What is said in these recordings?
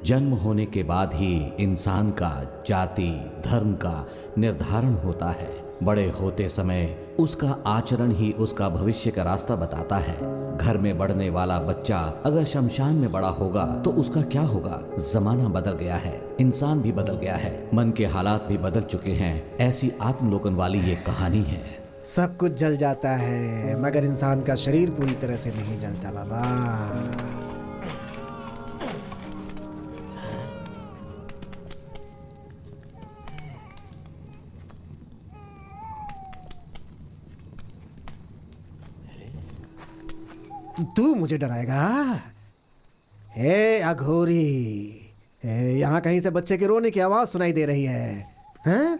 जन्म होने के बाद ही इंसान का जाति धर्म का निर्धारण होता है। बड़े होते समय उसका आचरण ही उसका भविष्य का रास्ता बताता है। घर में बढ़ने वाला बच्चा अगर शमशान में बड़ा होगा तो उसका क्या होगा? जमाना बदल गया है, इंसान भी बदल गया है, मन के हालात भी बदल चुके हैं। ऐसी आत्मलोकन वाली ये कहानी है। सब कुछ जल जाता है मगर इंसान का शरीर पूरी तरह से नहीं जलता बाबा। तू मुझे डराएगा? हे अघोरी, यहाँ कहीं से बच्चे के रोने की आवाज सुनाई दे रही है। हैं?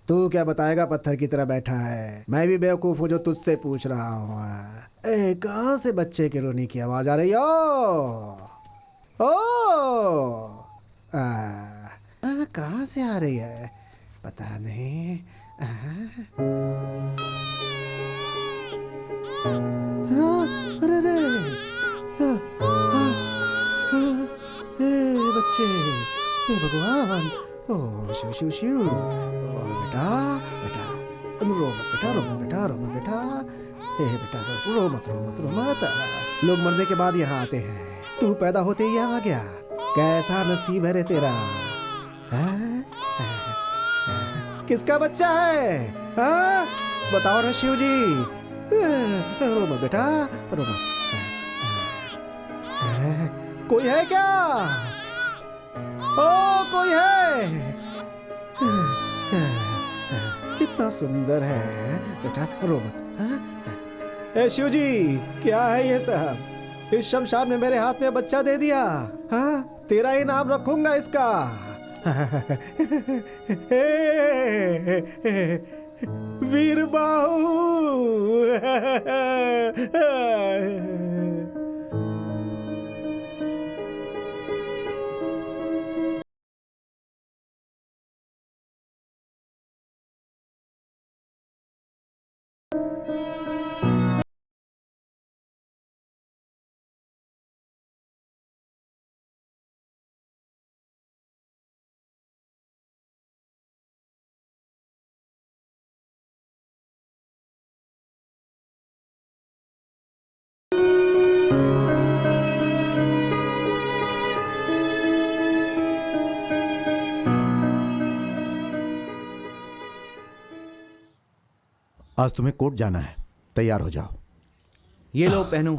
तू क्या बताएगा? पत्थर की तरह बैठा है। मैं भी बेवकूफ हूँ जो तुझसे पूछ रहा हूँ। कहाँ से बच्चे के रोने की आवाज आ रही है? कहाँ से आ रही है? पता नहीं। अरे रे, बच्चे, हे भगवान, ओ शिव शिव शिव, बेटा बेटा रो मत बेटा, रो मत बेटा, रो मत बेटा, हे बेटा रो मत, रो मत, रो मत। लोग मरने के बाद यहाँ आते हैं, तू पैदा होते ही यहाँ आ गया। कैसा नसीब है रे तेरा। किसका बच्चा है? हाँ बताओ ना शिव जी। रो मत बेटा, रो मत। कोई है क्या? ओ कोई है? कितना सुंदर है बेटा, रो मत। ए शिव जी, क्या है ये सब? इस शमशान में मेरे हाथ में बच्चा दे दिया। हाँ तेरा ही नाम रखूंगा इसका। वीर बाहू। आज तुम्हें कोर्ट जाना है, तैयार हो जाओ। ये लो पहनो।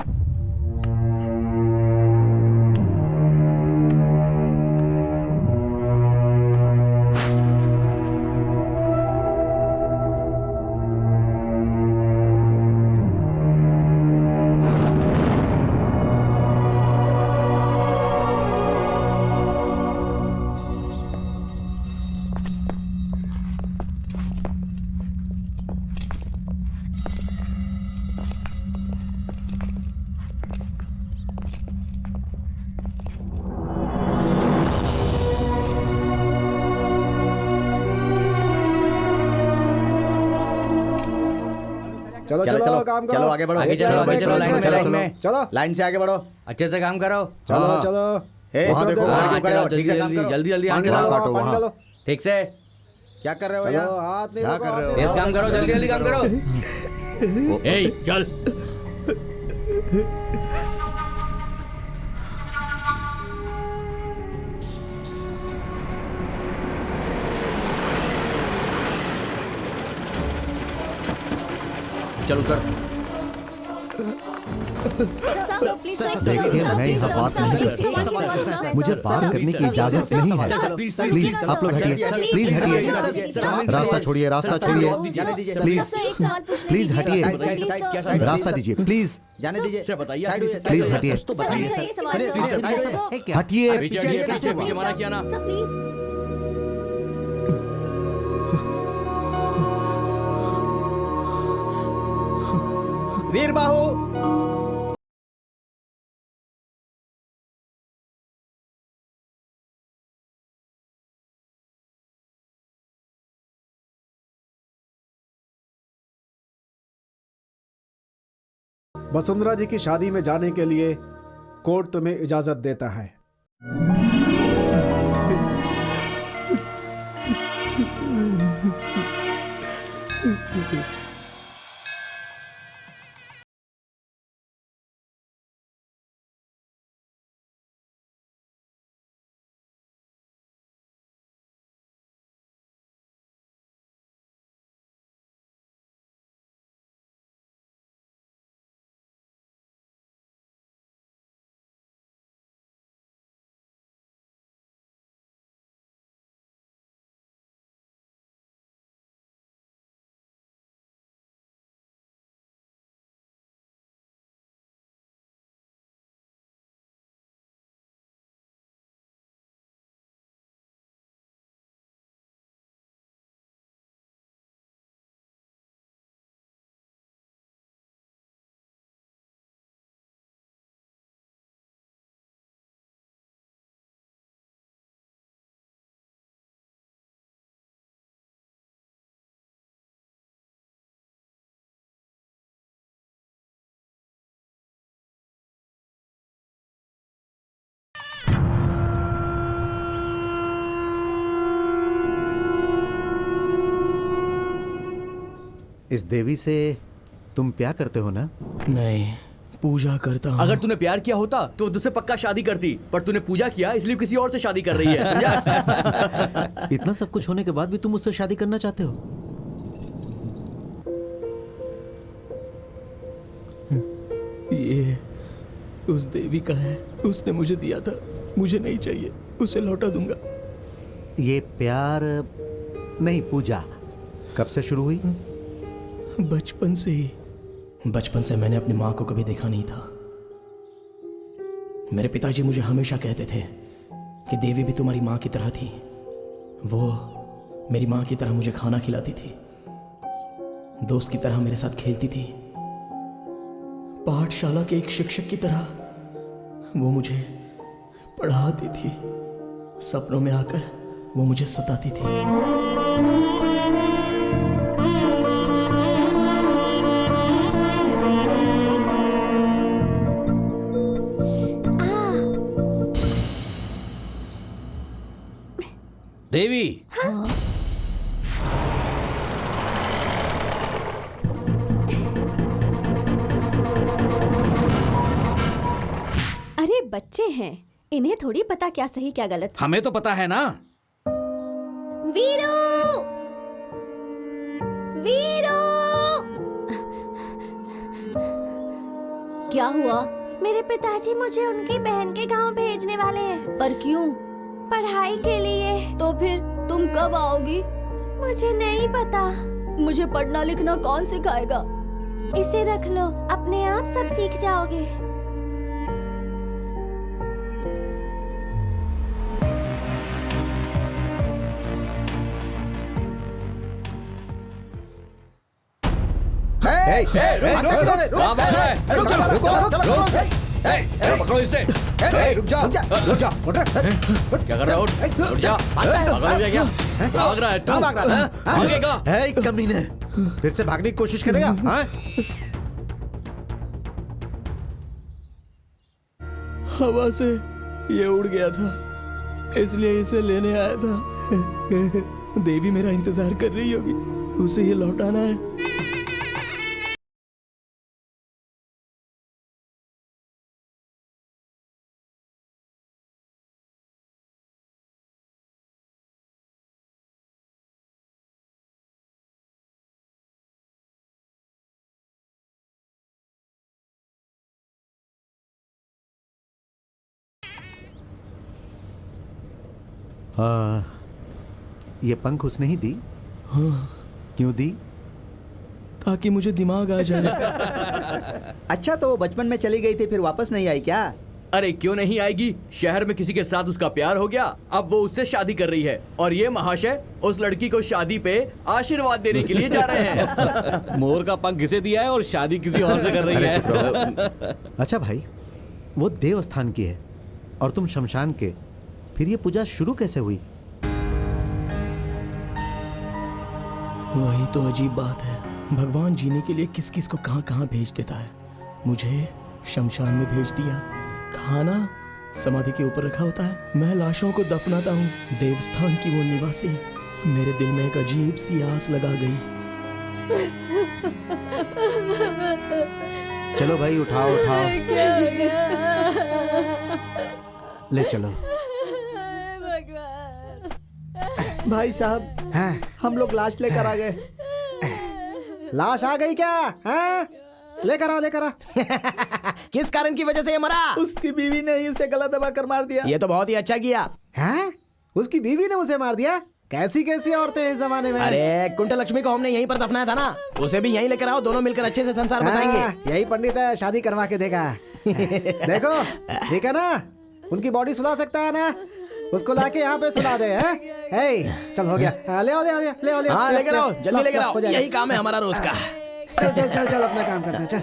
चलो चलो चलो काम करो। चलो आगे बढ़ो, आगे चलो, आगे चलो, लाइन में, लाइन में। चलो लाइन से आगे बढ़ो। अच्छे से काम करो। चलो चलो। वहाँ देखो, हाँ, वहाँ चलो, ठीक से काम करो। जल्दी जल्दी पानी चलाओ। डालो, काटो पानी वहाँ। डालो। ठीक से क्या कर रहे हो चलो, यार? हाथ नहीं क्या रोको, कर रहे हो? हाथ तेज काम करो, जल्दी जल्दी काम करो। ए चल। चल उतर। देखिए, मैं यहाँ बात नहीं करता। मुझे बात करने की इजाजत नहीं है। प्लीज आप लोग हटिए, प्लीज हटिए। रास्ता छोड़िए, रास्ता छोड़िए, प्लीज प्लीज हटिए। रास्ता दीजिए प्लीज, जाने दीजिए। बताइए प्लीज हटिए, हटिए। पीछे मना किया ना। वीर बाहू, वसुंधरा जी की शादी में जाने के लिए कोर्ट तुम्हें इजाजत देता है। Thank you. इस देवी से तुम प्यार करते हो ना? नहीं, पूजा करता हूँ। अगर तूने प्यार किया होता तो तुझसे पक्का शादी करती, पर तूने पूजा किया इसलिए किसी और से शादी कर रही है, समझा? इतना सब कुछ होने के बाद भी तुम मुझसे शादी करना चाहते हो? ये उस देवी का है, उसने मुझे दिया था, मुझे नहीं चाहिए, उसे लौटा दूंगा। ये प्यार नहीं, पूजा कब से शुरू हुई? बचपन से ही। बचपन से मैंने अपनी माँ को कभी देखा नहीं था। मेरे पिताजी मुझे हमेशा कहते थे कि देवी भी तुम्हारी माँ की तरह थी। वो मेरी माँ की तरह मुझे खाना खिलाती थी, दोस्त की तरह मेरे साथ खेलती थी, पाठशाला के एक शिक्षक की तरह वो मुझे पढ़ाती थी। सपनों में आकर वो मुझे सताती थी। देवी, अरे बच्चे हैं, इन्हें थोड़ी पता क्या सही क्या गलत। हमें तो पता है ना। वीरू, वीरू, क्या हुआ? मेरे पिताजी मुझे उनकी बहन के गांव भेजने वाले हैं। पर क्यों? पढ़ाई के लिए। तो फिर तुम कब आओगी? मुझे नहीं पता। मुझे पढ़ना लिखना कौन सिखाएगा? इसे रख लो, अपने आप सब सीख जाओगे। पकड़ो इसे। रुक जा, रुक जा। क्या कर रहा है? उठ जा। पागल हो गया क्या? भाग रहा है तू? भागेगा? है कमीने, फिर से भागने की कोशिश करेगा? हाँ? हवा से ये उड़ गया था, इसलिए इसे लेने आया था। देवी मेरा इंतजार कर रही होगी, उसे ये लौटाना है। हाँ, ये पंख उसने ही दी? हाँ, क्यों दी? ताकि मुझे दिमाग आ जाए। अच्छा, तो वो बचपन में चली गई थी, फिर वापस नहीं आई क्या? अरे क्यों नहीं आएगी? शहर में किसी के साथ उसका प्यार हो गया, अब वो उससे शादी कर रही है, और ये महाशय उस लड़की को शादी पे आशीर्वाद देने के लिए जा रहे हैं। मोर का पंख किसे दिया है और शादी किसी और से कर रही है। अच्छा भाई, वो देव स्थान की है और तुम शमशान के, फिर ये पूजा शुरू कैसे हुई? वही तो अजीब बात है, भगवान जीने के लिए किस किस को कहां कहां भेज देता है। मुझे शमशान में भेज दिया, खाना समाधि के ऊपर रखा होता है, मैं लाशों को दफनाता हूँ। देवस्थान की वो निवासी, मेरे दिल में एक अजीब सी आस लगा गई। चलो भाई, उठाओ उठाओ, क्या हो गया? ले चलो। भगवान। भाई साहब, हाँ, हम लोग लाश लेकर आ गए। लाश आ गई क्या? हाँ? लेकर आओ, लेकर आओ। किस कारण की वजह से ये मरा? उसकी बीवी ने ही उसे गला दबा कर मार दिया। ये तो बहुत ही अच्छा किया। हाँ? उसकी बीवी ने उसे मार दिया? कैसी कैसी औरतें हैं इस जमाने में? अरे कुंटल लक्ष्मी को हमने यहीं पर दफनाया था ना, उसे भी यहीं लेकर आओ, दोनों मिलकर अच्छे से संसार बसाएंगे। हाँ, यही पंडित है, शादी करवा के देगा। देखो, ठीक है ना? उनकी बॉडी सुला सकता है ना? उसको लाके यहाँ पे सुला दे। हैं? चल हो गया। ले आओ, ले आओ, ले आओ, ले आओ। हाँ लेकर आओ, जल्दी लेकर आओ, हो जाएगा। यही काम है हमारा रोज का। चल चल चल चल, अपना काम करते हैं, चल।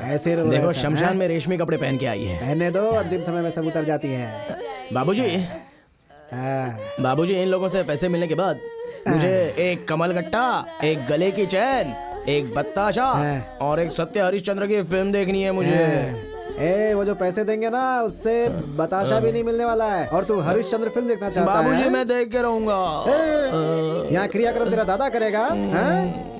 कैसे रो रहे देखो हैं सब, शमशान हैं? में रेशमी कपड़े पहन के आई है। पहने दो, अंतिम समय में सब उतर जाती है। बाबूजी, हाँ, बाबूजी इन लोगों से पैसे मिलने के बाद मुझे एक कमल गट्टा, एक गले की चैन, एक बत्ताशा और एक सत्य हरिश्चंद्र की फिल्म देखनी है मुझे। वो जो पैसे देंगे ना, उससे बताशा भी नहीं मिलने वाला है। और तू हरिश्चंद्र फिल्म देखना चाहता है? बाबूजी मैं देख के रहूंगा। यहाँ क्रियाक्रम तेरा दादा करेगा। हाँ?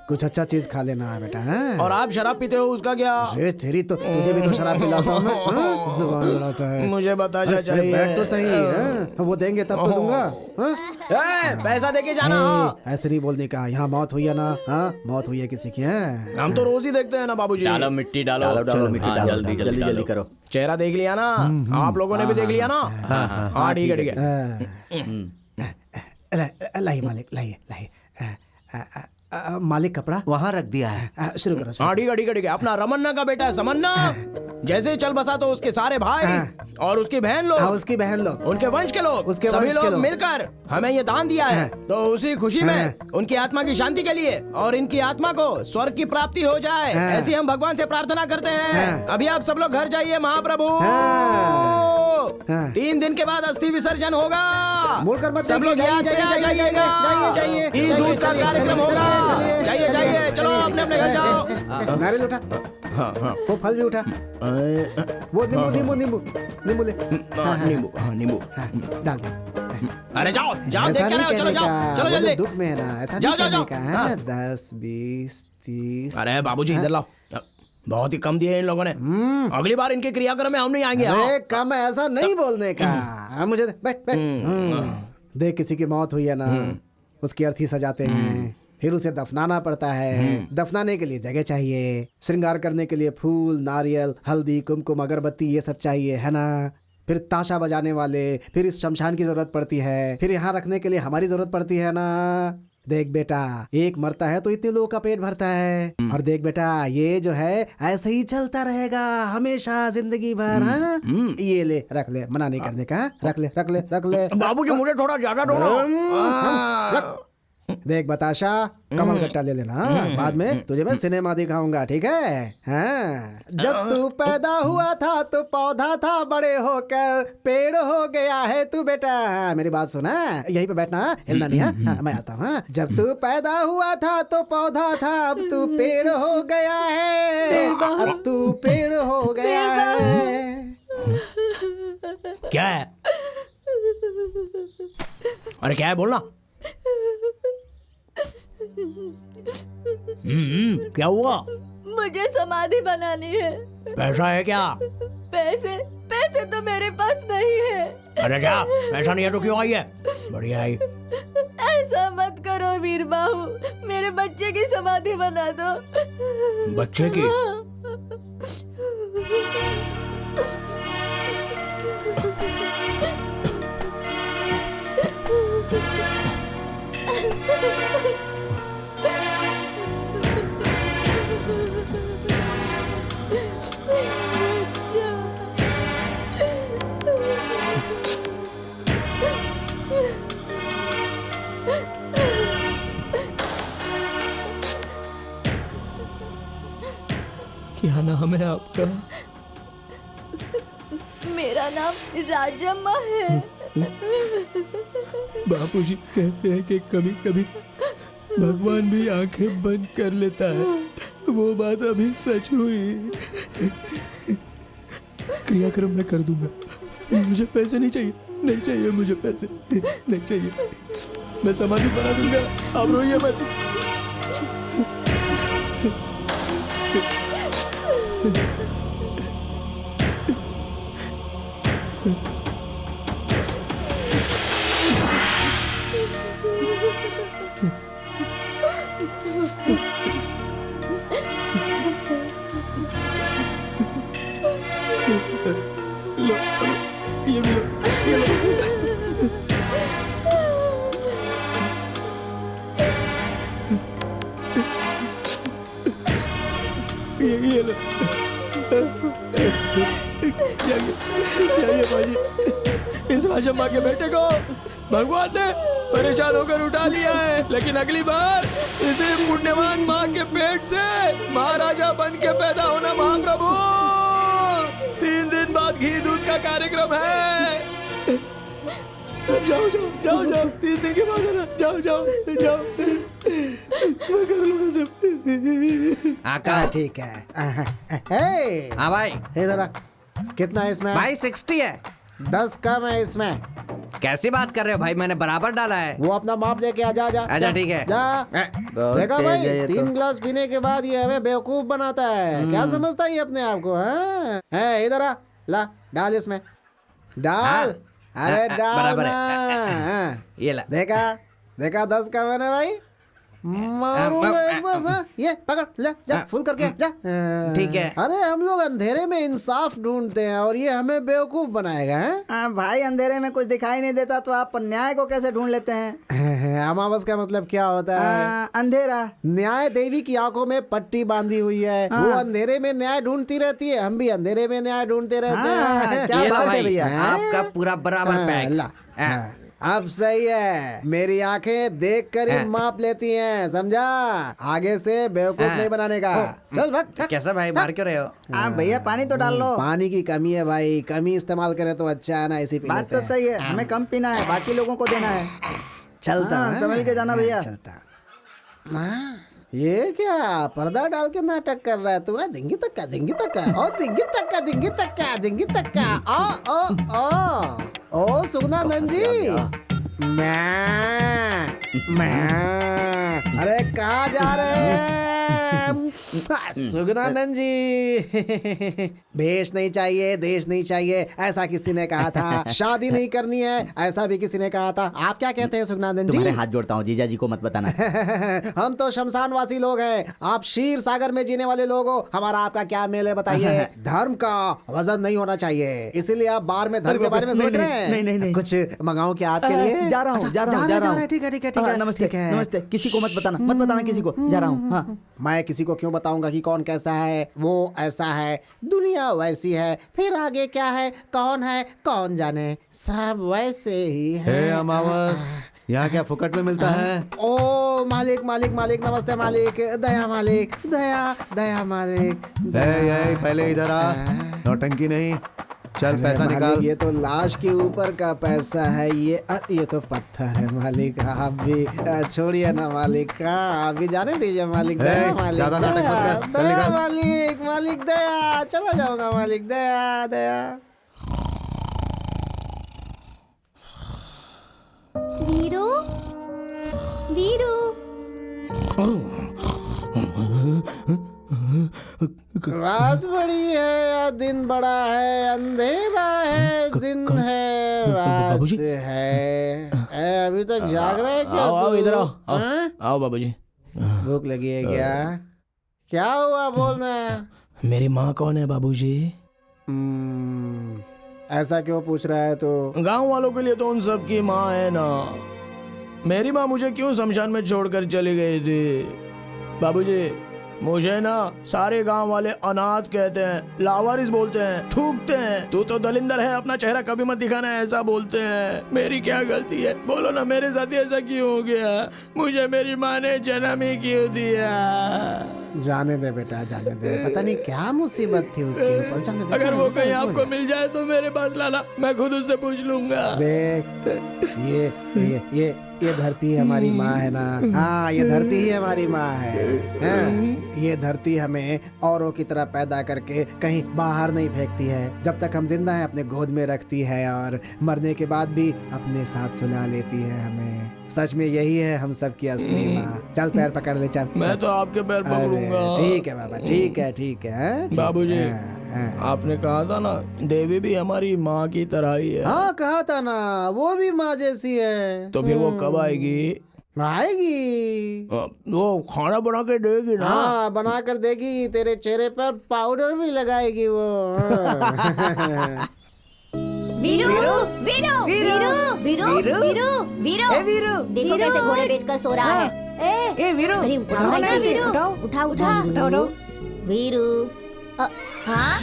कुछ अच्छा चीज खा लेना है बेटा। हाँ? और आप शराब पीते हो, उसका क्या? अरे तेरी तो, तुझे भी तो शराब पिलाता हूँ मैं। हाँ? जुबान लड़ाता है। मुझे बताशा अरे चाहिए। बैठ तो सही। हाँ? वो देंगे तब तो दूंगा। हाँ? पैसा देके जाना। ऐसे नहीं बोलने का। यहाँ मौत हुई है ना? हाँ, मौत हुई है किसी की? है हम तो रोज ही देखते हैं ना बाबूजी। डालो मिट्टी डालो, डालो मिट्टी हाँ, डालो, जल्दी जल्दी डालो। जल्दी करो। चेहरा देख लिया ना? आप लोगों ने भी देख लिया ना? हाँ ठीक है ठीक है। लाइए मालिक, लाइए लाइए। मालिक कपड़ा वहाँ रख दिया है। शुरू करो, शुरू हाँ ठीक है ठीक है ठीक है। अपना रमन्ना का बेटा है समन्ना, जैसे ही चल बसा तो उसके सारे भाई और उसकी बहन हाँ, लोग, उसकी बहन लोग, उनके वंश के लोग, उसके सभी वंश के लोग लोग मिलकर हमें ये दान दिया है। तो उसी खुशी में उनकी आत्मा की शांति के लिए और इनकी आत्मा को स्वर्ग की प्राप्ति हो जाए, ऐसी हम भगवान से प्रार्थना करते हैं। अभी आप सब लोग घर जाइए महाप्रभु। 3 दिन के बाद अस्थि विसर्जन होगा। मुड़कर मत सब लोग देखिए, याद से आ जाइए, जाइएगा। जाइए, ईद दूध का चलिए, कार्यक्रम चलिए, होगा। चलिए, जाइए जाइए, चलो अपने अपने घर जाओ। नारियल उठा, हाँ हाँ वो फल भी उठा, वो नींबू नींबू नींबू नींबू ले, नींबू, हाँ नींबू। डाल दे। अरे जाओ जाओ, ऐसा देख के नहीं आओ, चलो करने जाओ, का, चलो वो जल्दी। दुख में है ना, ऐसा जाओ, नहीं जाओ, करने का जाओ। है। 10 20 30। अरे बाबूजी इधर लाओ, बहुत ही कम दिए इन लोगों ने। अगली बार इनके क्रियाक्रम में हम नहीं आएंगे। अरे कम है, ऐसा नहीं बोलने का। मुझे बैठ बैठ। देख किसी की मौत हुई है ना, उसकी अर्थी सजाते हैं, फिर उसे दफनाना पड़ता है। दफनाने के लिए जगह चाहिए, श्रृंगार करने के लिए फूल, नारियल, हल्दी, कुमकुम, अगरबत्ती, ये सब चाहिए, है ना? फिर ताशा बजाने वाले, फिर इस शमशान की जरूरत पड़ती है, फिर यहाँ रखने के लिए हमारी जरूरत पड़ती है ना। देख बेटा, एक मरता है तो इतने लोगों का पेट भरता है। और देख बेटा, ये जो है ऐसे ही चलता रहेगा हमेशा, जिंदगी भर, है ना? ये ले, रख ले, मना नहीं करने का। रख ले रख ले रख ले। बाबूजी मुझे थोड़ा ज्यादा दो ना। देख बताशा, कमल गट्टा ले लेना। बाद में तुझे मैं सिनेमा दिखाऊंगा, ठीक है? हाँ। जब तू पैदा हुआ था तो पौधा था, बड़े होकर पेड़ हो गया है तू बेटा। मेरी बात सुना, यहीं पे बैठना, हिलना नहीं है। हाँ, मैं आता हूँ। जब तू पैदा हुआ था तो पौधा था, अब तू पेड़ हो गया है, अब तू पेड़ हो गया है। क्या है? अरे क्या है, बोलना। क्या हुआ? मुझे समाधि बनानी है। पैसा है क्या? पैसे पैसे तो मेरे पास नहीं है। अरे क्या, पैसा नहीं है तो क्यों आई है? बढ़िया आई। ऐसा मत करो वीर बाहू, मेरे बच्चे की समाधि बना दो। बच्चे की? क्या नाम है आपका? मेरा नाम राजम्मा है। बापूजी कहते हैं कि कभी कभी भगवान भी आंखें बंद कर लेता है। वो बात अभी सच हुई। क्रियाक्रम मैं कर दूंगा। मुझे पैसे नहीं चाहिए, नहीं चाहिए मुझे पैसे, नहीं चाहिए। मैं समाधि बना दूंगा, आप रोइए मत। लो, ये भी लो, ये लो। ये लो। जाइए बाजी, इस राजा माँ के बेटे को भगवान ने परेशान होकर उठा लिया है, लेकिन अगली बार इसे पुण्यवान माँ के पेट से महाराजा बन के पैदा होना महाप्रभु। 3 दिन बाद घी दूध का कार्यक्रम है। जाओ जाओ जाओ जाओ, 3 दिन के बाद है ना, जाओ जाओ जाओ, मैं कर लूंगा सब। आका ठीक है। हाँ भाई। इधर आ। कितना है इसमें? भाई 60 है। 10 कम है इसमें। कैसी बात कर रहे हो भाई, मैंने बराबर डाला है। वो अपना माप लेके आ जा। अच्छा ठीक है। जा। बहुत देखा तेज भाई, है ये 3 तो। गिलास पीने के बाद ये हमें बेवकूफ बनाता है। क्या समझता है ये अपने आप को? है इधर आ, ला डाल इसमें, डाल। अरे डाल बराबर ना। है। ये ला। देखा 10 का मैंने भाई, मारूंगा एक बस। ये पकड़ ले, जा फुल करके जा। ठीक है। अरे हम लोग अंधेरे में इंसाफ ढूंढते हैं और ये हमें बेवकूफ बनाएगा। हैं? भाई अंधेरे में कुछ दिखाई नहीं देता तो आप न्याय को कैसे ढूंढ लेते हैं? अमावस का मतलब क्या होता है? अंधेरा। न्याय देवी की आंखों में पट्टी बांधी हुई है। वो अंधेरे में न्याय ढूंढती रहती है, हम भी अंधेरे में न्याय ढूंढते रहते हैं। क्या ये लो बात है भाई, भैया। आपका पूरा बराबर पैक। ला, अब सही है। मेरी आंखें देख कर ही माप लेती हैं, समझा? आगे से बेवकूफ नहीं बनाने का। चल भाग। कैसा भाई, मार क्यों रहे हो? भैया पानी तो डाल लो। पानी की कमी है भाई, कमी इस्तेमाल करें तो अच्छा है ना, इसी पी बात लेते तो हैं। सही है, हमें कम पीना है, बाकी लोगों को देना है। चलता हाँ, है। संभल के जाना भैया। चलता। ये क्या पर्दा डाल के नाटक कर रहा है तू? धिंगी तक्का, धिंगी तक्का, ओ धिंगी तक्का, धिंगी तक्का, धिंगी तक्का। ओ सुगनानंद जी। मैं अरे कहाँ जा रहे हैं सुगनानंद जी? भेष नहीं चाहिए, देश नहीं चाहिए, ऐसा किसी ने कहा था। शादी नहीं करनी है, ऐसा भी किसी ने कहा था। आप क्या कहते हैं सुगनानंद जी? तुम्हारे हाथ जोड़ता हूँ, जीजा जी को मत बताना। हम तो शमशानवासी लोग हैं, आप क्षीर सागर में जीने वाले लोग हो। हमारा आपका क्या मेल है बताइए? धर्म का वजन नहीं होना चाहिए, इसीलिए आप बार में धर्म के बारे में सोच रहे हैं। नहीं। कुछ मंगाऊं क्या आपके लिए? जा रहा हूँ। ठीक है। नमस्ते। किसी को मत बताना किसी को। जा रहा हूँ। हाँ। मैं किसी को क्यों बताऊंगा कि कौन कैसा है? वो ऐसा है, दुनिया वैसी है, फिर आगे क्या है, कौन है, कौन जाने, सब वैसे ही है। हे अमावस, यहाँ क्या फुकट में मिलता है? ओ मालिक, नमस्ते मालिक। दया मालिक, दया मालिक। पहले इधर आ, नौटंकी नहीं। चल पैसा मालिक, निकाल। ये तो लाश के ऊपर का पैसा है। ये तो पत्थर है मालिक। आप भी छोड़िए ना मालिक, आप भी जाने दीजिए मालिक। दया मालिक, ज्यादा नाटक मत कर, चल दया निकाल। मालिक दया। चला जाऊंगा मालिक, दया। वीरू रात बड़ी है या दिन बड़ा है, अंधेरा है दिन है रात बाबूजी। है। अभी तक जाग रहा है क्या? आओ तू? इधर आओ। हाँ? आओ बाबूजी। भूख लगी है क्या हुआ बोलना? मेरी माँ कौन है बाबूजी? ऐसा क्यों पूछ रहा है तो? गांव वालों के लिए तो उन सब की माँ है ना। मेरी माँ मुझे क्यों शमशान में छोड़कर चली गई थी बाबूजी? मुझे ना सारे गांव वाले अनाथ कहते हैं, लावारिस बोलते हैं, थूकते हैं। तू तो दलिंदर है, अपना चेहरा कभी मत दिखाना, ऐसा बोलते हैं। मेरी क्या गलती है? बोलो ना, मेरे साथ ऐसा क्यों हो गया? मुझे मेरी माँ ने जन्म ही क्यों दिया? जाने दे बेटा, जाने दे। पता नहीं क्या मुसीबत थी उसके ऊपर, जाने दे। अगर वो कहीं आपको मिल जाए तो मेरे पास लाना, मैं खुद उससे पूछ लूंगा। देख, ये धरती हमारी माँ है ना। हाँ, ये धरती ही हमारी माँ है। हाँ, ये धरती हमें औरों की तरह पैदा करके कहीं बाहर नहीं फेंकती है। जब तक हम जिंदा हैं अपने गोद में रखती है और मरने के बाद भी अपने साथ सुला लेती है हमें। सच में यही है हम सब की असली माँ। चल पैर पकड़ ले, चल मैं चल। तो आपके पैर अरे, पकड़ूंगा। ठीक है बाबा, ठीक है, ठीक है, हाँ, ठीक बाबूजी, है, हाँ। आपने कहा था ना देवी भी हमारी माँ की तरह ही है। हाँ कहा था ना, वो भी माँ जैसी है। तो फिर वो कब आएगी? आएगी। वो खाना बना के देगी ना? हाँ बना कर देगी, तेरे चेहरे पर पाउडर भी लगाएगी वो। हाँ। वीरू वीरू वीरू वीरू वीरू वीरू वीरू देखो कैसे घोड़े बेचकर सो रहा है। ए वीरू अरे उठाओ ना इसे, वीरू उठा उठा वीरू। हाँ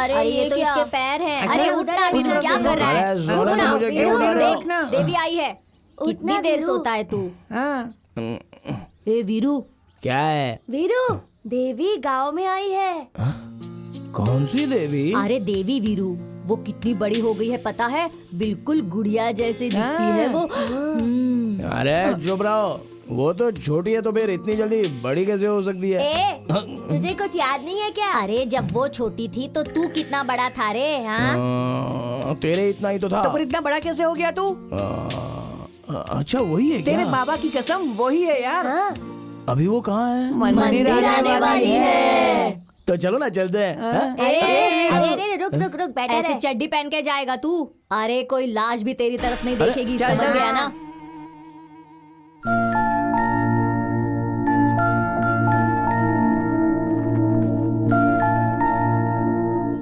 अरे ये तो इसके पैर हैं। अरे उठना वीरू, क्या कर रहा है? अरे सोने दो मुझे, क्यों वीरू, उठा रहे हो? देखना देवी आई है। कितनी देर सोता है तू? हाँ ए वीरू, क्या है? वीरू देवी गांव में आई है। कौन सी देवी? अरे देवी वीरू, वो कितनी बड़ी हो गई है पता है? बिल्कुल गुड़िया जैसी दिखती है वो। अरे चुप रहो, वो तो छोटी है तो फिर इतनी जल्दी बड़ी कैसे हो सकती है? ए, तुझे कुछ याद नहीं है क्या? अरे जब वो छोटी थी तो तू कितना बड़ा था रे? हाँ तेरे इतना ही तो था। तो फिर इतना बड़ा कैसे हो गया तू? अच्छा वही है क्या? तेरे बाबा की कसम वही है यार। अभी वो कहाँ है? मंदिर आने वाली है। तो चलो ना चलते हैं। हाँ? अरे रुक रुक रुक, बैठा ऐसे रहे। चड्डी पहन के जाएगा तू? अरे कोई लाश भी तेरी तरफ नहीं देखेगी, चल, समझ चल। गया ना?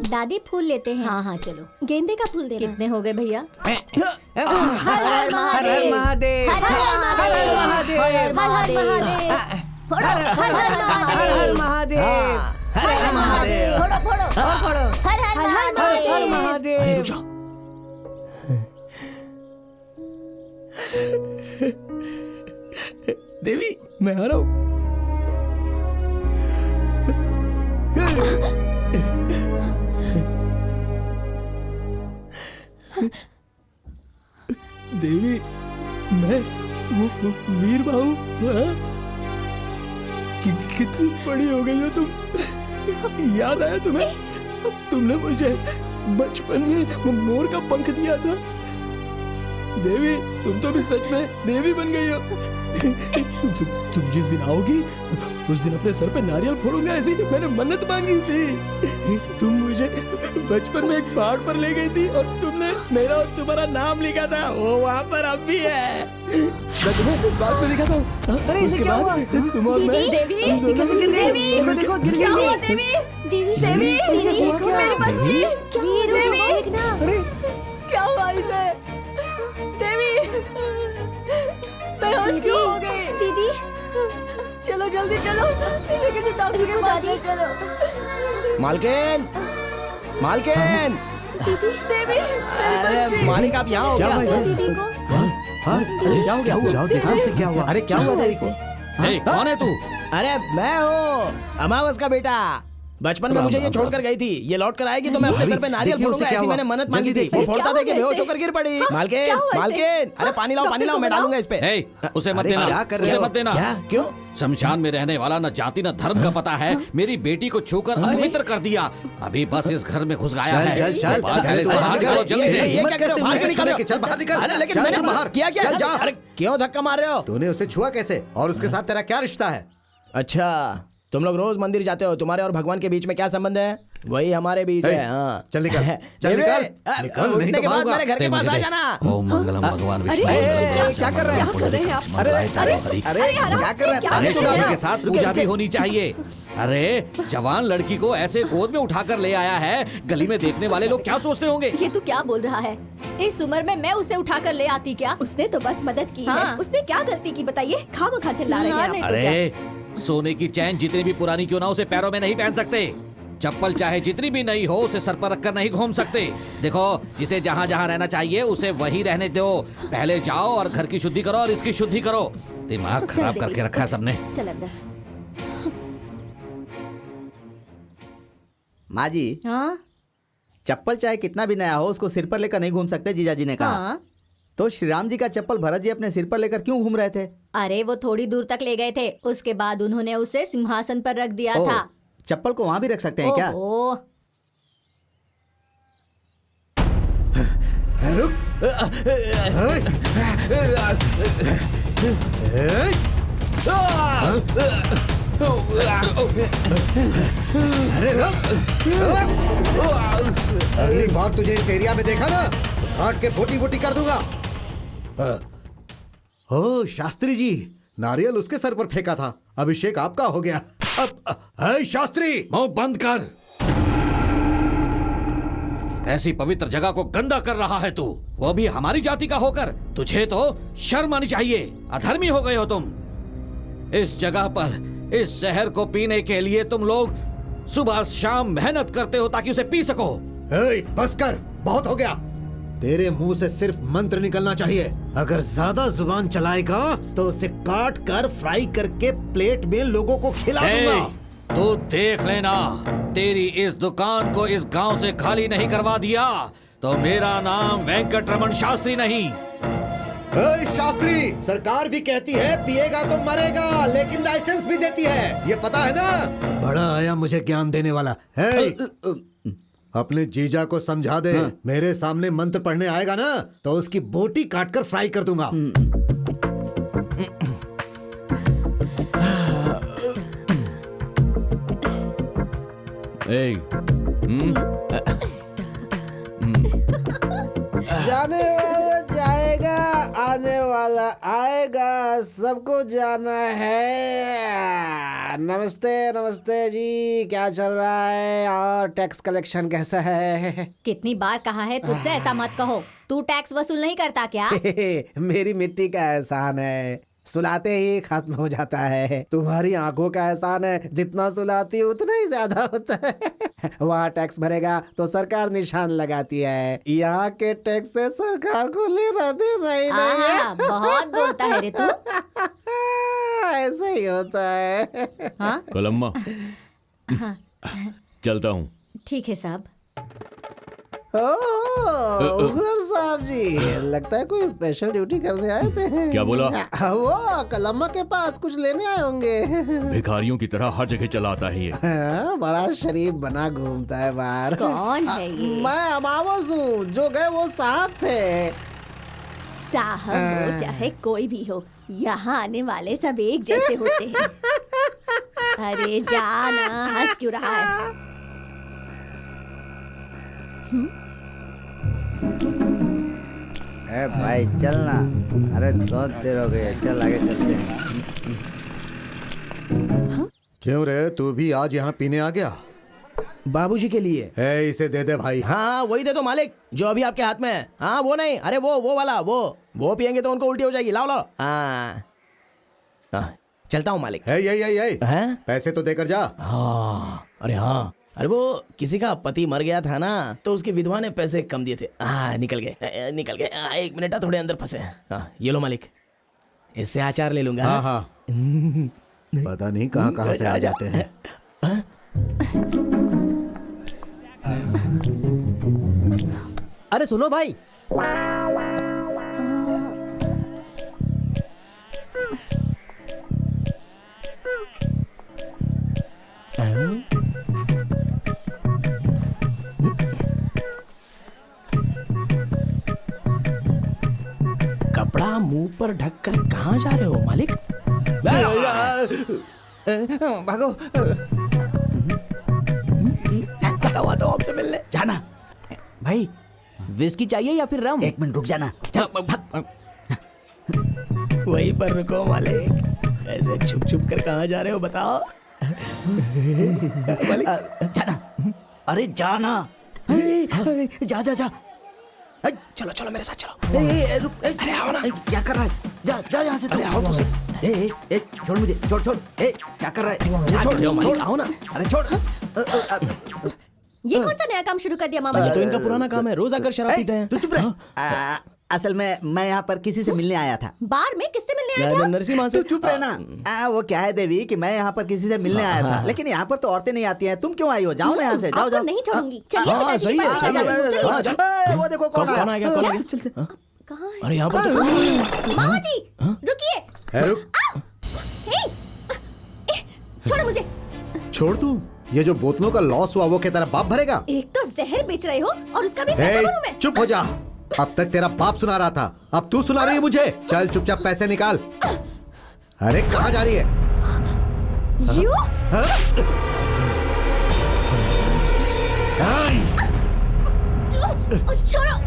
दादी फूल लेते हैं। हाँ हाँ चलो। गेंदे का फूल देना। कितने हो गए भैया? हर हर महादेव। महादेव, हर हर महादेव। हर हर महादेव। हर हर महादेव, हर हर महादेव। फोड़ो फोड़ो और पढ़ो हर हर हर हर महादेव। महादेव। देवी मैं आ रहा हूँ। देवी मैं वो वीर बाहू, हाँ? कितनी बड़ी हो गई हो तुम। याद आया तुम्हें? तुमने मुझे बचपन में वो मोर का पंख दिया था। देवी तुम तो भी सच में देवी बन गई हो। तुम जिस दिन आओगी उस दिन अपने सर पे नारियल फोड़ूंगा, ऐसी मैंने मन्नत मांगी थी। तुम मुझे बचपन में एक पहाड़ पर ले गई थी और तुमने मेरा और तुम्हारा नाम लिखा था, वो वहाँ पर अब भी है। मैं तुम्हें बाद में दिखाता हूँ। अरे इसे क्या हुआ? तुम और मैं देवी हम दोनों- कैसे गिर गई? देखो देखो गिर क्या हुआ गई। देवी? देवी देवी इसे हुआ क्या? मेरी बच्ची। वीरू देखना। क्या हुआ इसे? देवी बेहोश क्यों हो गई? दीदी चलो जल्दी चलो, इसे किसी डॉक्टर के पास ले चलो। मालकिन, मालकिन, देवी अरे मालिक आप यहाँ हो क्या क्या? हुआ इसे? दीदी को हाँ, अरे क्या हो गया? जाओ देखो इसे क्या हुआ। अरे क्या हुआ देवी को? हे, कौन है तू? अरे मैं हूँ अमावस का बेटा। बचपन में राम, मुझे ये राम, छोड़ कर गई थी। ये लौट कर आएगी तो मैं अपने भाई, सर पे नारियल देखिए उसे फोड़ूंगा, क्या ऐसी हुआ। मैंने मन्नत मांगी जल्दी थी। वो देखिए। फोड़ता था कि क्या हुआ बेहोश इसे? होकर गिर पड़ी। क्या मालकिन, हुआ इसे? मालकिन, अरे पानी लाओ, पानी लाओ, मैं डालूंगा इस पे। हे, उसे मत अरे देना, क्या कर रहे उसे हो? मत देना। क्या? क्यों? शमशान में रहने वाला न जाति न धर्म का पता है, मेरी बेटी को छूकर अपवित्र कर दिया। अभी बस इस घर में घुस गया है। चल चल बाहर चल, से बाहर निकालो जल्दी ये से। हिम्मत क्या कर रहे कैसे हो? हुई बाहर इसे निकालो। छूने की? चल बाहर निकल। अरे लेकिन चल मैंने तू बाहर। किया क्या? चल जा। अरे क्यों धक्का मार रहे हो? तूने उसे छुआ कैसे और उसके साथ तेरा क्या रिश्ता है? अच्छा तुम लोग रोज मंदिर जाते हो, तुम्हारे और भगवान के बीच में क्या संबंध है? वही हमारे बीच हे, है। हाँ चल निकल, चल देवी, निकल, अ, निकल, नहीं उठने तो के बाद मारूंगा। मेरे घर के दे पास मुझे आ दे। जाना। ओम मंगलम भगवान विष्णु। क्या कर रहे हैं? क्या कर रहे हैं आप? अरे अरे क्या कर रहे हैं? अरे तुम शिवजी लोग? के साथ पूजा भी होनी चाहिए। अरे जवान लड़की को ऐसे गोद में उठाकर ले आया है, गली में देखने वाले लोग क्या सोचते होंगे? ये तू क्या बोल रहा है? इस उम्र में मैं उसे उठाकर ले आती क्या? उसने तो बस मदद की हाँ। है। उसने क्या गलती की बताइए? खामखा चिल्ला रहे हाँ, हैं नहीं आप। तो क्या? अरे सोने की चैन जितनी भी पुरानी क्यों ना, उसे पैरों में नहीं पहन सकते। चप्पल चाहे जितनी भी नई हो, उसे सर पर रखकर नहीं घूम सकते। देखो, जिसे जहाँ जहाँ रहना चाहिए उसे वही रहने दो। पहले जाओ और घर की शुद्धि करो और इसकी शुद्धि करो। दिमाग खराब चल करके देवी। रखा है सबने। चल अंदर। माँ जी हाँ चप्पल चाहे कितना भी नया हो उसको सिर पर लेकर नहीं घूम सकते, जीजा जी ने कहा। हाँ। तो श्री राम जी का चप्पल भरत जी अपने सिर पर लेकर क्यों घूम रहे थे? अरे वो थोड़ी दूर तक ले गए थे, उसके बाद उन्होंने उसे सिंहासन पर रख दिया ओह, था। चप्पल को वहां भी रख सकते हैं क्या? ओहो। रुक, अरे अगली बार तुझे इस एरिया में देखा ना तो काट के बोटी बोटी कर दूंगा। ओ शास्त्री जी, नारियल उसके सर पर फेंका था, अभिषेक आपका हो गया। अब शास्त्री, मुंह बंद कर। ऐसी पवित्र जगह को गंदा कर रहा है तू, वो भी हमारी जाति का होकर। तुझे तो शर्म आनी चाहिए, अधर्मी हो गए हो तुम। इस जगह पर, इस शहर को पीने के लिए तुम लोग सुबह शाम मेहनत करते हो ताकि उसे पी सको। बस कर, बहुत हो गया। तेरे मुंह से सिर्फ मंत्र निकलना चाहिए। अगर ज्यादा जुबान चलाएगा तो उसे काट कर फ्राई करके प्लेट में लोगों को खिला दूंगा। तू देख लेना, तेरी इस दुकान को इस गांव से खाली नहीं करवा दिया तो मेरा नाम वेंकटरमण शास्त्री नहीं। शास्त्री, सरकार भी कहती है पिएगा तो मरेगा, लेकिन लाइसेंस भी देती है, ये पता है ना। बड़ा आया मुझे ज्ञान देने वाला है। अपने जीजा को समझा दे, मेरे सामने मंत्र पढ़ने आएगा ना तो उसकी बोटी काटकर फ्राई कर दूंगा। जाने वाला जाएगा, आने वाला आएगा, सबको जाना है। नमस्ते नमस्ते जी, क्या चल रहा है और टैक्स कलेक्शन कैसा है? कितनी बार कहा है तुझसे ऐसा मत कहो। तू टैक्स वसूल नहीं करता क्या? मेरी मिट्टी का एहसान है, सुलाते ही खत्म हो जाता है। तुम्हारी आंखों का एहसान है, जितना सुलाती उतना ही ज्यादा होता है। वहाँ टैक्स भरेगा तो सरकार निशान लगाती है, यहाँ के टैक्स से सरकार को लेना देना ही नहीं है। बहुत बोलता है रे तू। ऐसा ही होता है। हाँ? कलम्मा, चलता हूँ। ठीक है साहब। उग्रम साहब जी, लगता है कोई स्पेशल ड्यूटी करने आए थे। क्या बोला? वो कलम्मा के पास कुछ लेने आए होंगे। भिखारियों की तरह हर जगह चलाता है ये। बड़ा शरीफ बना घूमता है बाहर। कौन है ये? मैं अमावस हूँ, जो गए वो साहब थे। साहब हो चाहे कोई भी हो, यहाँ आने वाले सब एक जैसे होते हैं। अरे जाना, हंस क्यों रहा है? भाई चलना, अरे बहुत देर हो गई है, चल आगे चलते हैं। क्यों रे, तू भी आज यहाँ पीने आ गया? बाबूजी के लिए। इसे दे दे भाई। हाँ वही दे दो मालिक, जो अभी आपके हाथ में है। हाँ वो नहीं, अरे वो वाला, वो पियेंगे तो उनको उल्टी हो जाएगी। लाओ लाओ। हाँ चलता हूँ मालिक। है? पैसे तो देकर जा। हाँ अरे हाँ, अरे वो किसी का पति मर गया था ना, तो उसकी विधवा ने पैसे कम दिए थे। निकल गए। 1 मिनट, थोड़े अंदर फंसे। ये लो मालिक, इससे अचार ले लूंगा। हाँ पता नहीं कहाँ से आ जाते हैं। अरे सुनो भाई, कपड़ा मुंह पर ढककर कहाँ जा रहे हो मालिक? भागो। तो आपसे मिलने जाना। भाई विस्की चाहिए या फिर रम? 1 मिनट रुक जाना। वहीं पर रुको मालिक, ऐसे छुप छुप कर कहाँ जा रहे हो बताओ? जाना। अरे जाना। जा। चलो चलो मेरे साथ चलो। रुक। अरे आओ ना। क्या कर रहा है? जा यहाँ से। अरे आओ तुझे। छोड़ मुझे, छोड़। क्या कर रहा है? छोड़। आओ ना। अरे छोड़। ये कौन सा नया काम शुरू कर दिया मामा जी? तो इनका पुराना काम है, रोज आकर शराब पीते हैं। तू चुप रह। असल में मैं यहाँ पर किसी से मिलने आया था। बार में किससे मिलने आया था? नरसिम्हा से। तू चुप रहना। वो क्या है देवी कि मैं यहाँ पर किसी से मिलने आया था, लेकिन यहाँ पर तो औरतें नहीं आती हैं। तुम क्यों आई हो? जाओ ना यहाँ से, जाओ। आपको नहीं छोड़ूंगी। चलिए पिताजी के पास चलिए। वो देखो कौन आया। कहाँ है? अरे यहाँ पर मामा जी रुकिए। छोड़ो मुझे। छोड़ तू, ये जो बोतलों का लॉस हुआ वो क्या तेरा बाप भरेगा? एक तो जहर बेच रहे हो और उसका भी पैसा भरूं मैं। चुप हो जा। अब तक तेरा बाप सुना रहा था, अब तू सुना रही है मुझे। चल चुपचाप पैसे निकाल। अरे कहाँ जा रही है? यू छोड़ो।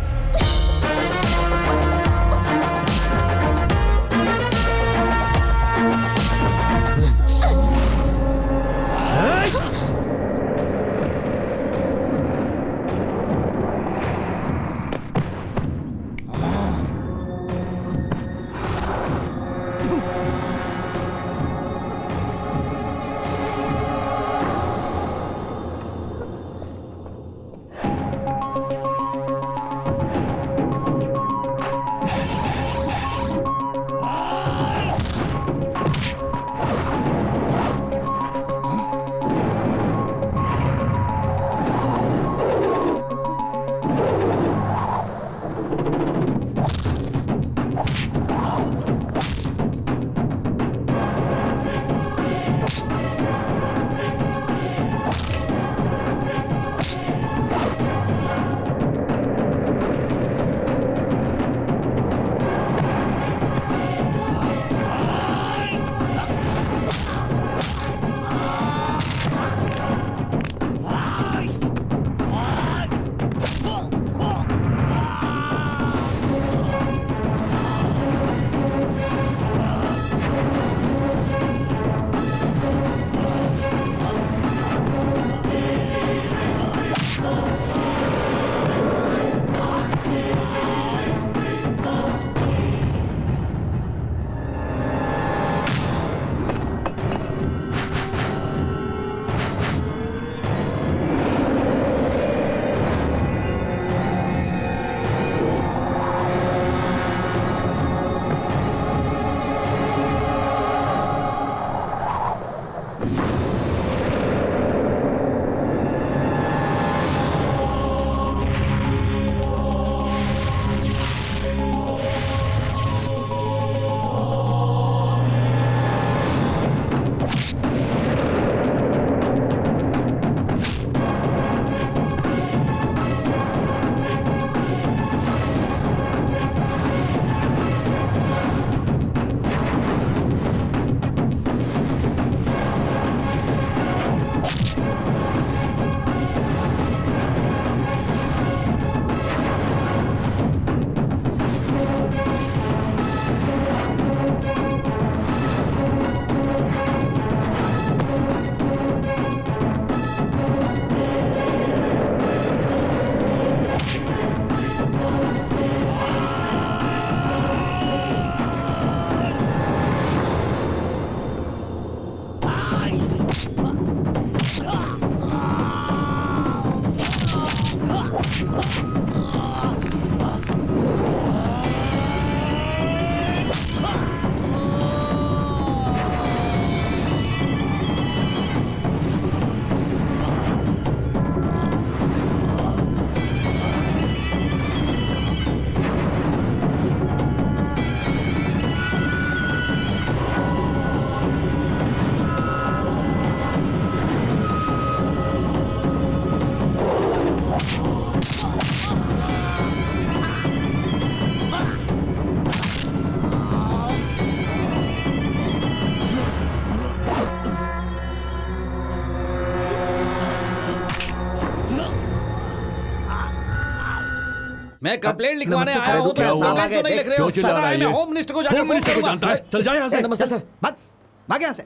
मैं कंप्लेंट लिखवाने आया हूँ, तो सामान तो नहीं लिख रहे हो। क्यों चिल्ला रहा है ये? मैं होम मिनिस्टर को जाके होम मिनिस्टर को जानता है? चल जा यहाँ से। नमस्ते सर। भाग यहाँ से।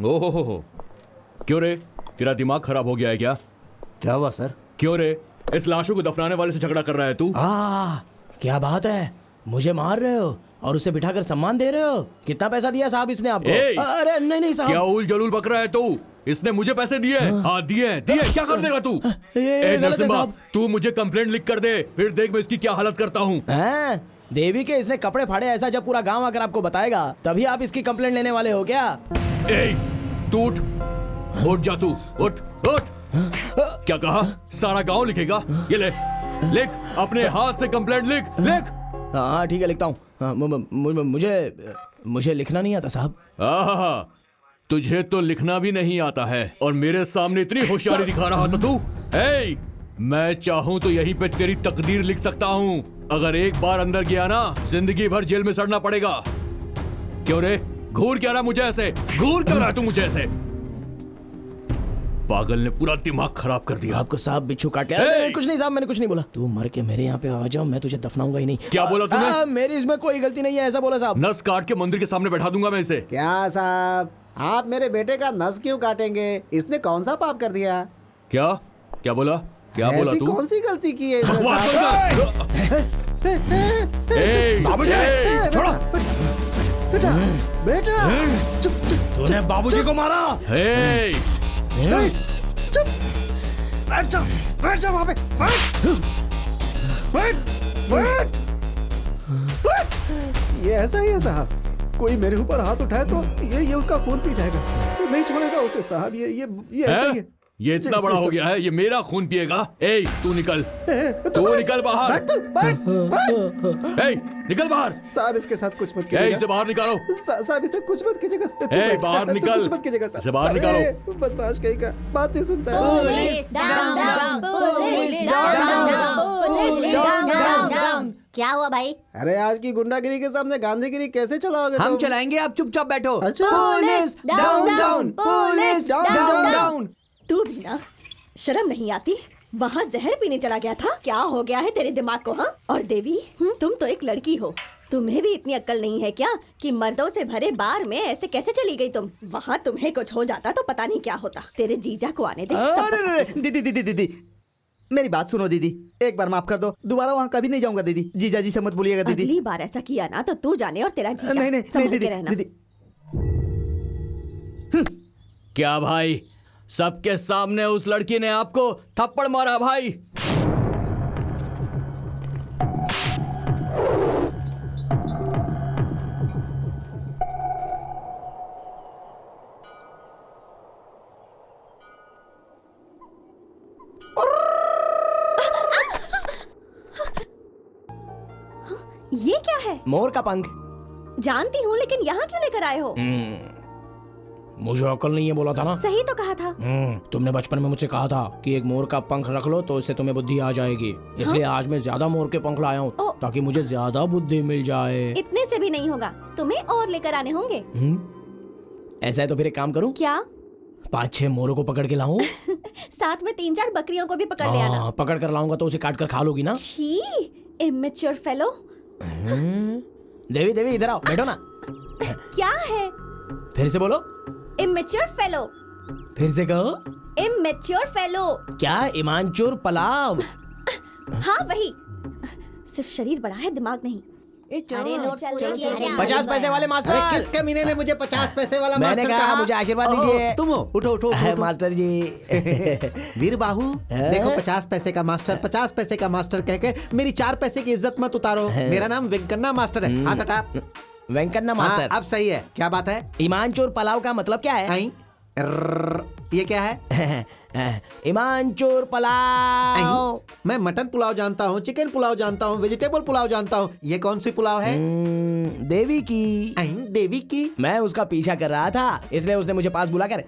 ओहो, क्यों रे? तेरा दिमाग खराब हो गया है क्या? क्या हुआ सर? क्यों रे? इस लाशों को दफनाने वाले से झगड़ा कर रहा है तू? क्या बात है, मुझे मार रहे हो और उसे बिठाकर सम्मान दे रहे हो? कितना पैसा दिया साहब इसने आपको? अरे नहीं साहब। क्या उल जलूल बक रहा है तू? इसने मुझे पैसे दिए? हाँ दिए। क्या कर देगा तू? ये नरसिम्हा, तू मुझे कंप्लेंट लिख कर दे, फिर देख मैं इसकी क्या हालत करता हूँ। देवी के इसने कपड़े फाड़े, ऐसा जब पूरा गांव आकर आपको बताएगा तभी आप इसकी कंप्लेंट लेने वाले हो क्या? तू उठ जा, तू उठ। क्या कहा? सारा गांव लिखेगा? ये ले, लिख, अपने हाथ से कंप्लेंट लिख। हाँ ठीक है, लिखता हूँ। मुझे लिखना नहीं आता साहब। तुझे तो लिखना भी नहीं आता है और मेरे सामने इतनी होशियारी दिखा रहा था तू? मैं चाहूँ तो यहीं पे तेरी तकदीर लिख सकता हूँ। अगर एक बार अंदर गया ना, जिंदगी भर जेल में सड़ना पड़ेगा। क्यों रे, घूर क्या रहा मुझे ऐसे? घूर क्यों रहा तू मुझे ऐसे? पागल ने पूरा दिमाग खराब कर दिया। आपको सांप बिच्छू काट लिया? कुछ नहीं साहब, मैंने कुछ नहीं बोला। तू मर के मेरे यहाँ पे आ जाओ, मैं तुझे दफनाऊंगा ही नहीं। क्या बोला तूने? मेरी इसमें कोई गलती नहीं है, ऐसा बोला साहब। नस काट के मंदिर के सामने बैठा दूंगा मैं इसे। क्या साहब, आप मेरे बेटे का नस क्यों काटेंगे? इसने कौन सा पाप कर दिया? क्या क्या बोला? क्या बोला ऐसी तू? कौन सी गलती की है इसने बकवास साहब? बंद कर। बाबूजी, छोड़ो बेटा, बेटा चुप चुप। तूने बाबूजी को मारा? चुप, बैठ जा वहाँ पे, बैठ। ये ऐसा ही है साहब, कोई मेरे ऊपर हाथ उठाए तो ये उसका खून पी जाएगा, तो नहीं छोड़ेगा उसे साहब। ये ऐसा ही है। ये इतना बड़ा हो गया है, ये मेरा खून पिएगा। ए, तू निकल, तू निकल बाहर। ए, निकल बाहर। साहब इसके साथ कुछ मत ए, कीजिएगा। इसे बाहर निकालो। साहब इसे कुछ मत कीजिएगा। ए, बाहर निकल। कुछ मत कीजिएगा साहब। इसे बाहर निकालो। बदमाश कहीं का बात नहीं सुनता है। Police down. क्या हुआ भाई? अरे आज की गुंडागिरी के सामने गांधीगिरी कैसे चलाओगे हम तुम? चलाएंगे, आप चुपचाप बैठो। अच्छा, पुलिस डाउन, पुलिस डाउन। तू भी ना शर्म नहीं आती? वहाँ जहर पीने चला गया था। क्या हो गया है तेरे दिमाग को? हाँ, और देवी, तुम तो एक लड़की हो, तुम्हें भी इतनी अक्ल नहीं है क्या कि मर्दों से भरे बार में ऐसे कैसे चली गई तुम? वहाँ तुम्हें कुछ हो जाता तो पता नहीं क्या होता। तेरे जीजा को आने दे। सब पता है। दीदी, मेरी बात सुनो दीदी, एक बार माफ कर दो, दोबारा वहाँ कभी नहीं जाऊंगा दीदी। जीजा जी से मत बोलिएगा दीदी। अगली बार ऐसा किया ना तो तू जाने और तेरा जीजा। नहीं संभल के दीदी, रहना। दीदी। क्या भाई, सबके सामने उस लड़की ने आपको थप्पड़ मारा भाई? ये क्या है? मोर का पंख। जानती हूँ, लेकिन यहाँ क्यों लेकर आए हो? मुझे अकल नहीं है बोला था ना। सही तो कहा था। तुमने बचपन में मुझसे कहा था कि एक मोर का पंख रख लो तो इससे तुम्हें बुद्धि आ जाएगी। इसलिए आज मैं ज्यादा मोर के पंख लाया हूँ ताकि मुझे ज्यादा बुद्धि मिल जाए। इतने से भी नहीं होगा, तुम्हें और लेकर आने होंगे। ऐसा है तो फिर एक काम करूँ, क्या? 5-6 मोरों को पकड़ के लाऊं? साथ में 3-4 बकरियों को भी पकड़ ले आना। पकड़ कर लाऊंगा तो उसे काट कर खा लोगी ना? छी, इमेच्योर फेलो। देवी इधर आओ, बैठो ना। क्या है? फिर से बोलो। Immature fellow. फिर से कहो। Immature fellow. क्या? ईमानचोर पलाव। हाँ वही, सिर्फ शरीर बड़ा है, दिमाग नहीं। अरे नोट्स पूरे किए क्या? 50 पैसे वाले मास्टर। अरे किस कमीने ने मुझे 50 पैसे वाला मैंने मास्टर कहा मुझे आशीर्वाद दीजिए। तुम हो, उठो। मास्टर जी। वीर बाहू, देखो 50 पैसे का मास्टर, 50 पैसे का मास्टर कह के मेरी 4 पैसे की इज्जत मत उतारो। मेरा नाम वेंकन्ना मास्टर है। हाथ हटा। वेंकन्ना मास्टर। अब सही है। क्या बात है? ईमानचोर पलाव का मतलब क्या है? ये क्या है? ईमानचोर पलाव। मैं मटन पुलाव जानता हूँ, चिकन पुलाव जानता हूँ, वेजिटेबल पुलाव जानता हूँ। ये कौन सी पुलाव है? देवी की। देवी की? मैं उसका पीछा कर रहा था, इसलिए उसने मुझे पास बुलाकर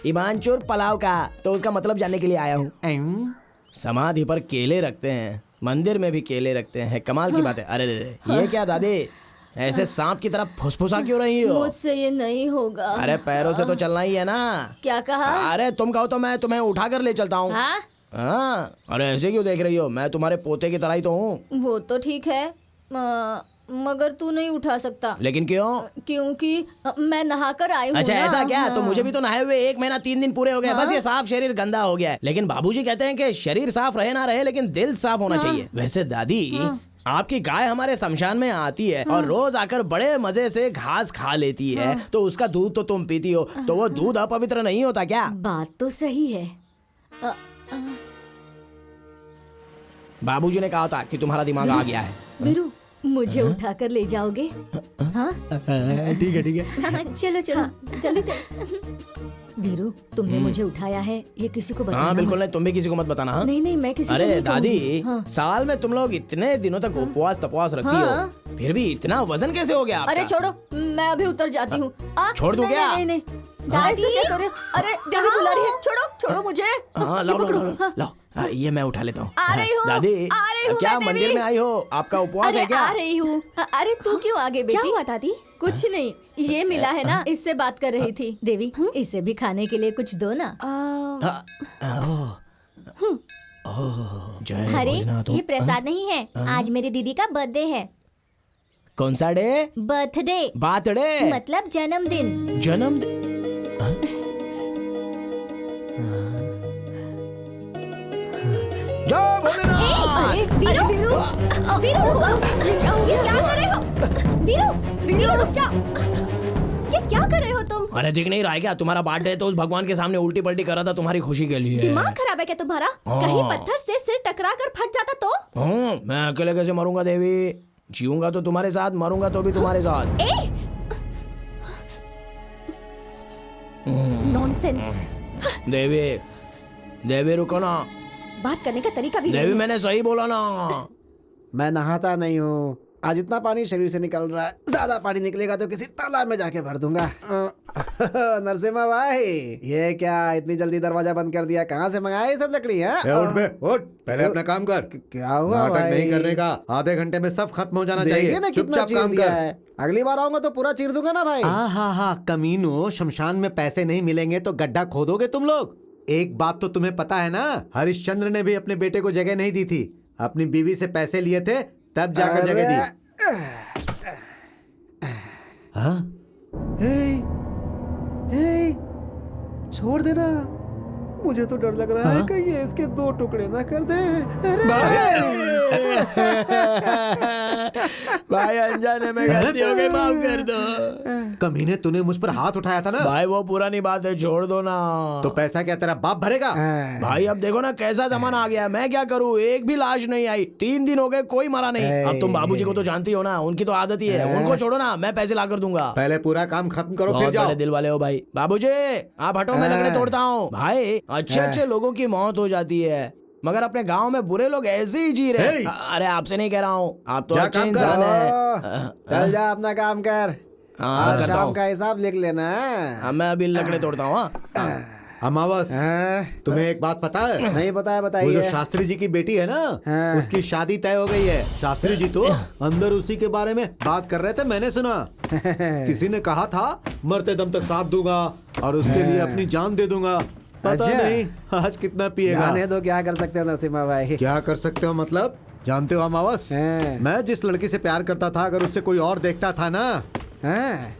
ईमानचोर पलाव का तो उसका मतलब जानने के लिए आया हूँ। समाधि पर केले रखते हैं, मंदिर में भी केले रखते हैं, कमाल की बात है। अरे ये क्या दादी, ऐसे सांप की तरह फुसफुसा क्यों रही हो? मुझसे ये नहीं होगा। अरे पैरों से तो चलना ही है ना। क्या कहा? अरे तुम कहो तो मैं तुम्हें उठा कर ले चलता हूँ। हाँ? अरे ऐसे क्यों देख रही हो? मैं तुम्हारे पोते की तरह ही तो हूँ। वो तो ठीक है, मगर तू नहीं उठा सकता। लेकिन क्यों? क्योंकि मैं नहाकर आई हूँ। अच्छा ना। ऐसा क्या? हाँ। तो मुझे भी तो नहाए हुए 1 महीना 3 दिन पूरे हो गए। बस ये साफ शरीर गंदा हो गया है। लेकिन बाबूजी कहते हैं कि शरीर साफ रहे ना रहे, लेकिन दिल साफ होना चाहिए। वैसे दादी, आपकी गाय हमारे शमशान में आती है और रोज आकर बड़े मजे से घास खा लेती है, तो उसका दूध तो तुम पीती हो, तो वो दूध अपवित्र नहीं होता क्या? बात तो सही है। बाबूजी ने कहा था कि तुम्हारा दिमाग आ गया है। वीरू, मुझे उठाकर ले जाओगे? हाँ ठीक है। चलो जल्दी चलो। वीरू, तुमने मुझे उठाया है, ये किसी को बताना हाँ मत। बिल्कुल नहीं, तुम भी किसी को मत बताना। हाँ? नहीं मैं किसी से अरे नहीं दादी, कहूंगी। हाँ। साल में तुम लोग इतने दिनों तक उपवास तपवास रखती हो, फिर भी इतना वजन कैसे हो गया आपका? अरे छोड़ो, मैं अभी उतर जाती हूँ। छोड़ दूं क्या? नहीं, दादी अरे देवी बुला रही है, छोड़ो छोड़ो मुझे। हाँ लाओ लाओ लाओ लाओ ये मैं उठा लेता हूँ। आ रही हूँ, दादी आ रही हूँ क्या मैं, मंदिर देवी। में आई हो? आपका उपवास अरे है क्या? आ रही हूँ। अरे तू क्यों आगे बेटी? क्या हुआ दादी? कुछ नहीं, ये मिला है ना, इससे बात कर रही थी। देवी इसे भी खाने के लिए कुछ दो ना। जय अरे भोलेनाथ। ये प्रसाद नहीं है, आज मेरी दीदी का बर्थडे है। कौन सा डे? बर्थडे बर्थडे मतलब जन्मदिन। जन्म जय भोलेनाथ। अरे वीरू, वीरू रुको, ये क्या कर रहे हो? वीरू, वीरू रुक जाओ। ये क्या कर रहे हो तुम? अरे दिख नहीं रहा है क्या? तुम्हारा बर्थडे है तो उस भगवान के सामने उल्टी पल्टी कर रहा था तुम्हारी खुशी के लिए। दिमाग खराब है क्या तुम्हारा? कहीं पत्थर से सिर टकरा कर फट जाता तो? मैं अकेले कैसे मरूंगा देवी? जीऊंगा तो तुम्हारे साथ, मरूंगा तो भी तुम्हारे साथ। नॉनसेंस। देवी देवी रुको ना। बात करने का तरीका भी देवी नहीं है। मैंने सही बोला ना। मैं नहाता नहीं हूँ, आज इतना पानी शरीर से निकल रहा है, ज्यादा पानी निकलेगा तो किसी तालाब में जाके भर दूंगा। नरसिम्हा भाई, ये क्या इतनी जल्दी दरवाजा बंद कर दिया? कहाँ से मंगाए ये सब लकड़ी है? उठ बे, उठ, पहले अपना काम कर। क्या हुआ नाटक भाई? नहीं करने का, आधे घंटे में सब खत्म हो जाना देखिए चाहिए। ना कितना चुपचाप चीर काम दिया कर। है। अगली बार आऊंगा तो पूरा चीर दूंगा ना भाई। हाँ कमीनो, शमशान में पैसे नहीं मिलेंगे तो गड्ढा खोदोगे तुम लोग। एक बात तो तुम्हें पता है ना, हरिश्चंद्र ने भी अपने बेटे को जगह नहीं दी थी, अपनी बीवी से पैसे लिए थे तब जाकर जगह दी। हाँ? हे, छोड़ देना, मुझे तो डर लग रहा है कहीं ये इसके दो टुकड़े ना कर दे। भाई अनजाने में गलती हो गई, माफ कर दो। कमीने, तूने मुझ पर हाथ उठाया था ना। भाई वो पुरानी बात है, छोड़ दो ना। तो पैसा क्या तेरा बाप भरेगा? भाई अब देखो ना कैसा जमाना आ गया, मैं क्या करूँ? एक भी लाश नहीं आई, 3 दिन हो गए कोई मरा नहीं। अब तुम बाबूजी को तो जानती हो ना, उनकी तो आदत ही है। उनको छोड़ो ना, मैं पैसे ला कर दूंगा। पहले पूरा काम खत्म करो फिर बहुत जाओ। बड़े दिल वाले हो भाई। बाबूजी आप हटो, मैं लकड़े तोड़ता हूँ। भाई अच्छे अच्छे लोगों की मौत हो जाती है, मगर अपने गांव में बुरे लोग ऐसे ही जी रहे। अरे आपसे नहीं कह रहा हूँ, आप तो जा अच्छे काम कर। इंसान है। चल जा अपना काम कर। हाँ, आज करता शाम हूँ। का हिसाब लिख लेना। मैं अभी लकड़े तोड़ता हूँ। अमावस, तुम्हें एक बात पता है? नहीं बताया, वो जो बताइए। शास्त्री जी की बेटी है ना, हाँ। उसकी शादी तय हो गई है। शास्त्री जी तो अंदर उसी के बारे में बात कर रहे थे, मैंने सुना। किसी ने कहा था मरते दम तक साथ दूंगा और उसके लिए अपनी जान दे दूंगा। पता अच्छा। नहीं आज कितना पिएगा। जाने दो, क्या कर सकते हो नरसिम्हा भाई। क्या कर सकते हो मतलब? जानते हो अमावस, हाँ। मैं जिस लड़की से प्यार करता था, अगर उससे कोई और देखता था ना, हाँ,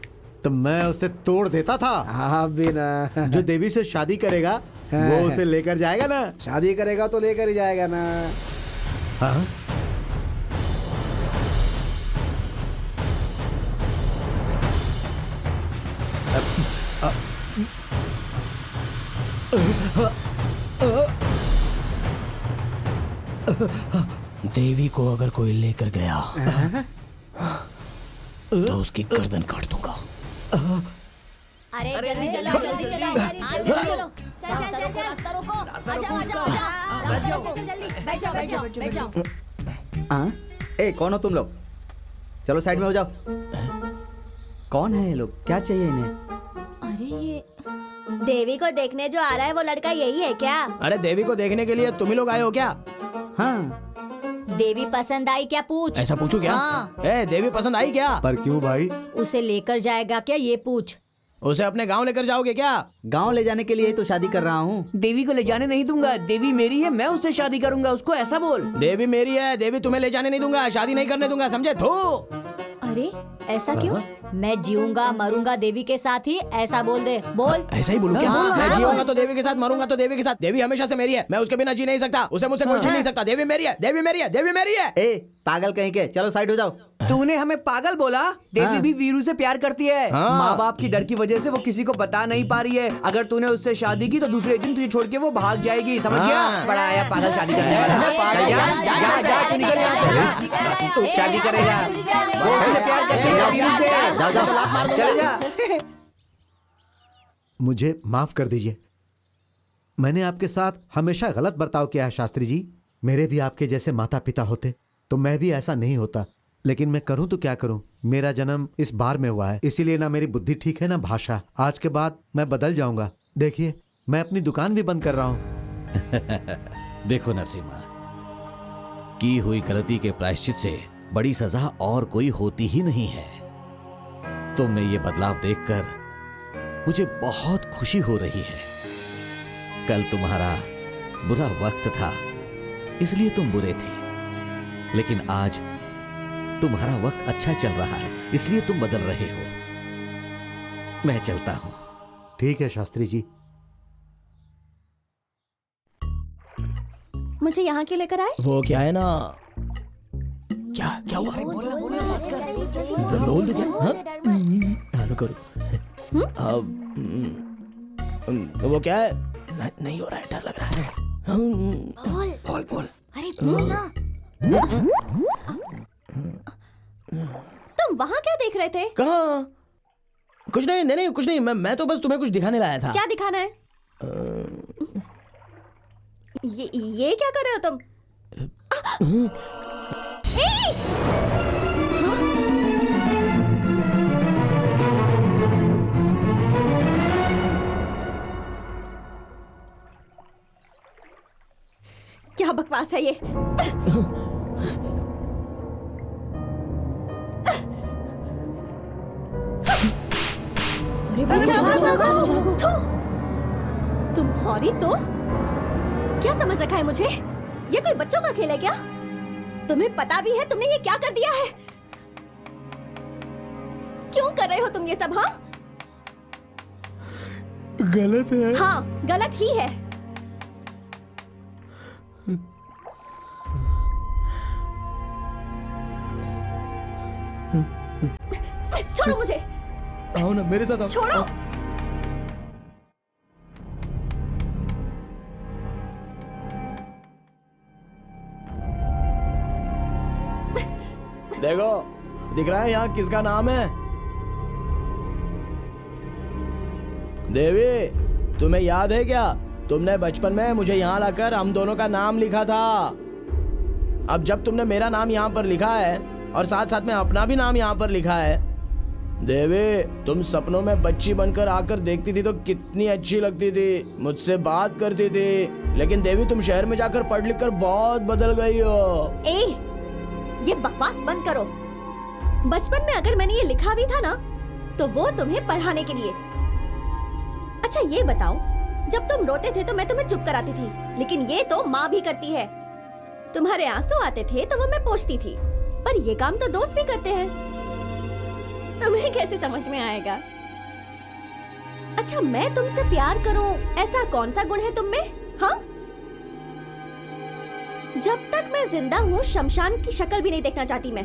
तो मैं उसे तोड़ देता था। आप भी ना। जो देवी से शादी करेगा वो उसे लेकर जाएगा ना। शादी करेगा तो लेकर ही जाएगा ना। हाँ? देवी को अगर कोई लेकर गया तो उसकी गर्दन काट दूंगा। अरे जल्दी चलो, जल्दी चलो, हाँ जल्दी चलो, चल चल चल चल, रास्ता रोको, आ जाओ, रास्ता रोको, चल जल्दी, बैठ जाओ, बैठ जाओ, बैठ जाओ। हाँ, ए कौन हो तुम लोग? चलो साइड में हो जाओ। कौन है ये लोग? क्या चाहिए इन्हें? अरे ये देवी को देखने जो आ रहा है वो लड़का यही है क्या? अरे देवी को देखने के लिए तुम ही लोग आए हो क्या? हाँ, देवी पसंद आई क्या पूछ? ऐसा पूछू क्या? हाँ। ए देवी पसंद आई क्या? पर क्यों भाई? उसे लेकर जाएगा क्या ये पूछ? उसे अपने गांव लेकर जाओगे क्या? गांव ले जाने के लिए ही तो शादी कर रहा हूँ। देवी को ले जाने नहीं दूंगा, देवी मेरी है, मैं उससे शादी करूंगा, उसको ऐसा बोल। देवी मेरी है, देवी तुम्हें ले जाने नहीं दूंगा, शादी नहीं करने दूंगा, समझे? थू। अरे ऐसा क्यों? मैं जीऊंगा मरूंगा देवी के साथ ही, ऐसा बोल दे, बोल। ऐसा ही बोलूं क्या? हाँ, मैं हाँ, जीऊंगा बोल। तो देवी के साथ, मरूंगा तो देवी के साथ। देवी हमेशा से मेरी है, मैं उसके बिना जी नहीं सकता, उसे मुझसे कोई छीन नहीं सकता। देवी मेरी है, देवी मेरी है, देवी मेरी है। ए पागल कहीं के, चलो साइड हो जाओ। तूने हमें पागल बोला? देवी भी वीरू से प्यार करती है। हाँ। माँ बाप की डर की वजह से वो किसी को बता नहीं पा रही है। अगर तूने उससे शादी की तो दूसरे दिन तुझे छोड़ के वो भाग जाएगी, समझ गया? हाँ। बड़ा आया पागल शादी करने वाला। जा, जा, जा, जा, जा, जा, तू निकल यहाँ से। तू शादी करेगा, वो उससे प्यार करती है वीरू से। चले जा। मुझे माफ कर दीजिए, मैंने आपके साथ हमेशा गलत बर्ताव किया है शास्त्री जी। मेरे भी आपके जैसे माता पिता होते तो मैं भी ऐसा नहीं होता, लेकिन मैं करूं तो क्या करूं? मेरा जन्म इस बार में हुआ है, इसीलिए ना मेरी बुद्धि ठीक है ना भाषा। आज के बाद मैं बदल जाऊंगा। देखिए, मैं अपनी दुकान भी बंद कर रहा हूं। देखो नरसिम्हा, की हुई गलती के प्रायश्चित से बड़ी सजा और कोई होती ही नहीं है। तुम में ये बदलाव देखकर मुझे बहुत खुशी हो रही है। कल तुम्हारा बुरा वक्त था, इसलिए तुम बुरे थे, लेकिन आज तुम्हारा वक्त अच्छा चल रहा है, इसलिए तुम बदल रहे हो। मैं चलता हूं। ठीक है शास्त्री जी। मुझे यहाँ क्यों लेकर आए? वो क्या है ना, क्या क्या हुआ? बोल दो क्या? हाँ रुको। वो क्या है? नहीं हो रहा है, डर लग रहा है। बोल। अरे बोल ना। तुम वहाँ क्या देख रहे थे? कहाँ? कुछ नहीं कुछ नहीं। मैं तो बस तुम्हें कुछ दिखाने लाया था। क्या दिखाना है? ये क्या कर रहे हो तुम? क्या बकवास है ये? तुम्हारी तो क्या समझ रखा है मुझे? ये कोई बच्चों का खेल है क्या? तुम्हें पता भी है तुमने ये क्या कर दिया है? क्यों कर रहे हो तुम ये सब? हाँ गलत है। हाँ गलत ही है। छोड़ो मुझे। आओ ना मेरे साथ आओ। छोड़ो। देखो, दिख रहा है यहाँ किसका नाम है? देवी, तुम्हें याद है क्या? तुमने बचपन में मुझे यहाँ लाकर हम दोनों का नाम लिखा था। अब जब तुमने मेरा नाम यहाँ पर लिखा है और साथ साथ में अपना भी नाम यहाँ पर लिखा है, देवी तुम सपनों में बच्ची बनकर आकर देखती थी तो कितनी अच्छी लगती थी, मुझसे बात करती थी। लेकिन देवी तुम शहर में जाकर पढ़ लिख कर बहुत बदल गई हो। ये बकवास बंद करो। बचपन में अगर मैंने ये लिखा भी था ना तो वो तुम्हें पढ़ाने के लिए। अच्छा ये बताओ, जब तुम रोते थे तो मैं तुम्हें चुप कराती थी, लेकिन ये तो माँ भी करती है। तुम्हारे आंसू आते थे तो वो मैं पोंछती थी, पर ये काम तो दोस्त भी करते हैं। तुम्हें कैसे समझ में आएगा? अच्छा मैं तुमसे प्यार करूं, ऐसा कौन सा गुण है तुम में? हाँ, जब तक मैं जिंदा हूँ शमशान की शक्ल भी नहीं देखना चाहती मैं।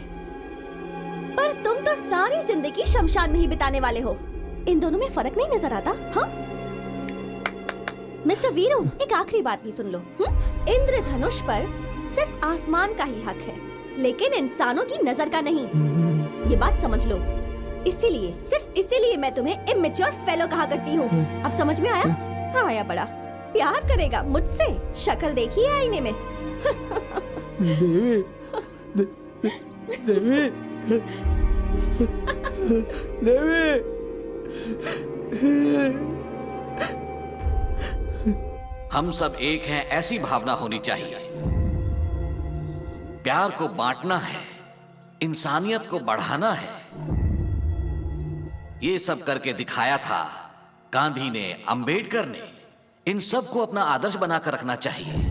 पर तुम तो सारी जिंदगी शमशान में ही बिताने वाले हो। इन दोनों में फर्क नहीं नजर आता? हाँ मिस्टर वीरू, एक आखिरी बात भी सुन लो। इंद्रधनुष पर सिर्फ आसमान का ही हक है, लेकिन इंसानों की नजर का नहीं। ये बात समझ लो। इसीलिए, सिर्फ इसीलिए मैं तुम्हें इमेच्योर फेलो कहा करती हूँ। अब समझ में आया? हाँ आया। बड़ा प्यार करेगा मुझसे? शक्ल देखी है आईने में? देवी, देवी, देवी। हम सब एक हैं, ऐसी भावना होनी चाहिए। प्यार को बांटना है, इंसानियत को बढ़ाना है। ये सब करके दिखाया था गांधी ने, अंबेडकर ने। इन सब को अपना आदर्श बनाकर रखना चाहिए।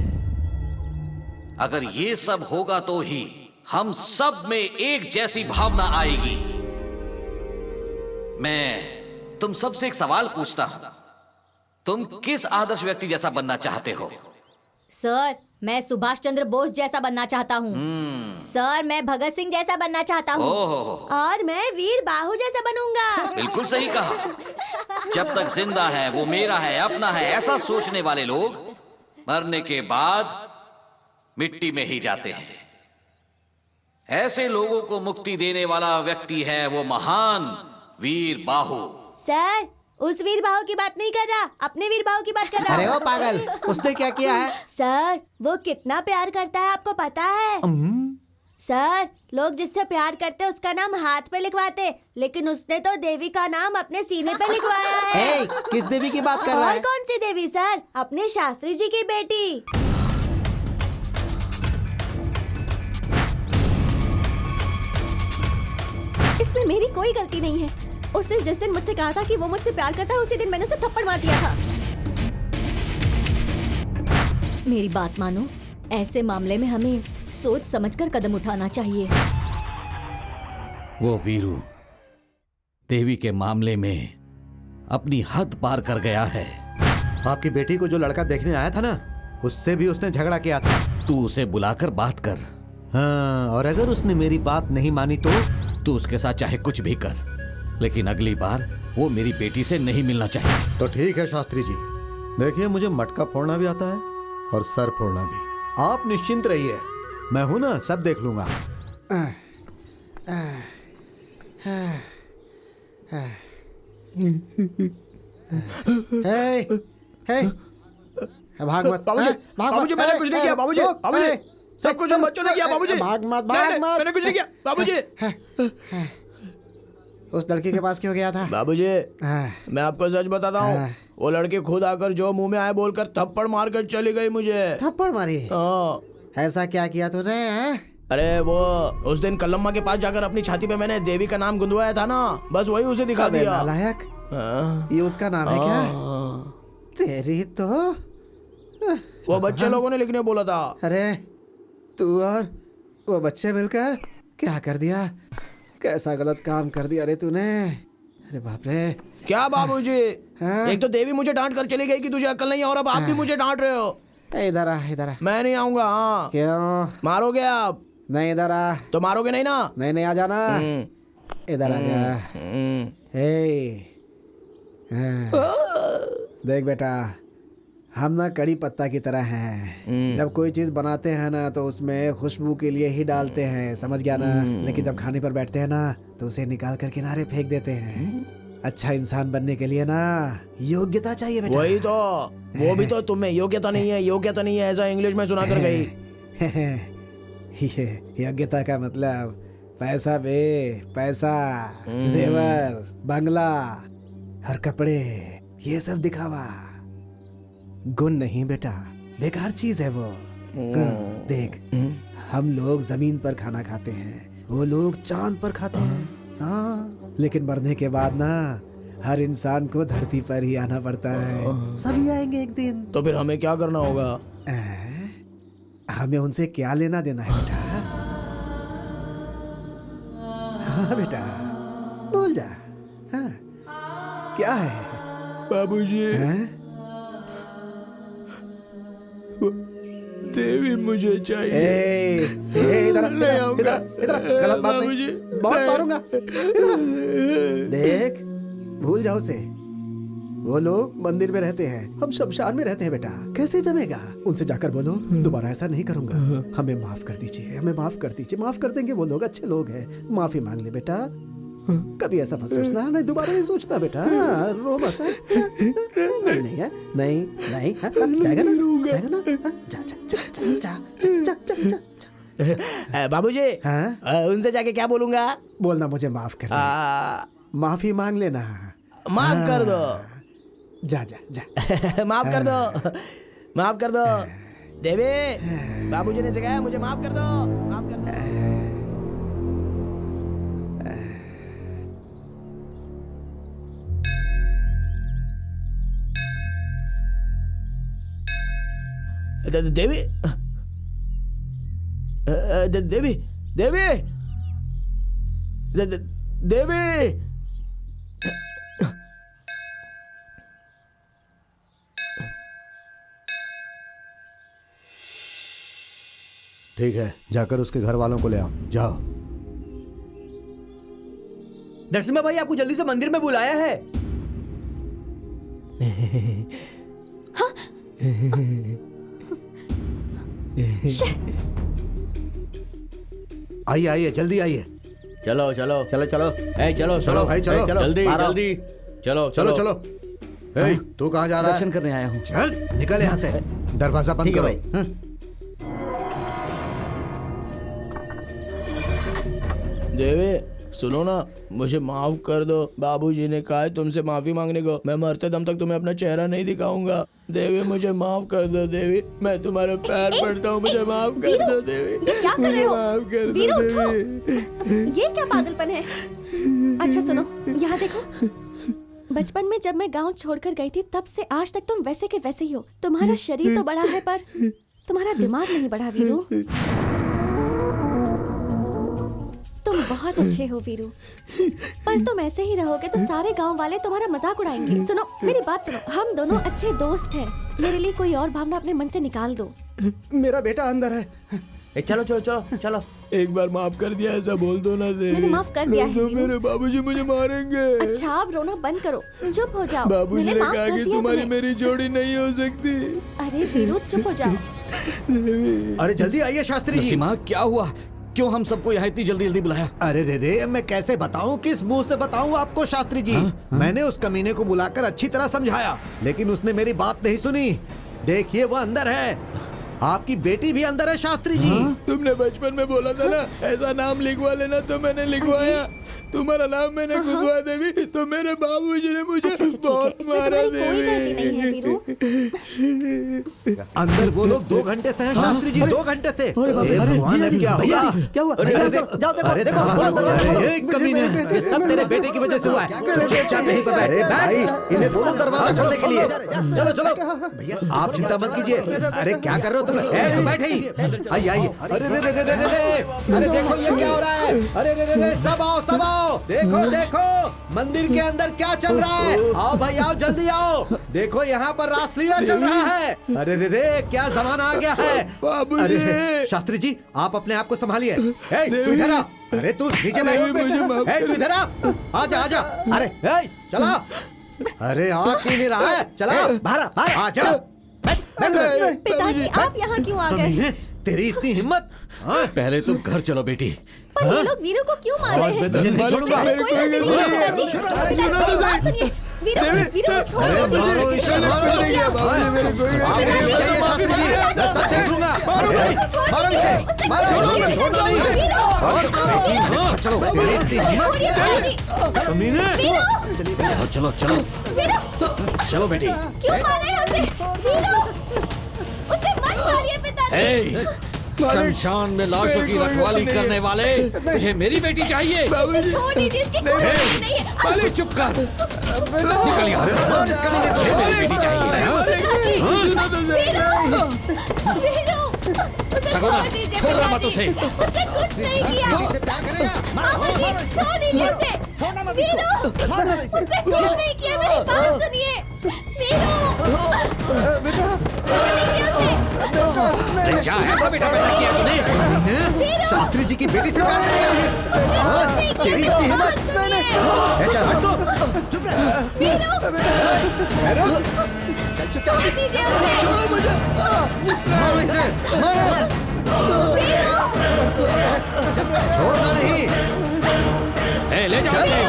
अगर ये सब होगा तो ही हम सब में एक जैसी भावना आएगी। मैं तुम सबसे एक सवाल पूछता हूं, तुम किस आदर्श व्यक्ति जैसा बनना चाहते हो? सर, मैं सुभाष चंद्र बोस जैसा बनना चाहता हूँ। सर, मैं भगत सिंह जैसा बनना चाहता हूँ। और मैं वीर बाहु जैसा बनूंगा। बिल्कुल सही कहा। जब तक जिंदा है वो मेरा है, अपना है, ऐसा सोचने वाले लोग मरने के बाद मिट्टी में ही जाते हैं। ऐसे लोगों को मुक्ति देने वाला व्यक्ति है वो महान वीर बाहु। सर, उस वीर बाहु की बात नहीं कर रहा, अपने वीर बाहु की बात कर रहा। अरे ओ पागल, उसने क्या किया है? सर, वो कितना प्यार करता है आपको पता है? सर, लोग जिससे प्यार करते उसका नाम हाथ पे लिखवाते, लेकिन उसने तो देवी का नाम अपने सीने पे लिखवाया है। ए, किस देवी की बात कर रहा और है? कौन सी देवी सर? अपने शास्त्री जी की बेटी। इसमें मेरी कोई गलती नहीं है। उसने जिस दिन मुझसे कहा था कि वो मुझसे प्यार करता है, उसी दिन मैंने उसे थप्पड़ मार दिया था। मेरी बात मानो, ऐसे मामले में हमें सोच समझकर कदम उठाना चाहिए। वो वीरू देवी के मामले में अपनी हद पार कर गया है। आपकी बेटी को जो लड़का देखने आया था ना, उससे भी उसने झगड़ा किया था। तू उसे बुलाकर बात कर। हाँ, और अगर उसने मेरी बात नहीं मानी तो? तू उसके साथ चाहे कुछ भी कर, लेकिन अगली बार वो मेरी बेटी से नहीं मिलना चाहिए। तो ठीक है शास्त्री जी, देखिए मुझे मटका फोड़ना भी आता है और सर फोड़ना भी। आप निश्चिंत रहिए, मैं हूं ना, सब देख लूंगा। भाग मत बाबूजी, बाबूजी मैंने कुछ नहीं किया बाबूजी, बाबूजी सब कुछ हम बच्चों ने किया बाबूजी। भाग मत, नहीं, भाग नहीं, मत। मैंने कुछ नहीं किया बाबूजी। उस लड़की के पास क्यों गया था? बाबूजी, मैं आपको सच बताता हूँ, वो लड़की खुद आकर जो मुंह में आए बोलकर थप्पड़ मार कर चली गई मुझे। थप्पड़ मारी? हाँ। ऐसा क्या किया तूने? अरे वो उस दिन कल्लम्मा के पास जाकर अपनी छाती पे मैंने देवी का नाम गुंदवाया था ना, बस वही उसे दिखा दिया। नालायक, ये उसका नाम है क्या? तेरी तो वो बच्चे लोगों ने लिखने बोला था। अरे तू और वो बच्चे मिलकर क्या कर दिया? कैसा गलत काम कर दिया रे तूने? अरे बाप रे। क्या बाबूजी, एक तो देवी मुझे डांट कर चली गई कि तुझे अक्ल नहीं है, और अब आप भी मुझे डांट रहे हो। इधर आ, इधर आ। मैं नहीं आऊंगा। हाँ। क्यों? मारोगे आप? नहीं, इधर आ। तो मारोगे नहीं ना? नहीं नहीं, आ जाना। इधर आ जा। देख बेटा, हम ना कड़ी पत्ता की तरह हैं। जब कोई चीज बनाते हैं ना तो उसमें खुशबू के लिए ही डालते हैं, समझ गया ना? लेकिन जब खाने पर बैठते हैं ना तो उसे निकाल कर किनारे फेंक देते हैं। अच्छा इंसान बनने के लिए ना योग्यता चाहिए बेटा। वही तो, वो भी तो तुम्हें योग्यता नहीं है, योग्यता नहीं है ऐसा इंग्लिश में सुना कर गई। ये योग्यता का मतलब पैसा बे, पैसा, जेवर, बंगला और कपड़े, ये सब दिखावा। गुण नहीं बेटा, बेकार चीज है वो। देख, हम लोग जमीन पर खाना खाते हैं, वो लोग चांद पर खाते हैं। हाँ, लेकिन मरने के बाद ना हर इंसान को धरती पर ही आना पड़ता है। सभी आएंगे एक दिन। तो फिर हमें क्या करना होगा? हमें उनसे क्या लेना देना है बेटा? हाँ बेटा, बोल जा। हाँ, क्या है बाबूजी? देवी मुझे चाहिए। इधर गलत बात नहीं, बहुत मारूंगा। देख, भूल जाओ उसे। वो लोग मंदिर में रहते हैं, हम शमशान में रहते हैं बेटा। कैसे जमेगा? उनसे जाकर बोलो दोबारा ऐसा नहीं करूंगा, हमें माफ कर दीजिए, हमें माफ कर दीजिए। माफ कर देंगे, वो लोग अच्छे लोग हैं। माफी मांग ले बेटा, कभी ऐसा मत सोचना। नहीं, दोबारा नहीं सोचना बेटा। रो मत। नहीं नहीं है, नहीं नहीं, जाएगा ना, जाएगा ना। जा जा जा जा जा जा जा। बाबूजी, उनसे जाके क्या बोलूंगा? बोलना मुझे माफ कर दे, माफी मांग लेना। माफ कर दो। जा जा जा। माफ कर दो, माफ कर दो देवी। बाबूजी ने सिखाया मुझे, माफ कर दो, माफ कर दो। देवी, देवी, देवी, देवी। ठीक है, जाकर उसके घर वालों को ले आओ, जाओ। नरसिम्हा भाई आपको जल्दी से मंदिर में बुलाया है। हाँ? आइए आइए, जल्दी आइए। चलो चलो चलो चलो, चलो चलो भाई, चलो जल्दी जल्दी, चलो चलो चलो। तू कहाँ जा रहा है? दर्शन करने आया हूँ। चल निकल यहाँ से, दरवाजा बंद करो। देवी सुनो ना, मुझे माफ कर दो। बाबूजी ने कहा है तुमसे माफी मांगने को। मैं मरते दम तक तुम्हें अपना चेहरा नहीं दिखाऊंगा। देवी मुझे माफ कर दो। देवी मैं तुम्हारे पैर पड़ता हूँ, मुझे माफ कर दो देवी। ये क्या कर रहे हो? माफ कर वीरू, दो उठो। देवी। ये क्या पागलपन है? अच्छा सुनो, यहाँ देखो। बचपन में जब मैं गांव छोड़कर गई थी तब से आज तक तुम वैसे के वैसे ही हो। तुम्हारा शरीर तो बड़ा है पर तुम्हारा दिमाग नहीं बढ़ा वीरू। तुम बहुत अच्छे हो वीरू, पर तुम ऐसे ही रहोगे तो सारे गांव वाले तुम्हारा मजाक उड़ाएंगे। सुनो मेरी बात सुनो, हम दोनों अच्छे दोस्त हैं। मेरे लिए कोई और भावना अपने मन से निकाल दो। मेरा बेटा अंदर है। चलो चलो चलो चलो। एक बार माफ कर दिया ऐसा बोल दो ना देवी। मैंने माफ कर दिया है तो वीरू। मेरे बाबूजी मुझे मारेंगे। अच्छा अब रोना बंद करो, चुप हो जाओ। बाबूजी मैंने ने माफ कहा कर कि दिया तुम्हारी तुम्हें। मेरी जोड़ी नहीं हो सकती। अरे वीरू चुप हो जाओ। अरे जल्दी आइए शास्त्री जी। नसीमा क्या हुआ? क्यों हम सबको यहाँ इतनी जल्दी जल्दी बुलाया? अरे रे मैं कैसे बताऊं, किस मुंह से बताऊं आपको शास्त्री जी। मैंने उस कमीने को बुलाकर अच्छी तरह समझाया, लेकिन उसने मेरी बात नहीं सुनी। देखिए वो अंदर है, आपकी बेटी भी अंदर है शास्त्री जी। तुमने बचपन में बोला था ना ऐसा नाम लिखवा लेना, तो मैंने लिखवाया। तुम्हारा नाम मैंने खुदवा देवी, तो मेरे बाबूजी ने मुझे अच्छा, ठीक है। बहुत इसमें मारा तुम्हारी कोई गलती नहीं है वीरू। अंदर वो लोग 2 घंटे से हैं शास्त्री जी, 2 घंटे से। अरे बाप रे, हे भगवान, अब क्या हुआ? क्या हुआ? अरे, जाओ, अरे, जाओ, जाओ, देखो, अरे देखो, दरवाजा खोलो, खोलो, खोलो, अरे, खोलो, ये कमीने, ये सब तेरे बेटे की वजह से हुआ है। चुपचाप यहीं पर बैठ। अरे भाई इन्हें बोलो दरवाजा खोलने के लिए। चलो चलो भैया, आप चिंता मत कीजिए। अरे क्या कर रहे हो तुम? तो बैठे ही। आइए आइए। अरे रे रे रे रे रे, अरे देखो ये क्या हो रहा है। अरे रे रे रे, सब आओ सब आओ। देखो देखो मंदिर के अंदर क्या चल रहा है। आओ भाई आओ, जल्दी आओ। देखो यहाँ पर रासलीला चल रहा है। अरे रे रे, क्या जमाना आ गया है। बाबूजी। अरे शास्त्री जी आप अपने आप को संभालिए। तू इधर आ। अरे तू नीचे बैठ। तू इधर आ। आजा आजा। अरे चला। अरे आ क्यों नहीं रहा है? चला बाहर बाहर आ जा। पिताजी आप यहाँ क्यों आ गए? तेरी इतनी हिम्मत। पहले तुम घर चलो बेटी। पर ये लोग वीरू को क्यों मार रहे हैं? मैं तुझे नहीं छोड़ूंगा। कोई गलती नहीं है पिताजी। पिताजी बात सुनिए। वीरू वीरू को छोड़ अरे दीजिए। मारो इसे, मारो। आप ले जाइए शास्त्री जी, मैं सब देख लूंगा। मारो इसे, मारो। छोड़ना नहीं। चलो तेरी इतनी हिम्मत। कमीने। चलो चलो चलो बेटी। क्यों मार रहे हैं उसे? वीरू उसे मत मारिए पिताजी। शमशान में लाशों की रखवाली करने वाले, तुझे मेरी बेटी चाहिए? इसे छोड़ दीजिए, इसकी कोई गलती नहीं है। पहले चुप कर। निकल यहाँ से। ये मेरी बेटी चाहिए। छोड़ना मत उसे। उसने कुछ नहीं किया। मामा जी छोड़ दीजिए उसे। वीरू उसने कुछ नहीं किया, मेरी बात सुनिए। वीरू छोड़ दीजिए उसे। क्या ऐसा बेटा पैदा किया तूने? शास्त्री जी की बेटी से प्यार करेगा? तेरी इतनी हिम्मत। चल हट तू। वीरू छोड़ दीजिए उसे। मारो इसे, मारो। छोड़ना नहीं। ले जाओ इसे।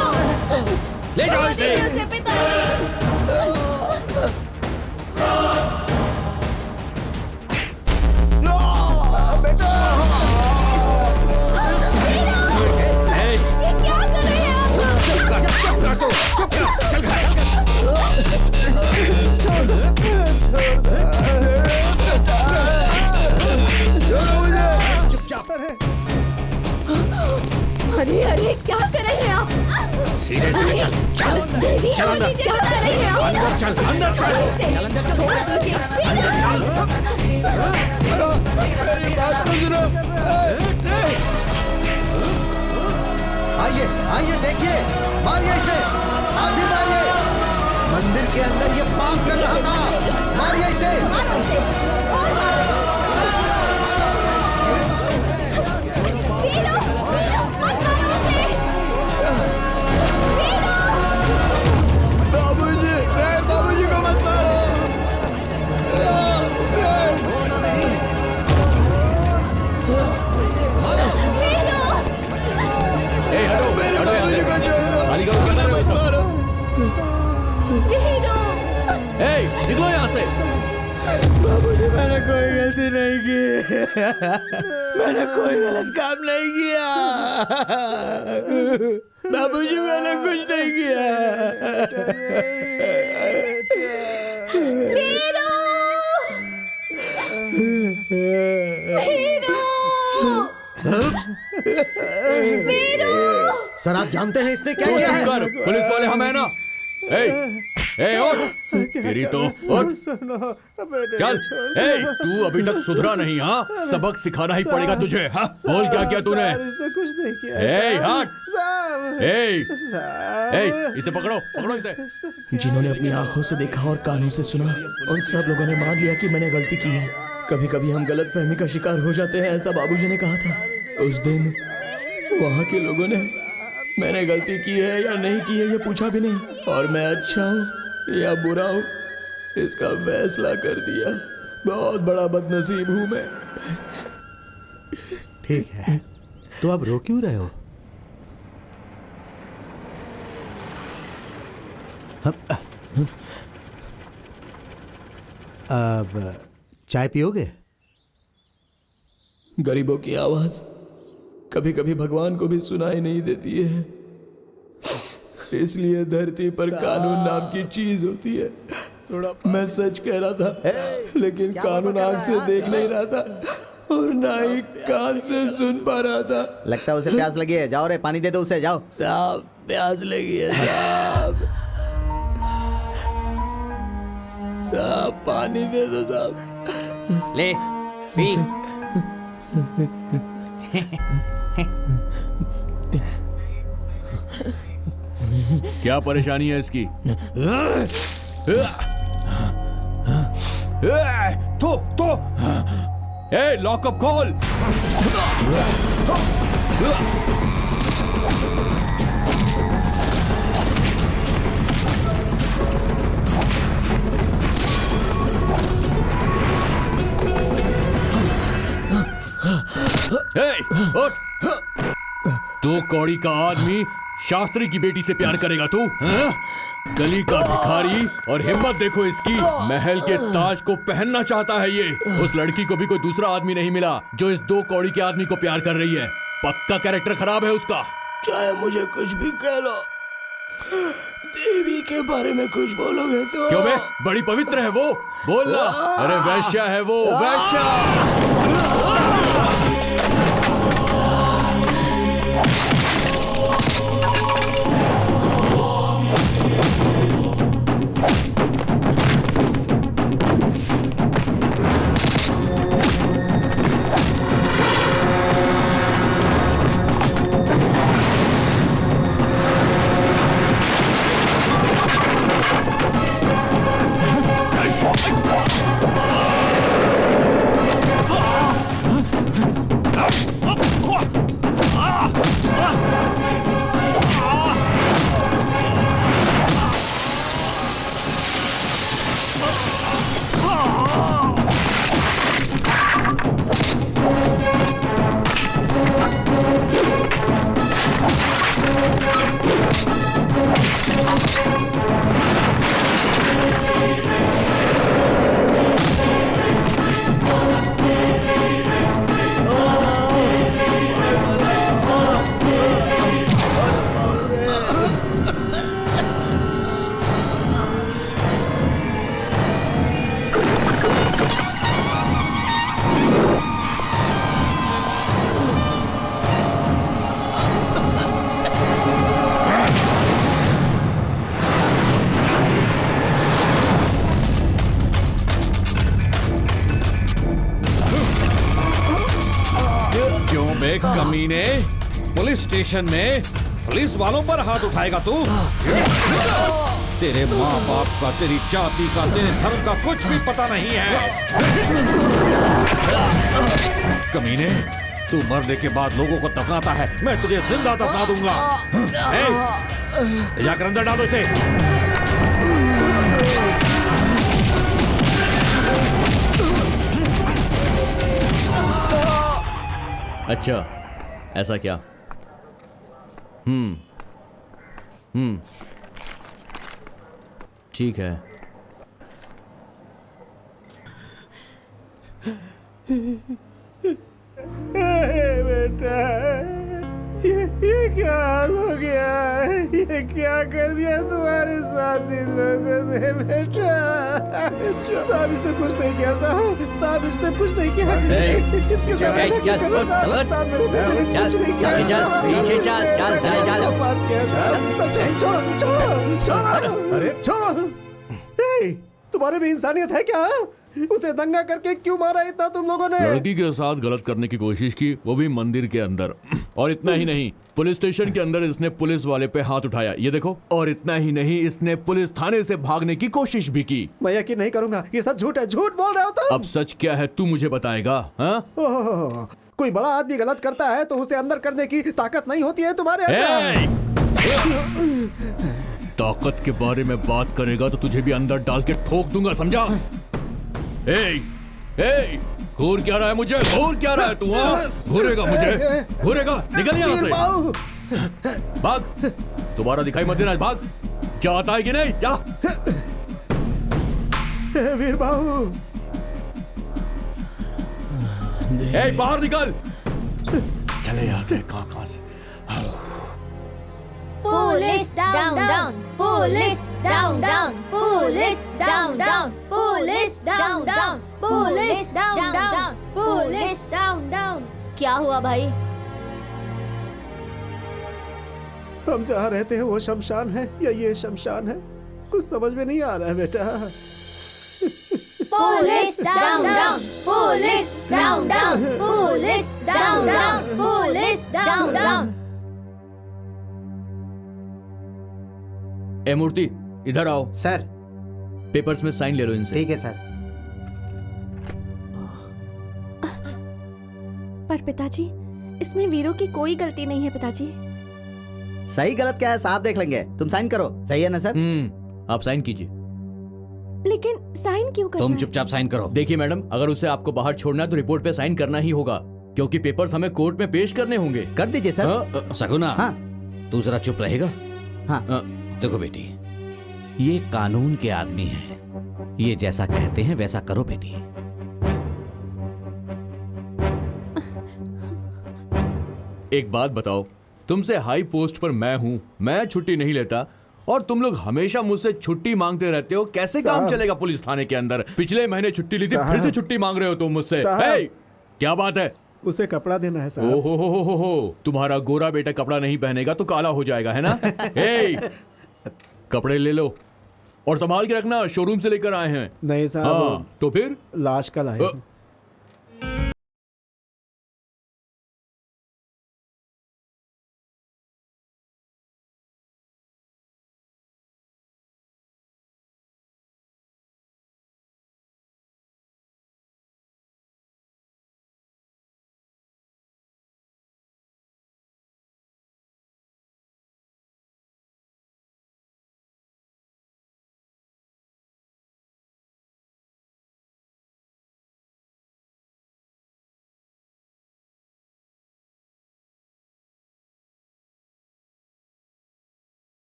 ले जाओ इसे। उसे पिताजी। ये क्या कर रहे हैं आप? चुप कर तू, चुप कर, चल घर। अरे अरे क्या कर रहे हैं आप? सीधे सीधे चल, चल, देवी चल अंदर। क्या कर रहे हैं आप? अंदर चल, अंदर चल। छोड़ दीजिए। आइए आइए देखिए, मारिए इसे, आप भी मारिए। मंदिर के अंदर ये पाप कर रहा था, मारिए इसे। बाबूजी को मत मारो। हटो यहाँ से। खाली करो, क्या कर रहे हो तुम? निकलो यहाँ से। बाबूजी मैंने कोई गलती नहीं की। मैंने कोई गलत काम नहीं किया। बाबूजी मैंने कुछ नहीं किया। सर आप जानते हैं इसने क्या तू किया चुप है? कर, पुलिस वाले हम है ना। ए उठ, तेरी तो उठ, चल। तू अभी तक सुधरा नहीं, हाँ? सबक सिखाना ही पड़ेगा तुझे। हाँ, बोल क्या किया तूने? इसने कुछ नहीं किया। हट। इसे पकड़ो, पकड़ो इसे। जिन्होंने अपनी आंखों से देखा और कानों से सुना, उन सब लोगों ने मान लिया कि मैंने गलती की है। कभी कभी हम गलत फहमी का शिकार हो जाते हैं, ऐसा बाबूजी ने कहा था। उस दिन वहाँ के लोगों ने मैंने गलती की है या नहीं की है ये पूछा भी नहीं, और मैं अच्छा हूँ या बुरा हूँ इसका फैसला कर दिया। बहुत बड़ा बदनसीब हूँ मैं। ठीक है, तो अब रो क्यों रहे हो? अब चाय पियोगे? गरीबों की आवाज कभी कभी भगवान को भी सुनाई नहीं देती है, इसलिए धरती पर कानून नाम की चीज होती है। थोड़ा मैं सच कह रहा था, लेकिन कानून आंख से देख नहीं रहा था और ना ही कान से सुन पा रहा था। लगता है उसे प्यास लगी है, जाओ रे पानी दे दो उसे, जाओ। साहब प्यास लगी है साहब। साहब पानी दे दो साहब। ले पी। क्या परेशानी है इसकी? तो लॉकअप खोल। उठ। तू कौड़ी का आदमी शास्त्री की बेटी से प्यार करेगा तू? गली का भिखारी, और हिम्मत देखो इसकी, महल के ताज को पहनना चाहता है ये। उस लड़की को भी कोई दूसरा आदमी नहीं मिला जो इस 2 कौड़ी के आदमी को प्यार कर रही है। पक्का कैरेक्टर खराब है उसका। चाहे मुझे कुछ भी कह लो, देवी के बारे में कुछ बोलोगे तो। क्यों बे? बड़ी पवित्र है वो, बोलना। अरे वैश्या है वो, वैश्या। कमीने, पुलिस स्टेशन में पुलिस वालों पर हाथ उठाएगा तू? तेरे माँ बाप का, तेरी जाति का, तेरे धर्म का कुछ भी पता नहीं है। कमीने, तू मरने के बाद लोगों को दफनाता है, मैं तुझे जिंदा दफना दूंगा। जाकर अंदर डालो इसे। अच्छा, ऐसा क्या? ठीक है। बेटा, ये क्या हाल हो गया है? ये क्या कर दिया तुम्हारे साथ इन लोगों ने बेटा? साहब इसने कुछ नहीं किया साहब, साहब इसने कुछ नहीं किया। इसके साथ ऐसा क्यों कर रहे साहब? साहब मेरे बेटे ने कुछ नहीं किया। छोड़ो छोड़ो छोड़ो, अरे छोड़ो। तुम्हारे भी इंसानियत है क्या? उसे दंगा करके क्यों मारा इतना तुम लोगों ने? लड़की के साथ गलत करने की कोशिश की, वो भी मंदिर के अंदर। और इतना ही नहीं, पुलिस स्टेशन के अंदर इसने पुलिस वाले पे हाथ उठाया, ये देखो। और इतना ही नहीं, इसने पुलिस थाने से भागने की कोशिश भी की। मैं यकीन नहीं करूंगा, ये सब झूठ है, झूठ बोल रहे हो तुम। अब सच क्या है तू मुझे बताएगा? हाँ? कोई बड़ा आदमी गलत करता है तो उसे अंदर करने की ताकत नहीं होती है तुम्हारे अंदर। ताकत के बारे में बात करेगा तो तुझे भी अंदर डाल के ठोक दूंगा, समझा? घूर क्या रहा है मुझे? घूर क्या रहा है तू? घूरेगा मुझे? घूरेगा? निकल यहाँ से, भाग। दोबारा दिखाई मत देना, भाग। जाता है कि नहीं? जा। वीर बाबू, बाहर निकल। चले आते हैं कहाँ से। Police down down, police down down, police down down, police down down, police down down, police down down. क्या हुआ भाई? हम जहाँ रहते हैं वो शमशान है या ये शमशान है? कुछ समझ में नहीं आ रहा है बेटा। Police down down, police down down, police down down, police down down. ए मूर्ति, इधर आओ। सर, पेपर्स में साइन ले लो इनसे। ठीक है सर। पर पिताजी, इसमें वीरों की कोई गलती नहीं है पिताजी। सही गलत क्या है साहब देख लेंगे, तुम साइन करो। सही है ना सर? आप साइन कीजिए। लेकिन साइन क्यों करना तुम है? चुपचाप साइन करो। देखिए मैडम, अगर उसे आपको बाहर छोड़ना है तो रिपोर्ट पे साइन करना ही होगा, क्योंकि पेपर्स हमें कोर्ट में पेश करने होंगे। कर दीजिए सर। सगुना, हाँ। तू जरा चुप रहेगा? हाँ। देखो बेटी, ये कानून के आदमी हैं, ये जैसा कहते हैं वैसा करो बेटी। एक बात बताओ, तुमसे हाई पोस्ट पर मैं हूं, मैं छुट्टी नहीं लेता और तुम लोग हमेशा मुझसे छुट्टी मांगते रहते हो। कैसे काम चलेगा पुलिस थाने के अंदर? पिछले महीने छुट्टी ली थी, फिर से छुट्टी मांग रहे हो तुम मुझसे। क्या बात है? उसे कपड़ा देना है साहब। ओहो, तुम्हारा गोरा बेटा कपड़ा नहीं पहनेगा तो काला हो जाएगा, है ना? कपड़े ले लो और संभाल के रखना, शोरूम से लेकर आए हैं। नहीं साहब। हाँ, तो फिर लाश का लाए।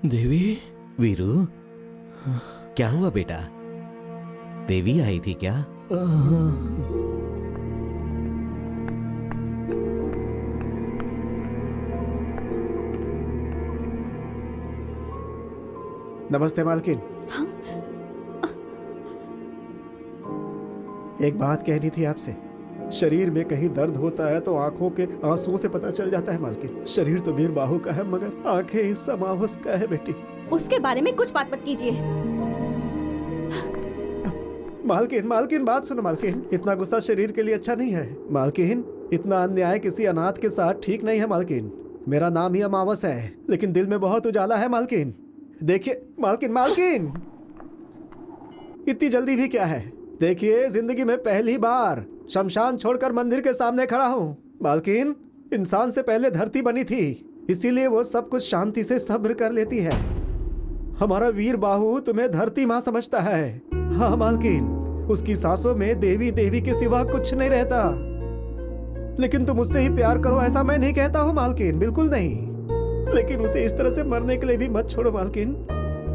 देवी। वीरू, क्या हुआ बेटा? देवी आई थी क्या? नमस्ते मालकिन। एक बात कहनी थी आपसे। शरीर में कहीं दर्द होता है तो आंखों के आंसुओं से पता चल जाता है मालकिन। शरीर तो वीर बाहु का है मगर आंखें इस समावस का है बेटी। उसके बारे में कुछ बात मत कीजिए। मालकिन, मालकिन बात सुनो मालकिन, इतना गुस्सा शरीर के लिए अच्छा नहीं है मालकिन। इतना अन्याय किसी अनाथ के साथ ठीक नहीं है मालकिन। मेरा नाम ही अमावस है लेकिन दिल में बहुत उजाला है मालकिन। देखिए मालकिन, मालकिन इतनी जल्दी भी क्या है? देखिए, जिंदगी में पहली बार शमशान छोड़कर मंदिर के सामने खड़ा हूँ मालकिन। इंसान से पहले धरती बनी थी, इसीलिए वो सब कुछ शांति से सब्र कर लेती है। हमारा वीर बाहु तुम्हें धरती माँ समझता है। हाँ मालकिन, उसकी सांसों में देवी देवी के सिवा कुछ नहीं रहता। लेकिन तुम उससे ही प्यार करो ऐसा मैं नहीं कहता हूँ मालकिन, बिल्कुल नहीं। लेकिन उसे इस तरह से मरने के लिए भी मत छोड़ो मालकिन।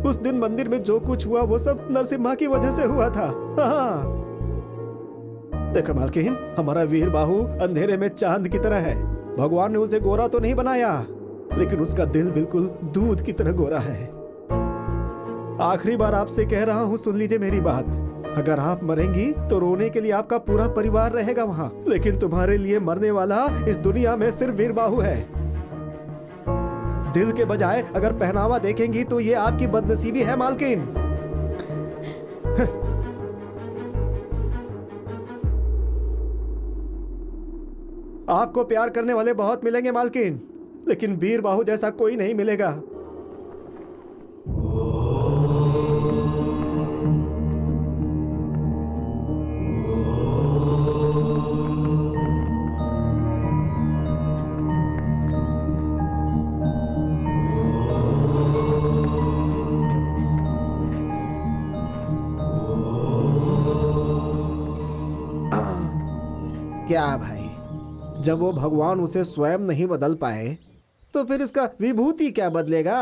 उस दिन मंदिर में जो कुछ हुआ वो सब नरसिम्हा की वजह से हुआ था। हाँ देखो मालकिन, हमारा वीर बाहु अंधेरे में चांद की तरह है। भगवान ने उसे गोरा तो नहीं बनाया, लेकिन उसका दिल बिल्कुल दूध की तरह गोरा है। आखिरी बार आपसे कह रहा हूँ, सुन लीजिए मेरी बात। अगर आप मरेंगी तो रोने के लिए आपका पूरा परिवार रहेगा वहाँ, लेकिन तुम्हारे लिए मरने वाला इस दुनिया में सिर्फ वीर बाहु है। दिल के बजाय अगर पहनावा देखेंगी तो ये आपकी बदनसीबी है मालकिन। आपको प्यार करने वाले बहुत मिलेंगे मालकिन, लेकिन वीर बाहु जैसा कोई नहीं मिलेगा। क्या भाई, जब वो भगवान उसे स्वयं नहीं बदल पाए तो फिर इसका विभूति क्या बदलेगा?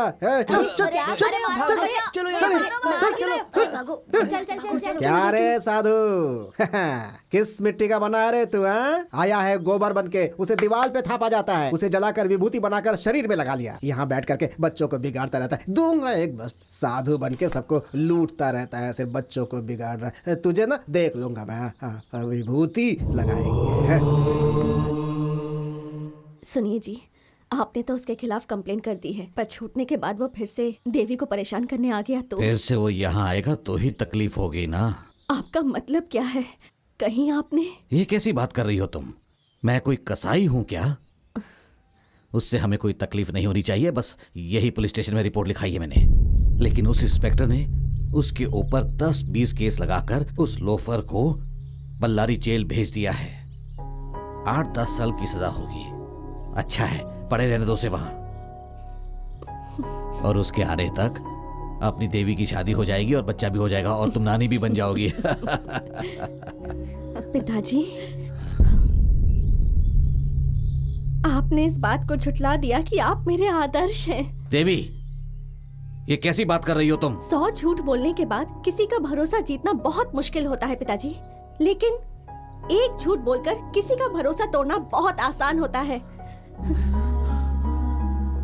क्या रे साधु, किस मिट्टी का बना रे तू? आया है गोबर बन के, उसे दीवार पे थापा जाता है, उसे जलाकर विभूति बनाकर शरीर में लगा लिया। यहाँ बैठ करके बच्चों को बिगाड़ता रहता है। दूंगा एक बस। साधु बन के सबको लूटता रहता है, सिर्फ बच्चों को बिगाड़ रहा है। तुझे ना देख लूंगा मैं। विभूति लगाएंगे। सुनिए जी, आपने तो उसके खिलाफ कंप्लेंट कर दी है, पर छूटने के बाद वो फिर से देवी को परेशान करने आ गया तो फिर से वो यहाँ आएगा तो ही तकलीफ होगी ना। आपका मतलब क्या है? कहीं आपने... ये कैसी बात कर रही हो तुम? मैं कोई कसाई हूँ क्या? उससे हमें कोई तकलीफ नहीं होनी चाहिए, बस यही पुलिस स्टेशन में रिपोर्ट लिखाई है मैंने। लेकिन उस इंस्पेक्टर ने उसके ऊपर 10-20 केस लगाकर उस लोफर को बल्लारी जेल भेज दिया है। 8-10 साल की सजा होगी। अच्छा है, पड़े रहने दो उसे वहां, और उसके आने तक अपनी देवी की शादी हो जाएगी और बच्चा भी हो जाएगा और तुम नानी भी बन जाओगी। पिताजी, आपने इस बात को झुठला दिया कि आप मेरे आदर्श हैं। देवी, ये कैसी बात कर रही हो तुम? 100 झूठ बोलने के बाद किसी का भरोसा जीतना बहुत मुश्किल होता है पिताजी, लेकिन एक झूठ बोलकर किसी का भरोसा तोड़ना बहुत आसान होता है।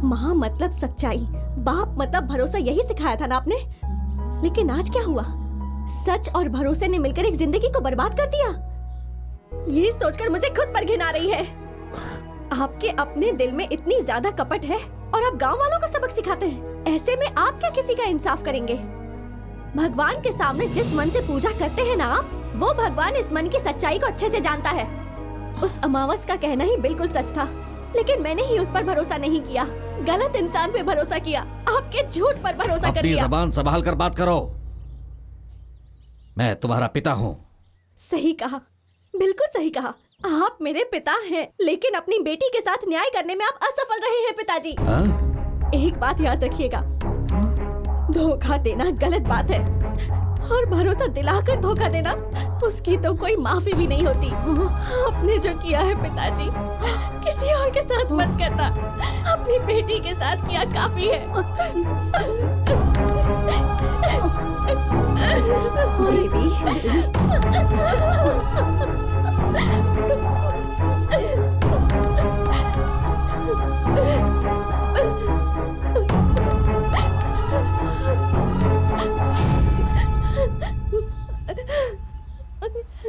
माँ मतलब सच्चाई, बाप मतलब भरोसा, यही सिखाया था ना आपने। लेकिन आज क्या हुआ? सच और भरोसे ने मिलकर एक जिंदगी को बर्बाद कर दिया। ये सोचकर मुझे खुद पर घिन आ रही है। आपके अपने दिल में इतनी ज्यादा कपट है और आप गांव वालों को सबक सिखाते हैं। ऐसे में आप क्या किसी का इंसाफ करेंगे? भगवान के सामने जिस मन से पूजा करते हैं ना आप, वो भगवान इस मन की सच्चाई को अच्छे से जानता है। उस अमावस का कहना ही बिल्कुल सच था, लेकिन मैंने ही उस पर भरोसा नहीं किया। गलत इंसान पे भरोसा किया, आपके झूठ पर भरोसा कर लिया। अपनी जबान संभाल कर बात करो। मैं तुम्हारा पिता हूँ। सही कहा, बिल्कुल सही कहा। आप मेरे पिता हैं, लेकिन अपनी बेटी के साथ न्याय करने में आप असफल रहे हैं पिताजी। एक बात याद रखिएगा, धोखा देना गलत बात है, और भरोसा दिलाकर धोखा देना, उसकी तो कोई माफी भी नहीं होती। आपने जो किया है पिताजी, किसी और के साथ मत करना। अपनी बेटी के साथ किया काफी है। देवी,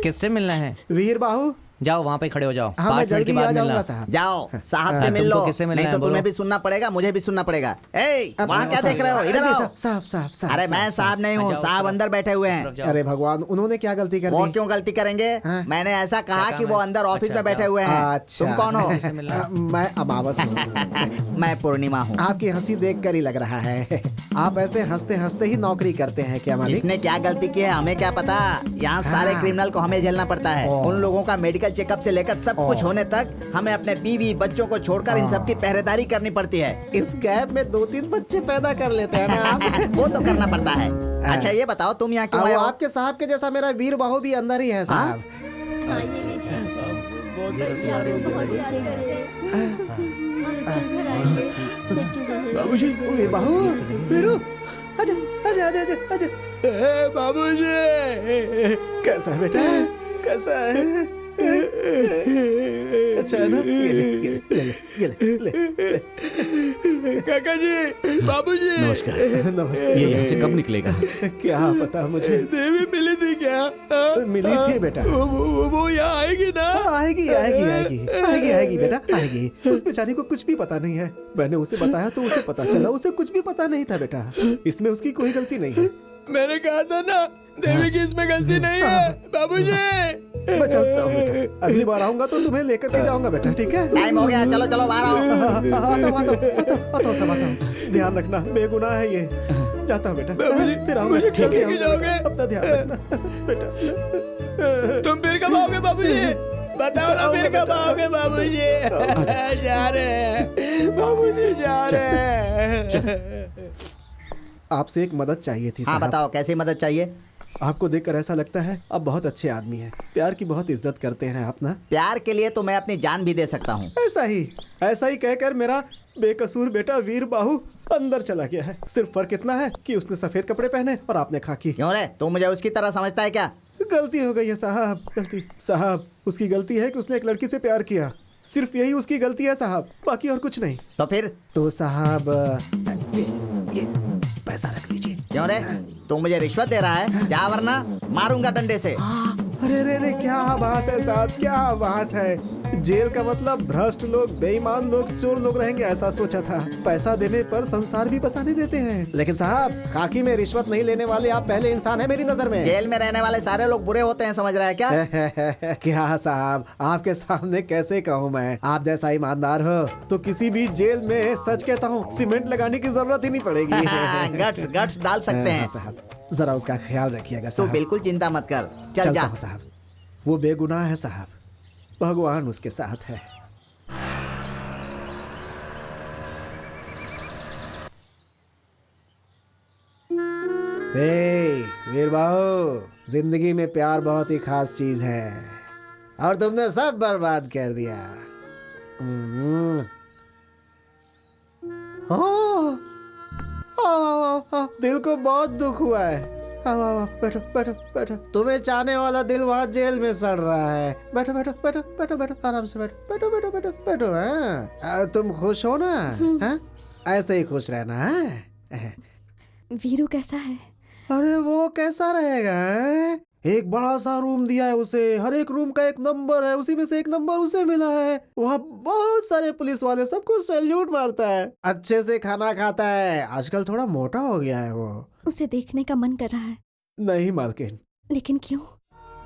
किससे मिलना है? वीर बाहु, जाओ वहाँ पे खड़े हो जाओ। हाँ, मैं 5 मिनट के जल्दी आ बाद जाऊंगा मिलना। साहब। जाओ साहब से मिल लो, किससे मिलना नहीं है? तो तुम्हें बोलो। भी सुनना पड़ेगा, मुझे भी सुनना पड़ेगा। ए, वहाँ क्या देख रहे हो? इधर आओ। साहब। अरे मैं साहब नहीं हूँ, साहब अंदर बैठे हुए हैं। अरे भगवान, उन्होंने क्या गलती कर वो दी? क्यों गलती करेंगे? हाँ? मैंने ऐसा कहा कि वो अंदर ऑफिस में बैठे हुए हैं। अच्छा। तुम कौन हो? मैं अमावस हूँ। मैं पूर्णिमा हूँ। आपकी हंसी देखकर ही लग रहा है आप ऐसे हंसते हंसते ही नौकरी करते हैं क्या मालिक? इसने क्या गलती की है हमें क्या पता। यहाँ सारे क्रिमिनल को हमें झेलना पड़ता है। उन लोगों का मेडिकल चेकअप से लेकर सब कुछ होने तक हमें अपने बीवी बच्चों को छोड़कर इन सब की पहरेदारी करनी पड़ती है। इस गैप में 2-3 बच्चे पैदा कर लेते हैं ना आप। वो तो करना पड़ता है। अच्छा ये बताओ तुम यहाँ क्यों आए हो? आपके साहब के जैसा मेरा वीर बाहु भी अंदर ही है साहब। बाबूजी, वीर बाहू, वीरू, आजा आजा आजा आजा आजा। बाबूजी, कैसा है बेटा, कैसा है? अच्छा है ना? ये ले, ये ले, ये ले, ले, ले। काका जी, बाबूजी। नमस्कार। नमस्ते। ये यहाँ से कब निकलेगा? क्या पता मुझे। देवी मिली थी क्या? मिली थी बेटा। वो यहाँ आएगी ना? आएगी आएगी आएगी आएगी आएगी बेटा, आएगी। उस बेचारी को कुछ भी पता नहीं है। मैंने उसे बताया तो उसे पता चला, उसे कुछ भी पता नहीं था बेटा। इसमें उसकी कोई गलती नहीं है। मैंने कहा था ना, देवी की इसमें गलती नहीं है। बाबूजी, मैं चलता हूँ बेटा। अगली बार आऊंगा तो तुम्हें लेकर के जाऊंगा बेटा, ठीक है? टाइम हो गया, चलो चलो बाहर आओ। आता हूँ। ध्यान रखना, बेगुनाह है ये। जाता हूँ बेटा। फिर आऊंगा। मुझे ठीक है, कभी जाओगे? अपना ध्यान रखना बेटा। तुम फिर कब आओगे बाबूजी? बताओ ना, फिर कब आओगे बाबूजी? जा रहे हैं बाबूजी, जा रहे हैं। आपसे एक मदद चाहिए थी हाँ साहब। बताओ, कैसी मदद चाहिए? आपको देखकर ऐसा लगता है आप बहुत अच्छे आदमी हैं। प्यार की बहुत इज्जत करते हैं आप ना। प्यार के लिए तो मैं अपनी जान भी दे सकता हूँ। ऐसा ही कहकर मेरा बेकसूर बेटा वीर बाहू अंदर चला गया है। सिर्फ फर्क इतना है कि उसने सफेद कपड़े पहने और आपने खाकी। क्यों रे, तू मुझे उसकी तरह समझता है क्या? गलती हो गई है साहब, गलती। साहब, उसकी गलती है कि उसने एक लड़की से प्यार किया। सिर्फ यही उसकी गलती है साहब, बाकी और कुछ नहीं। तो फिर? तो साहब ये पैसा रख लीजिए। क्यों रे, तू मुझे रिश्वत दे रहा है? जा वरना मारूंगा डंडे से। अरे रे रे, क्या बात है साहब, क्या बात है। जेल का मतलब भ्रष्ट लोग, बेईमान लोग, चोर लोग रहेंगे ऐसा सोचा था। पैसा देने पर संसार भी बसाने देते हैं। लेकिन साहब, खाकी में रिश्वत नहीं लेने वाले आप पहले इंसान है मेरी नजर में। जेल में रहने वाले सारे लोग बुरे होते हैं, समझ रहा है क्या? क्या साहब, आपके सामने कैसे कहूँ मैं? आप जैसा ईमानदार हो तो किसी भी जेल में, सच कहता हूँ, सीमेंट लगाने की जरूरत ही नहीं पड़ेगी। गट्स डाल सकते हैं साहब। जरा उसका ख्याल रखिएगा तू साहब। बिल्कुल चिंता मत कर, चल चलता जा। हूँ साहब। वो बेगुनाह है साहब, भगवान उसके साथ है। वीर बाबू, जिंदगी में प्यार बहुत ही खास चीज है और तुमने सब बर्बाद कर दिया। दिल को बहुत दुख हुआ है। बैठो बैठो बैठो। तुम्हें चाहने वाला दिल वहाँ जेल में सड़ रहा है। बैठो बैठो बैठो बैठो बैठो, आराम से बैठो बैठो बैठो बैठो बैठो। हाँ, तुम खुश हो ना? हाँ, ऐसे ही खुश रहना है। वीरू कैसा है? अरे वो कैसा रहेगा? एक बड़ा सा रूम दिया है उसे, हर एक रूम का एक नंबर है, उसी में से एक नंबर उसे मिला है। वहाँ बहुत सारे पुलिस वाले सबको सैल्यूट मारता है, अच्छे से खाना खाता है। आजकल थोड़ा मोटा हो गया है वो। उसे देखने का मन कर रहा है। नहीं मालकिन। लेकिन क्यों?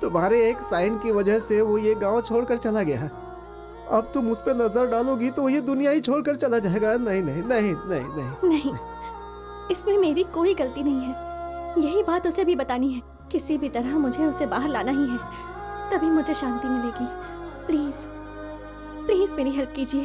तुम्हारे एक साइन की वजह से वो ये गांव छोड़कर चला गया। अब तुम उस पर नजर डालोगी तो ये दुनिया ही छोड़कर चला जाएगा। नहीं नहीं नहीं नहीं नहीं नहीं, इसमें मेरी कोई गलती नहीं है। यही बात उसे भी बतानी है। किसी भी तरह मुझे उसे बाहर लाना ही है, तभी मुझे शांति मिलेगी। प्लीज प्लीज मेरी हेल्प कीजिए।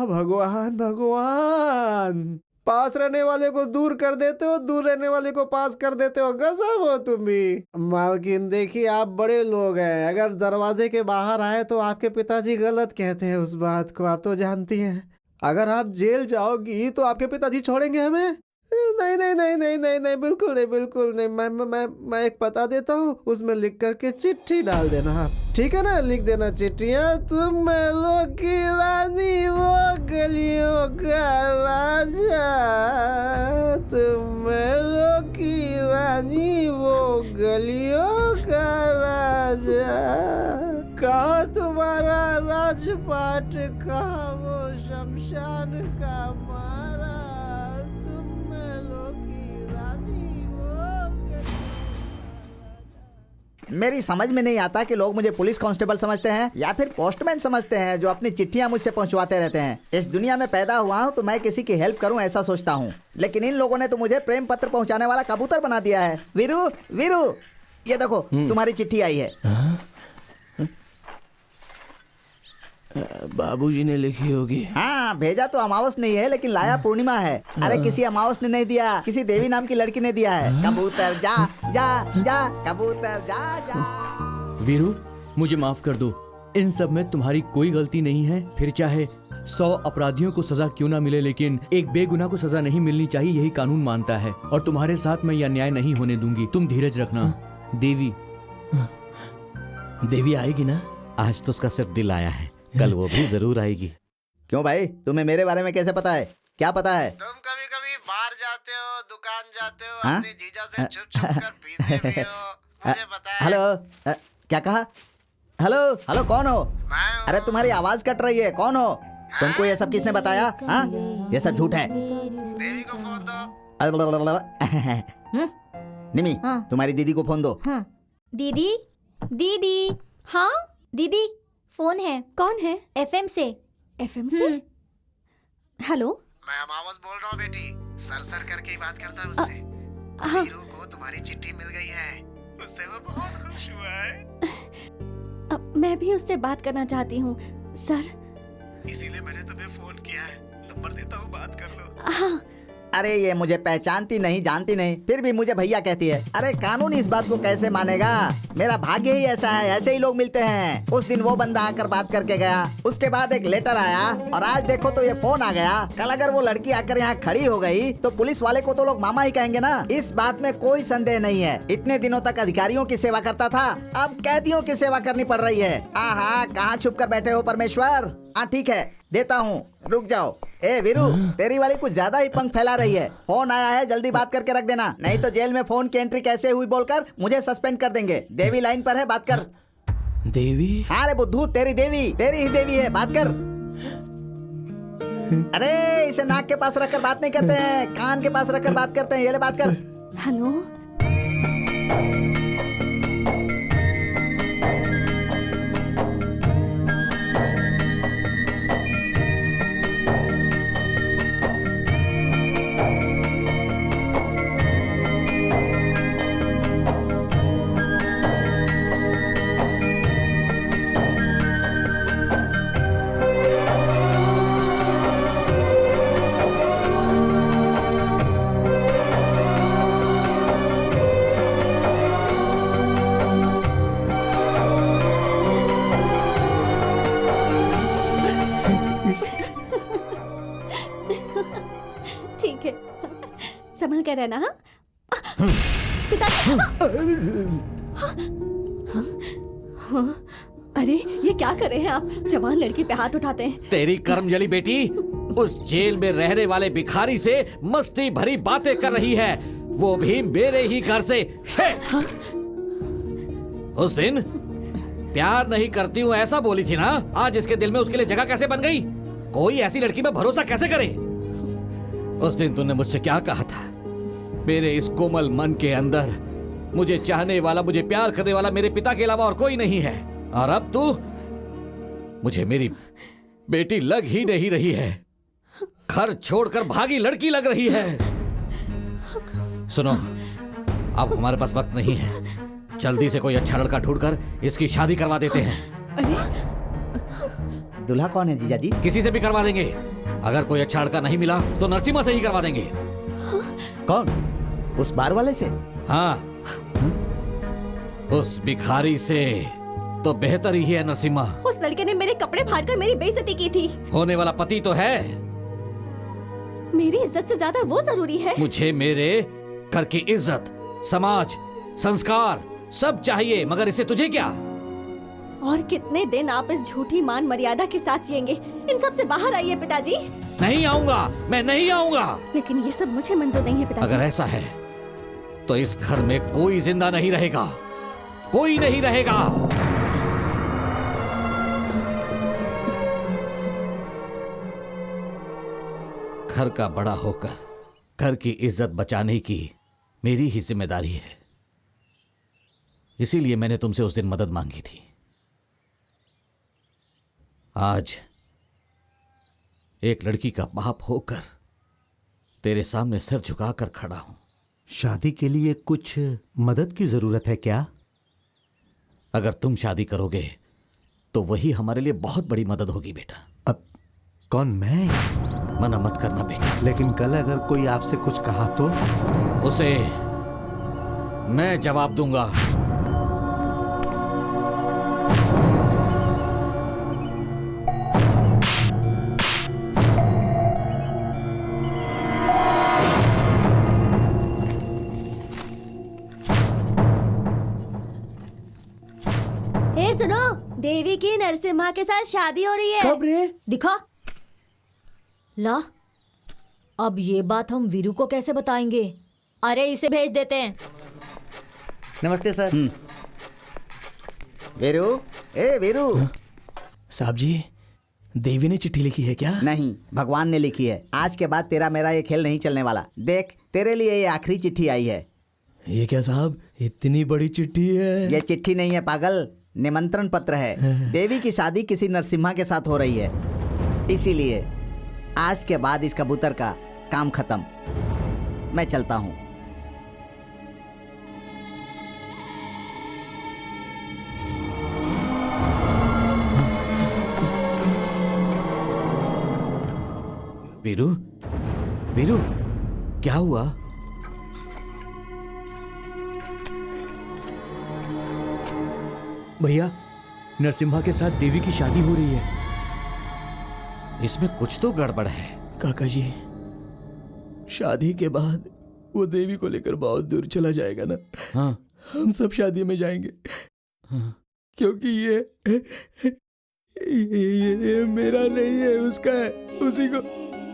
भगवान भगवान, पास रहने वाले को दूर कर देते हो, दूर रहने वाले को पास कर देते हो। गजब हो तुम भी। मालकिन देखिए, आप बड़े लोग हैं, अगर दरवाजे के बाहर आए तो आपके पिताजी गलत कहते हैं। उस बात को आप तो जानती हैं। अगर आप जेल जाओगी तो आपके पिताजी छोड़ेंगे हमें? नहीं नहीं नहीं नहीं नहीं नहीं, बिल्कुल नहीं, बिल्कुल नहीं। मैं एक पता देता हूँ, उसमें लिख करके चिट्ठी डाल देना आप, ठीक है ना? लिख देना चिट्ठियाँ। तुम महलों की रानी, वो गलियों का राजा। तुम महलों की रानी, वो गलियों का राजा। कहाँ तुम्हारा राजपाट, कहाँ वो शमशान का मारा। मेरी समझ में नहीं आता कि लोग मुझे पुलिस कांस्टेबल समझते हैं या फिर पोस्टमैन समझते हैं जो अपनी चिट्ठियां मुझसे पहुंचवाते रहते हैं। इस दुनिया में पैदा हुआ हूं तो मैं किसी की हेल्प करूं ऐसा सोचता हूं, लेकिन इन लोगों ने तो मुझे प्रेम पत्र पहुंचाने वाला कबूतर बना दिया है। वीरू वीरू, ये देखो तुम्हारी चिट्ठी आई है। बाबूजी ने लिखी होगी। हाँ, भेजा तो अमावस नहीं है लेकिन लाया पूर्णिमा है। अरे किसी अमावस ने नहीं दिया, किसी देवी नाम की लड़की ने दिया है। कबूतर जा जा जा, कबूतर जा जा। वीरू, मुझे माफ कर दो। इन सब में तुम्हारी कोई गलती नहीं है। फिर चाहे 100 अपराधियों को सजा क्यों ना मिले, लेकिन एक बेगुनाह को सजा नहीं मिलनी चाहिए, यही कानून मानता है। और तुम्हारे साथ मैं यह अन्याय नहीं होने दूंगी। तुम धीरज रखना। देवी देवी आएगी ना? आज तो उसका सिर्फ दिल आया है, कल वो भी जरूर आएगी। क्यों भाई, तुम्हें मेरे बारे में कैसे पता है? क्या पता है? तुम कभी कभी बाहर जाते हो, दुकान जाते हो, हाँ? अपनी जीजा से छुप कर पीते भी हो, मुझे पता है। हेलो, क्या कहा? हेलो हेलो, कौन हो? अरे तुम्हारी आवाज कट रही है, कौन हो? तुमको ये सब किसने बताया? हाँ, ये सब झूठ है। देवी को फोन दो। निमी, तुम्हारी दीदी को फोन दो। दीदी दीदी। हाँ दीदी, फोन है। कौन है? एफएम से। एफएम से? हेलो, मैं अमावस बोल रहा हूँ बेटी, सर करके ही बात करता है उससे। हीरो को तुम्हारी चिट्ठी मिल गई है, उससे वो बहुत खुश हुआ है। मैं भी उससे बात करना चाहती हूँ सर। इसीलिए मैंने तुम्हें फोन किया है, नंबर देता हूँ, बात कर लो। हाँ। अरे ये मुझे पहचानती नहीं, जानती नहीं, फिर भी मुझे भैया कहती है। अरे कानून इस बात को कैसे मानेगा? मेरा भाग्य ही ऐसा है, ऐसे ही लोग मिलते हैं। उस दिन वो बंदा आकर बात करके गया, उसके बाद एक लेटर आया, और आज देखो तो ये फोन आ गया। कल अगर वो लड़की आकर यहाँ खड़ी हो गई तो पुलिस वाले को तो लोग मामा ही कहेंगे ना। इस बात में कोई संदेह नहीं है। इतने दिनों तक अधिकारियों की सेवा करता था, अब कैदियों की सेवा करनी पड़ रही है। आहा, कहाँ छुप कर बैठे हो परमेश्वर? हाँ ठीक है, देता हूँ, रुक जाओ। ए वीरू, तेरी वाली कुछ ज्यादा ही पंख फैला रही है। फोन आया है, जल्दी बात करके रख देना, नहीं तो जेल में फोन की एंट्री कैसे हुई बोलकर मुझे सस्पेंड कर देंगे। देवी लाइन पर है, बात कर। देवी? हाँ रे बुद्धू, तेरी देवी, तेरी ही देवी है, बात कर। अरे इसे नाक के पास रखकर बात नहीं करते हैं, कान के पास रखकर बात करते हैं। ये ले, बात कर। हेलो, ठीक है, संभल कर रहना। हाँ पिताजी। अरे ये क्या कर रहे हैं आप? जवान लड़की पे हाथ उठाते हैं। तेरी कर्मजली बेटी उस जेल में रहने वाले भिखारी से मस्ती भरी बातें कर रही है, वो भी मेरे ही घर से। उस दिन प्यार नहीं करती हूँ ऐसा बोली थी ना, आज इसके दिल में उसके लिए जगह कैसे बन गई? कोई ऐसी लड़की में भरोसा कैसे करे? उस दिन तूने मुझसे क्या कहा था? मेरे इस कोमल मन के अंदर मुझे चाहने वाला, मुझे प्यार करने वाला मेरे पिता के अलावा और कोई नहीं है। और अब तू मुझे मेरी बेटी लग ही नहीं रही है, घर छोड़कर भागी लड़की लग रही है। सुनो, अब हमारे पास वक्त नहीं है, जल्दी से कोई अच्छा लड़का ढूंढकर इसकी शादी करवा देते हैं। दूल्हा कौन है जीजा जी? किसी से भी करवा देंगे। अगर कोई अच्छा लड़का नहीं मिला तो नरसिम्हा से ही करवा देंगे। कौन? उस बार वाले से? हाँ, उस भिखारी से तो बेहतर ही है नरसिम्हा। उस लड़के ने मेरे कपड़े फाड़कर मेरी बेइज्जती की थी। होने वाला पति तो है। मेरी इज्जत से ज्यादा वो जरूरी है। मुझे मेरे घर की इज्जत, समाज, संस्कार सब चाहिए, मगर इससे तुझे क्या? और कितने दिन आप इस झूठी मान मर्यादा के साथ जिएंगे? इन सब से बाहर आइए पिताजी। नहीं आऊंगा, मैं नहीं आऊंगा। लेकिन ये सब मुझे मंजूर नहीं है पिताजी। अगर ऐसा है तो इस घर में कोई जिंदा नहीं रहेगा, कोई नहीं रहेगा। घर का बड़ा होकर घर की इज्जत बचाने की मेरी ही जिम्मेदारी है। इसीलिए मैंने तुमसे उस दिन मदद मांगी थी। आज एक लड़की का बाप होकर तेरे सामने सिर झुकाकर खड़ा हूं। शादी के लिए कुछ मदद की जरूरत है क्या? अगर तुम शादी करोगे तो वही हमारे लिए बहुत बड़ी मदद होगी बेटा। अब कौन? मैं? मना मत करना बेटा। लेकिन कल अगर कोई आपसे कुछ कहा तो? उसे मैं जवाब दूंगा। देवी की नरसिम्हा के साथ शादी हो रही है। कब रे? दिखा ला। अब ये बात हम वीरू को कैसे बताएंगे? अरे इसे भेज देते हैं। नमस्ते सर। वीरू, ए वीरू। साहब जी, देवी ने चिट्ठी लिखी है क्या? नहीं, भगवान ने लिखी है। आज के बाद तेरा मेरा ये खेल नहीं चलने वाला। देख, तेरे लिए ये आखिरी चिट्ठी आई है। ये क्या साहब, इतनी बड़ी चिट्ठी है? ये चिट्ठी नहीं है पागल, निमंत्रण पत्र है। देवी की शादी किसी नरसिम्हा के साथ हो रही है, इसीलिए आज के बाद इस कबूतर का काम खत्म। मैं चलता हूँ। वीरू, वीरू, क्या हुआ? भैया, नरसिम्हा के साथ देवी की शादी हो रही है। इसमें कुछ तो गड़बड़ है। काका जी, शादी के बाद वो देवी को लेकर बहुत दूर चला जाएगा ना। हाँ। हम सब शादी में जाएंगे। हाँ। क्योंकि ये मेरा नहीं है, उसका है।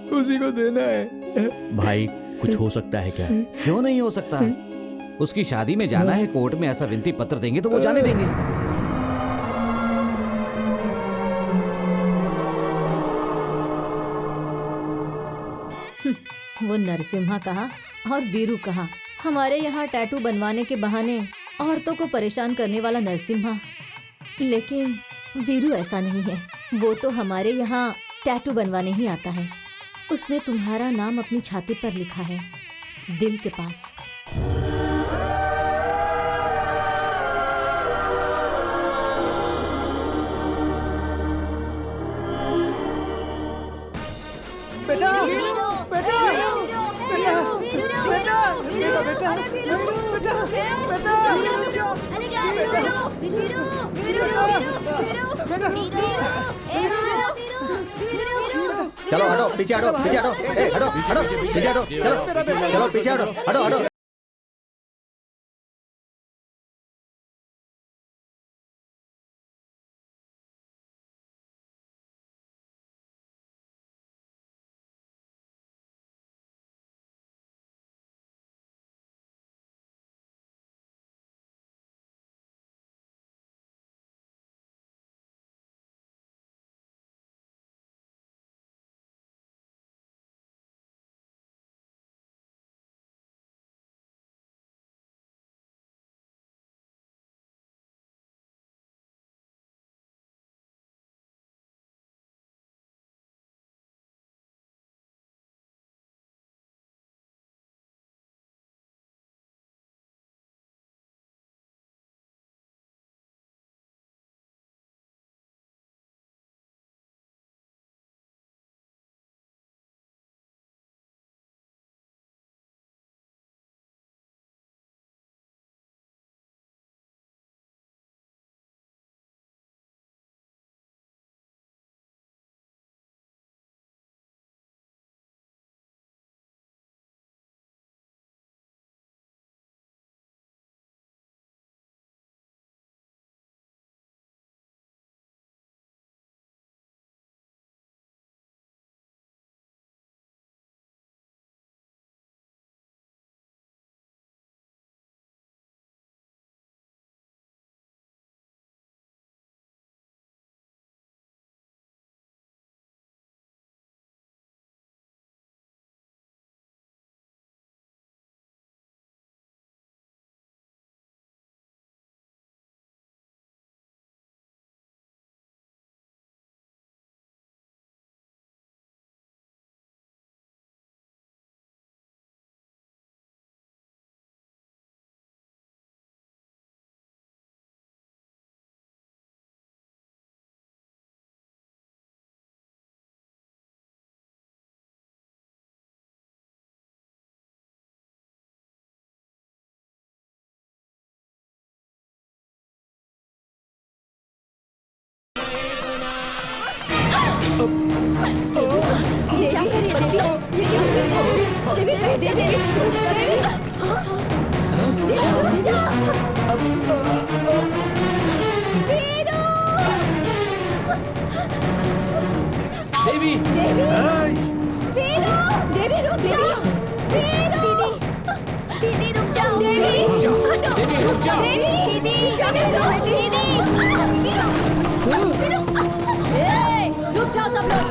उसी को देना है। भाई, कुछ हो सकता है क्या? क्यों नहीं हो सकता? उसकी शादी में जाना है, कोर्ट में ऐसा विनती पत्र देंगे तो वो जाने देंगे। वो नरसिम्हा कहा और वीरू कहा। हमारे यहाँ टैटू बनवाने के बहाने औरतों को परेशान करने वाला नरसिम्हा। लेकिन वीरू ऐसा नहीं है। वो तो हमारे यहाँ टैटू बनवाने ही आता है। उसने तुम्हारा नाम अपनी छाती पर लिखा है, दिल के पास। बेटा, बेटा, चलो हटो, पीछे हटो, पीछे हटो, हटो, हटो, पीछे हटो, चलो पीछे हटो, हटो, हटो। क्या कर रही है देवी? रुक जाओ दीदी, रुक जाओ सब लोग।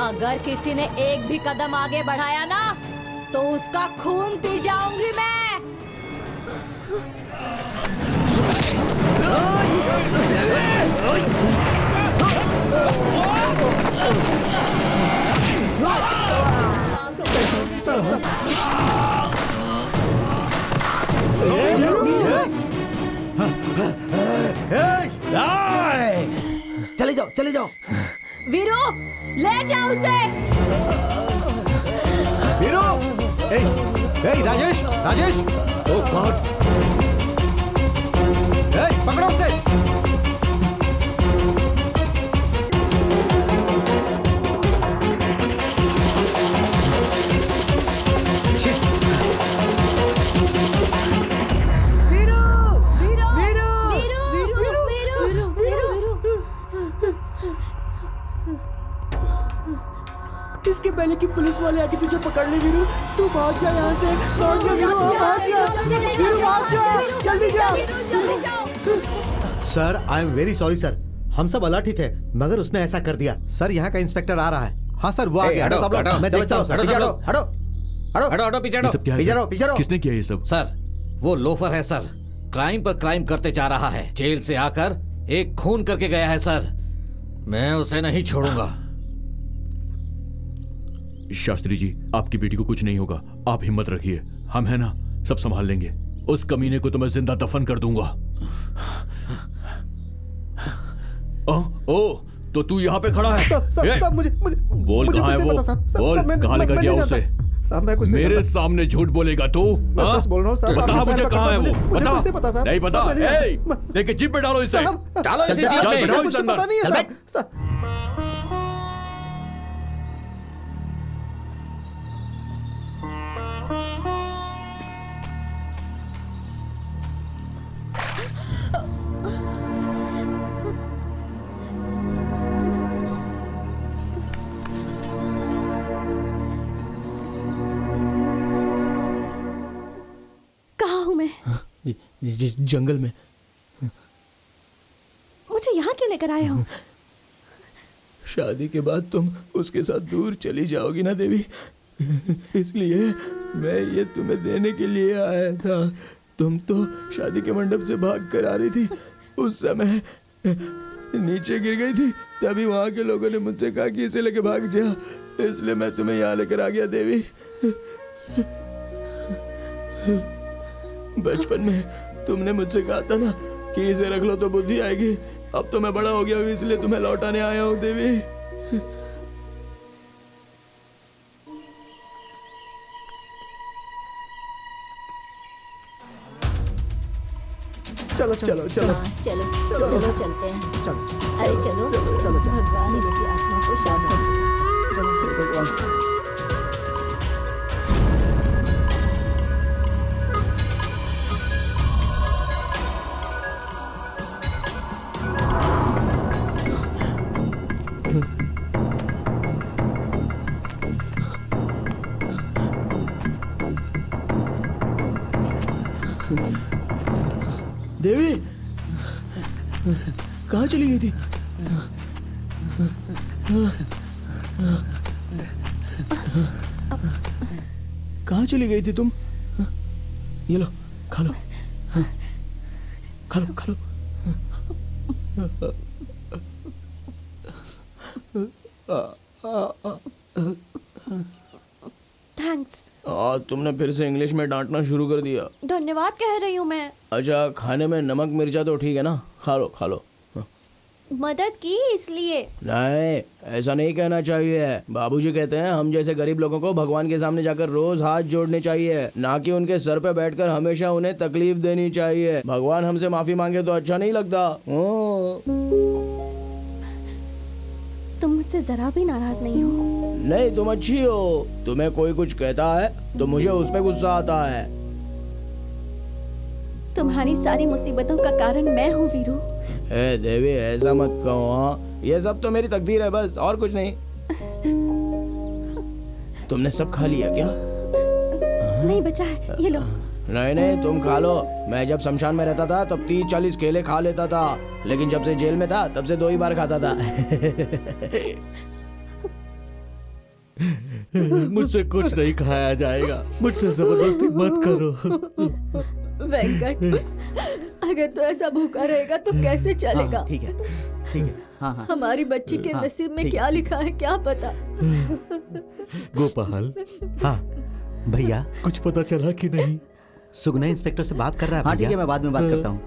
अगर किसी ने एक भी कदम आगे बढ़ाया ना तो उसका खून पी जाऊंगी मैं। चले जाओ चले जाओ। वीरू, ले जाओ उसे। वीरू, राजेश राजेश, ओह गॉड, पकड़ो उसे। इसके पहले कि पुलिस वाले आके तुझे पकड़ ले वीरू, तू भाग जा यहाँ से, भाग जा वीरू, भाग जा वीरू, भाग जा, जल्दी जा। Sir I am very sorry sir, हम सब अलर्ट ही थे मगर उसने ऐसा कर दिया। सर यहाँ का इंस्पेक्टर आ रहा है। हाँ सर वो आ गया। मैं देखता हूँ सर। हटो पीछे हटो। सब क्या है सर? किसने किया ये सब? सर वो लोफर है सर, क्राइम पर क्राइम करते जा रहा है। जेल से आकर एक खून करके गया है सर, मैं उसे नहीं छोड़ूंगा। शास्त्री जी, आपकी बेटी को कुछ नहीं होगा, आप हिम्मत रखिए, हम है ना, सब संभाल लेंगे। उस कमीने को तो मैं जिंदा दफन कर दूंगा। ओ तो तू यहाँ पे खड़ा है? सब मुझे बोल कहाँ है वो? बोल कहाँ लेकर गया उसे? साहब मैं कुछ मेरे सामने झूठ बोलेगा तू? सच बोल रहा हूँ साहब। बता मुझे कहाँ है वो? मुझे कुछ नहीं पता साहब। नहीं पता? लेके जीप पे डालो इसे, डालो इसे जीप पे। बिठाओ कुछ इसे पता अंदर। नहीं है साहब। जंगल में। मुझे यहाँ क्यों लेकर आए हो? शादी के बाद तुम उसके साथ दूर चली जाओगी ना देवी, इसलिए मैं ये तुम्हें देने के लिए आया था। तुम तो शादी के मंडप से भाग कर आ रही थी, उस समय नीचे गिर गई थी, तभी वहाँ के लोगों ने मुझसे कहा कि इसे लेके भाग जा, इसलिए मैं तुम्हें यहाँ लेकर आ गया देवी। बचपन में तुमने मुझसे कहा था ना कि इसे रख लो तो बुद्धि आएगी। अब तो मैं बड़ा हो गया हूँ, इसलिए तुम्हें लौटाने आया हूँ देवी। चलो चलो चलो चलो चलो चलते हैं। चलो अरे चलो चलो भगवान इसकी आत्मा को शांति दे। चलो भगवान। देवी कहाँ चली गई थी? कहाँ चली गई थी तुम? ये लो खा लो, खा लो खा लो। थैंक्स। तुमने फिर से इंग्लिश में डांटना शुरू कर दिया। धन्यवाद कह रही हूँ मैं। अच्छा खाने में नमक मिर्चा तो ठीक है ना, खा लो खा लो। मदद की इसलिए। नहीं ऐसा नहीं कहना चाहिए। बाबूजी कहते हैं हम जैसे गरीब लोगों को भगवान के सामने जाकर रोज हाथ जोड़ने चाहिए, ना कि उनके सर पे बैठकर हमेशा उन्हें तकलीफ देनी चाहिए। भगवान हमसे माफी मांगे तो अच्छा नहीं लगता। तुम मुझसे जरा भी नाराज नहीं हो? नहीं, तुम अच्छी हो। तुम्हें कोई कुछ कहता है तो मुझे उस पे गुस्सा आता है। तुम्हारी सारी मुसीबतों का कारण मैं हूँ वीरू। ए देवी, ऐसा मत कहो। हाँ, ये सब तो मेरी तकदीर है बस, और कुछ नहीं। तुमने सब खा लिया क्या? नहीं बचा है, ये लो। नहीं नहीं, तुम खा लो। मैं जब शमशान में रहता था तब 30-40 केले खा लेता था, लेकिन जब से जेल में था तब से 2 ही बार खाता था। मुझसे कुछ नहीं खाया जाएगा, मुझसे जबरदस्ती मत करो। वेंकट, अगर तू ऐसा भूखा रहेगा तो कैसे चलेगा? ठीक है, ठीक है। हाँ हाँ। हमारी बच्ची के नसीब में क्या लिखा है क्या पता। गोपाल, हाँ भैया, कुछ पता चला कि नहीं? सुगना इंस्पेक्टर से बात कर रहा है। हाँ ठीक है, मैं बाद में बात करता हूँ।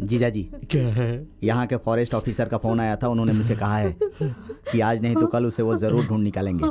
जीजा जी, क्या है? यहाँ के फॉरेस्ट ऑफिसर का फोन आया था। उन्होंने मुझे कहा है कि आज नहीं तो कल उसे वो जरूर ढूंढ निकालेंगे।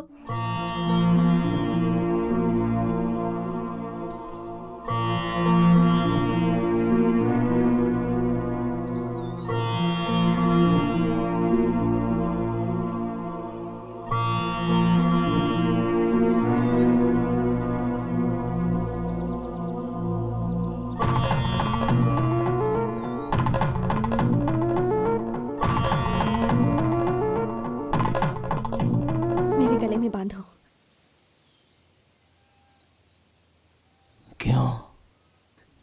मेरे गले में बांधो। क्यों?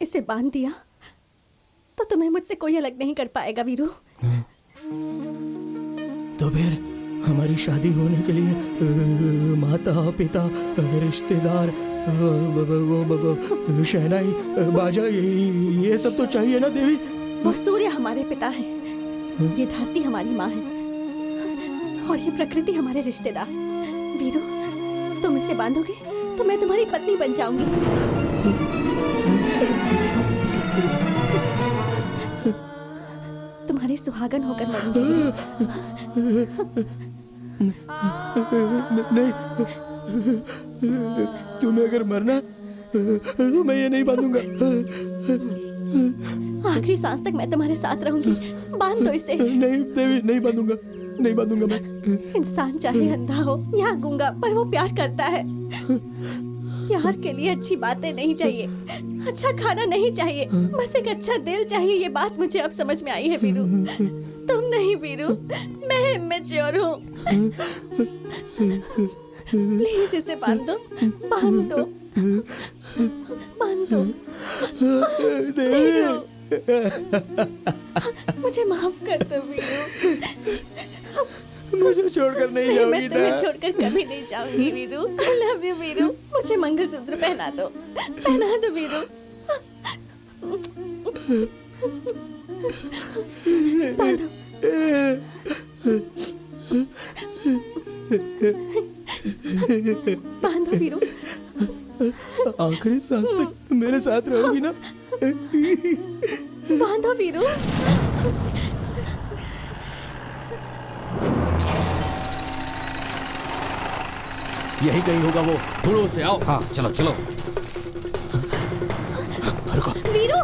इसे बांध दिया तो तुम्हें मुझसे कोई अलग नहीं कर पाएगा वीरू। तो फिर हमारी शादी होने के लिए माता पिता, रिश्तेदार, शहनाई, बाजा, ये सब तो चाहिए ना देवी? वो सूर्य हमारे पिता है, ये धरती हमारी माँ है, और ये प्रकृति हमारे रिश्तेदार। वीरू, तुम इसे बांधोगे तो मैं तुम्हारी पत्नी बन जाऊंगी। तुम्हारी सुहागन होकर मरूंगी। नहीं, तुम्हें अगर मरना तो मैं ये नहीं बांधूंगा। आखिरी सांस तक मैं तुम्हारे साथ रहूंगी। बांध दो इसे। नहीं देवी, नहीं बांधूंगा, नहीं बांधूंगा मैं। इंसान चाहे अंधा हो या गूंगा, पर वो प्यार करता है। प्यार के लिए अच्छी बातें नहीं चाहिए, अच्छा खाना नहीं चाहिए, बस एक अच्छा दिल चाहिए। ये बात मुझे अब समझ में आई है वीरू। तुम नहीं वीरू, मैं इमेच्योर हूँ। प्लीज इसे बांध दो, बांध दो, बांध दो। वीरू, मुझे माफ कर दो वीरू। मुझे छोड़कर नहीं जाओगी मैं तुम्हें छोड़कर कभी नहीं जाऊंगी Veeru. I love you Veeru. मुझे मंगलसूत्र पहना दो, पहना दो वीरू। बांधो। बांधो वीरू। आखिरी सांस तक मेरे साथ रहोगी ना? बांधो वीरू। यही कहीं होगा वो, ढूंढो उसे। आओ। हाँ चलो चलो। वीरू,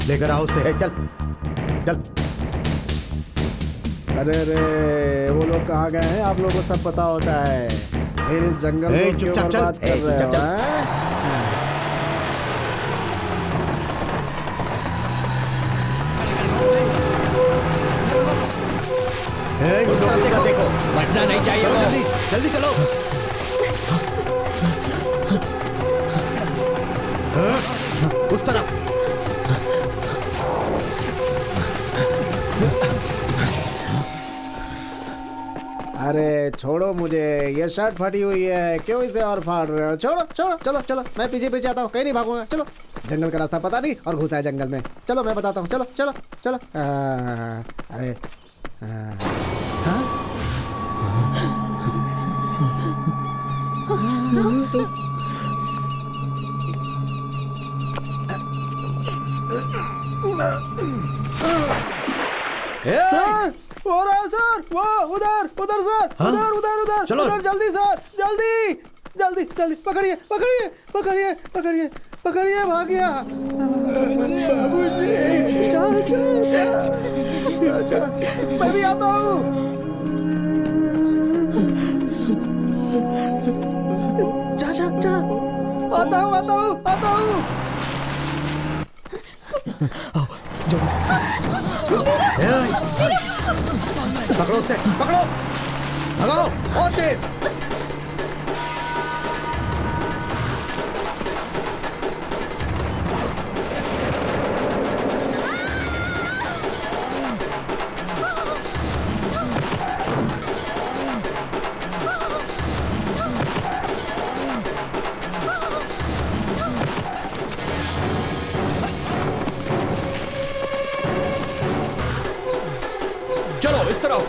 लेकर आओ उसे। चल चल। अरे रे, वो लोग कहाँ गए हैं? आप लोगों को सब पता होता है। फिर इस जंगल ए, को क्यों चुपचाप चल। बर्बाद कर रहे हो? उस तरफ देखो। बचना नहीं चाहिए। चलो जल्दी जल्दी चलो। उस तरफ। अरे छोड़ो मुझे, ये शर्ट फटी हुई है, क्यों इसे और फाड़ रहे हो? छोड़ो छोड़ो, चलो चलो, मैं पीछे पीछे आता हूँ, कहीं नहीं भागूंगा। चलो, जंगल का रास्ता पता नहीं और घुसा है जंगल में। चलो मैं बताता हूँ, चलो चलो चलो। अरे सर हो रहा है सर, वो उधर उधर सर, उधर उधर उधर चलो। उधर, जल्दी सर, जल्दी जल्दी जल्दी, पकड़िए पकड़िए पकड़िए पकड़िए पकड़िए, भाग गया बाबूजी। चल चल चल चल, मैं भी आता हूँ। जा जा जा, आता हूँ आता हूँ आता हूँ। पकड़ो उसे, पकड़ो, भगाओ और तेज। चलो इस तरफ।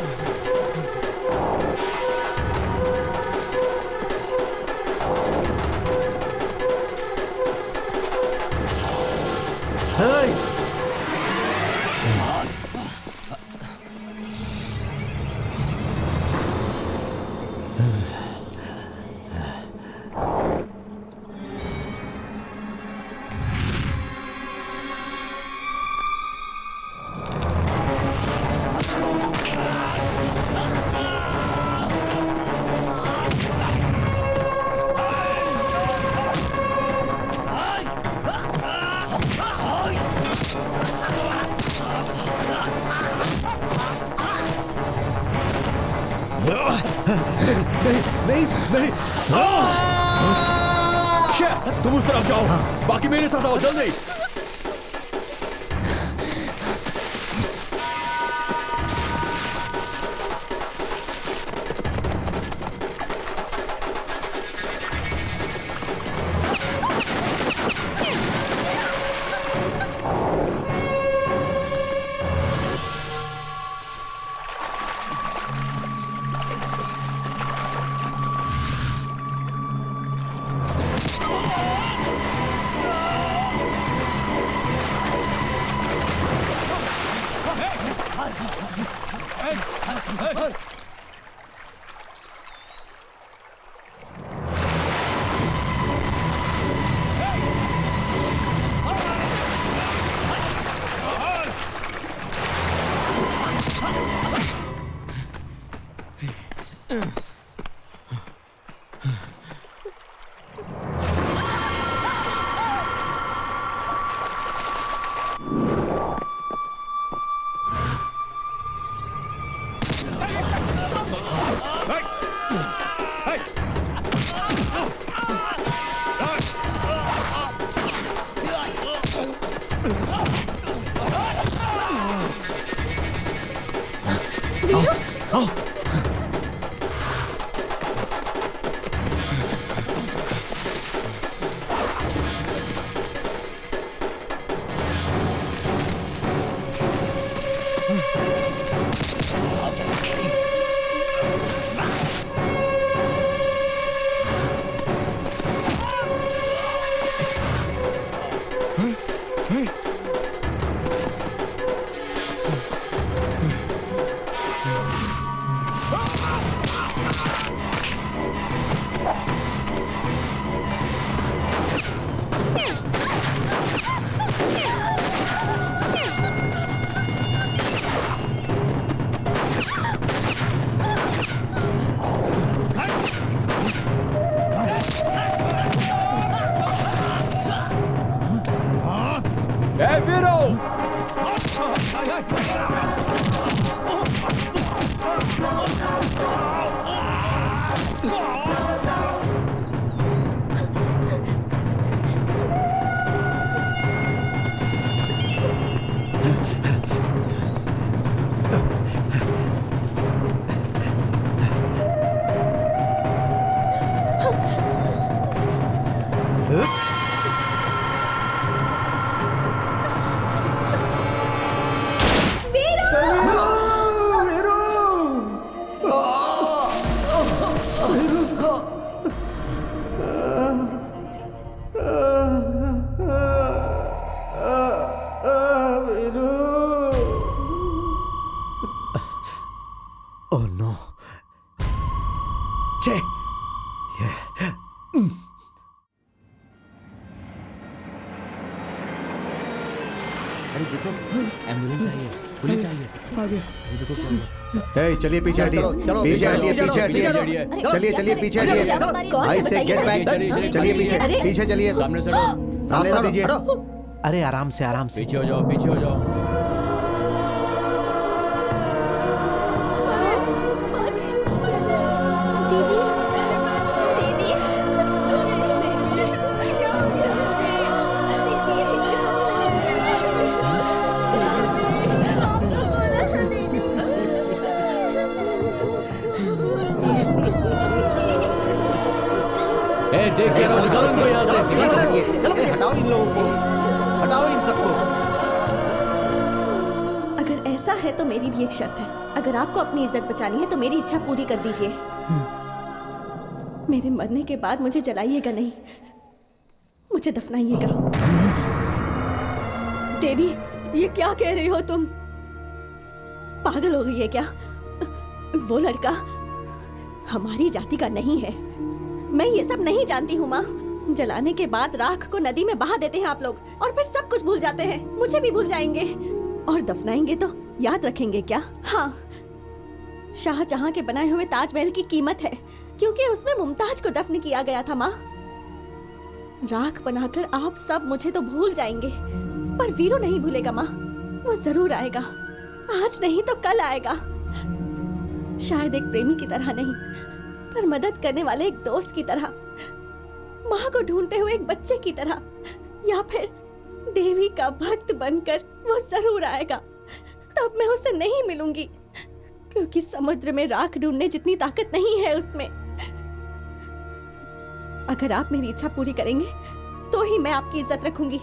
नहीं नहीं, तुम उस तरफ जाओ, बाकी मेरे साथ आओ जल्दी। अरे देखो एम्बुलेंस आई है, पुलिस आई है। देखो क्या हुआ। ए, चलिए पीछे हटिए, पीछे हटिए, पीछे हटिए, चलिए चलिए पीछे हटिए, भाई से गेट बैक, चलिए पीछे पीछे चलिए, सामने से हटो, रास्ता दीजिए। अरे आराम से आराम से। पीछे हो जाओ, पीछे हो जाओ। देख के रहो, निकालो इनको यहाँ से। हटाओ इन लोगों को, हटाओ इन सबको। अगर ऐसा है तो मेरी भी एक शर्त है। अगर आपको अपनी इज्जत बचानी है तो मेरी इच्छा पूरी कर दीजिए। मेरे मरने के बाद मुझे जलाइएगा नहीं, मुझे दफनाइएगा। देवी, ये क्या कह रही हो तुम? पागल हो गई है क्या? वो लड़का हमारी जाति का नहीं है। मैं ये सब नहीं जानती हूँ माँ। जलाने के बाद राख को नदी में बहा देते हैं आप लोग, और फिर सब कुछ भूल जाते हैं। मुझे भी भूल जाएंगे, और दफनाएंगे तो याद रखेंगे क्या? हाँ, शाहजहां के बनाए हुए ताजमहल की कीमत है, क्योंकि उसमें मुमताज को दफन किया गया था माँ। राख बनाकर आप सब मुझे तो भूल जाएंगे, पर वीरू नहीं भूलेगा माँ। वो जरूर आएगा, आज नहीं तो कल आएगा। शायद एक प्रेमी की तरह नहीं, पर मदद करने वाले एक दोस्त की तरह, माँ को ढूंढते हुए एक बच्चे की तरह, या फिर देवी का भक्त बनकर वो जरूर आएगा। तब मैं उससे नहीं मिलूंगी, क्योंकि समुद्र में राख ढूंढने जितनी ताकत नहीं है उसमें। अगर आप मेरी इच्छा पूरी करेंगे तो ही मैं आपकी इज्जत रखूंगी।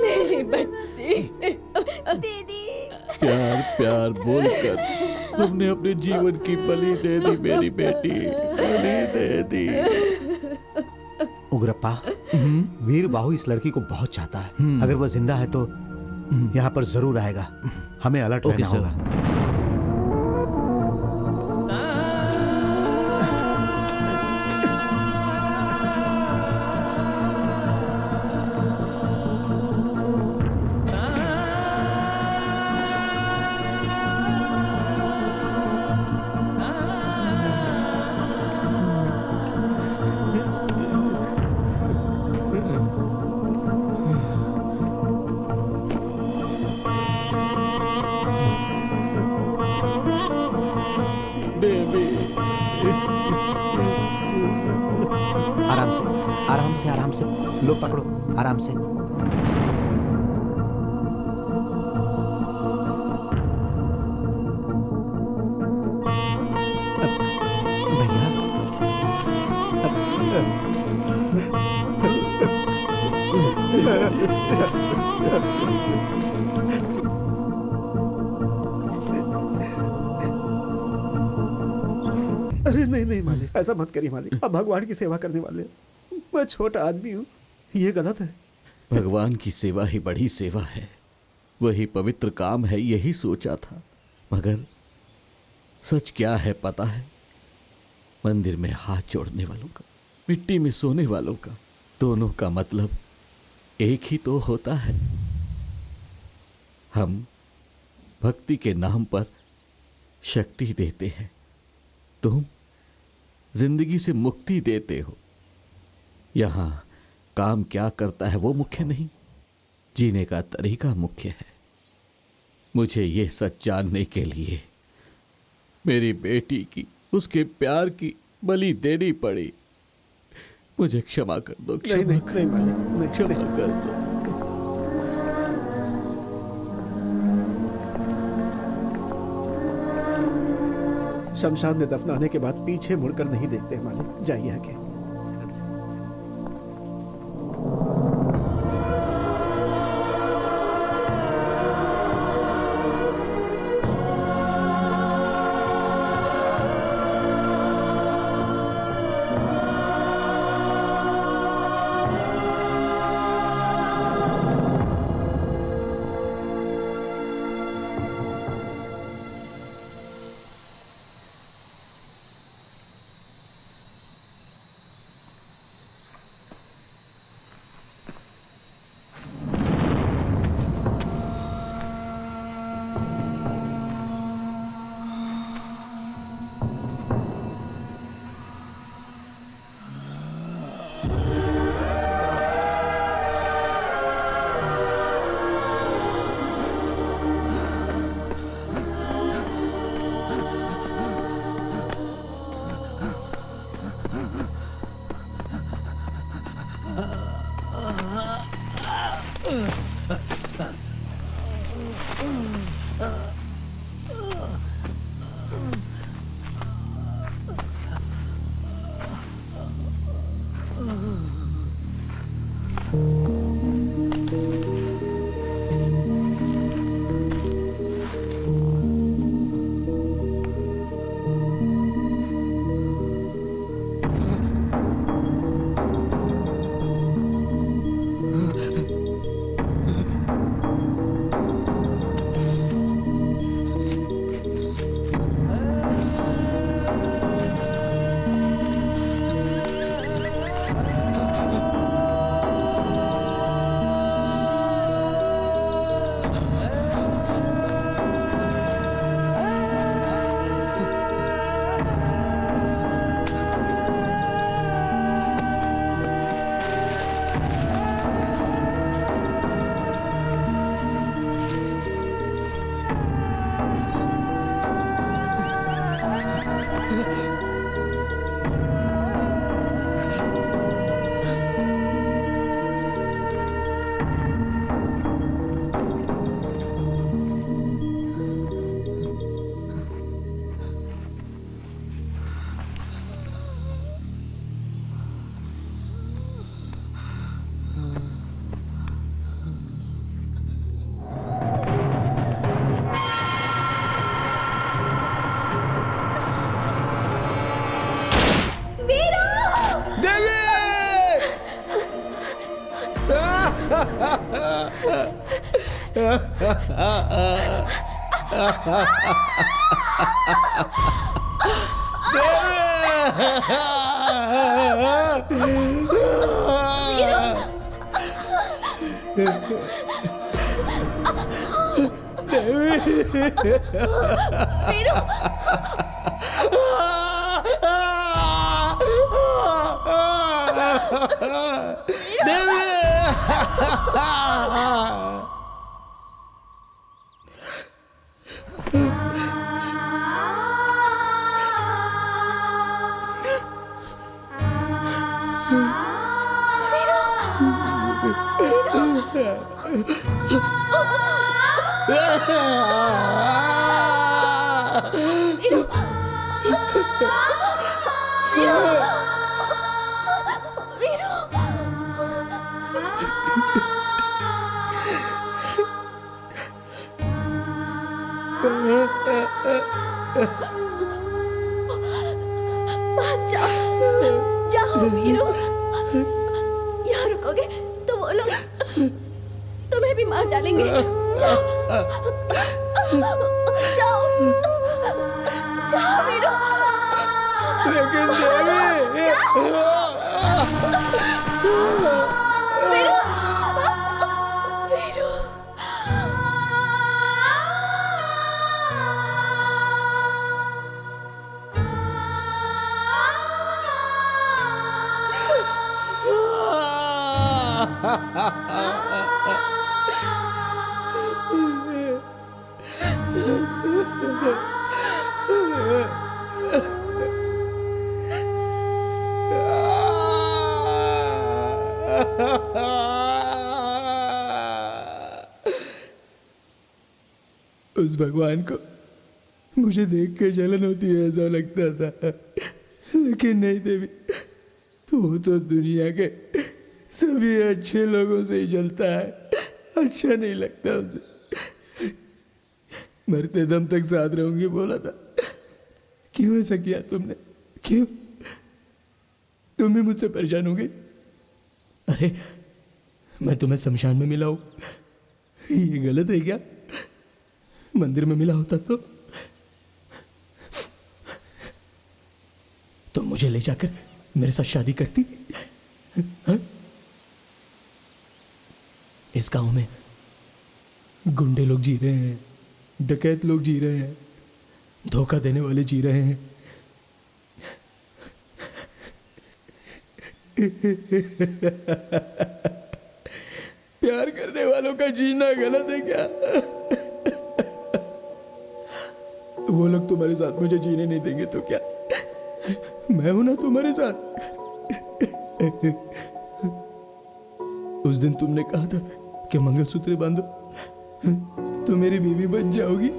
मेरी बच्ची दीदी। प्यार प्यार बोलकर तुमने अपने जीवन की बलि दे दी, मेरी बेटी, बलि दे दी। उग्रप्पा, वीर बाहु इस लड़की को बहुत चाहता है। अगर वह जिंदा है तो यहाँ पर जरूर आएगा। हमें अलर्ट रहना होगा। आराम से लो, पकड़ो आराम से। अरे नहीं नहीं मालिक, ऐसा मत करिए मालिक। अब भगवान की सेवा करने वाले, मैं छोटा आदमी हूँ, ये गलत है। भगवान की सेवा ही बड़ी सेवा है, वही पवित्र काम है, यही सोचा था। मगर सच क्या है पता है? मंदिर में हाथ जोड़ने वालों का, मिट्टी में सोने वालों का, दोनों का मतलब एक ही तो होता है। हम भक्ति के नाम पर शक्ति देते हैं, तुम जिंदगी से मुक्ति देते हो। यहां काम क्या करता है वो मुख्य नहीं, जीने का तरीका मुख्य है। मुझे ये सच जानने के लिए मेरी बेटी की, उसके प्यार की बलि देनी पड़ी। मुझे क्षमा कर दो, नहीं नहीं नहीं मालिक, नहीं, क्षमा कर दो। शमशान में दफनाने के बाद पीछे मुड़कर नहीं देखते मालिक, जाइए आगे। भाग जाओ, जाओ वीरू। यहाँ रुकोगे तो वो लोग तुम्हें भी मार डालेंगे। जाओ, जाओ, जाओ वीरू। लेकिन देवी, वीरू, वीरू। उस भगवान को मुझे देख के जलन होती है ऐसा लगता था, लेकिन नहीं देवी, वो तो दुनिया के सभी अच्छे लोगों से ही जलता है, अच्छा नहीं लगता उसे। मरते दम तक साथ रहूंगी बोला था, क्यों ऐसा किया तुमने? क्यों तुम भी मुझसे परेशान हो गई? अरे मैं तुम्हें शमशान में मिला हूं, ये गलत है क्या? मंदिर में मिला होता तो तुम मुझे ले जाकर मेरे साथ शादी करती? हा? इस गांव में गुंडे लोग जी रहे हैं, डकैत लोग जी रहे हैं, धोखा देने वाले जी रहे हैं। प्यार करने वालों का जीना गलत है क्या? वो लोग तुम्हारे साथ मुझे जीने नहीं देंगे तो क्या? मैं हूं ना तुम्हारे साथ। उस दिन तुमने कहा था कि मंगलसूत्र बांधो तो मेरी बीवी बन जाओगी।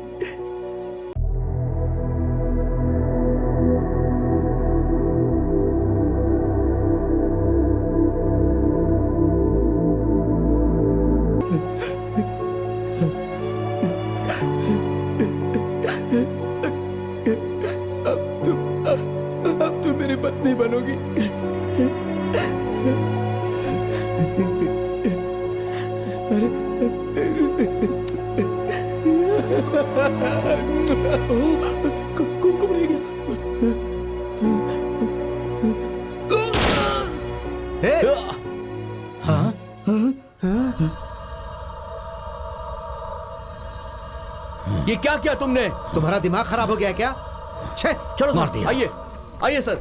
अब तुम मेरी पत्नी बनोगी। अरे कुमकुम रह गया। ये क्या किया तुमने? तुम्हारा दिमाग खराब हो गया है क्या? छे, चलो सर, आइए आइए सर।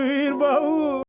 वीर बाबू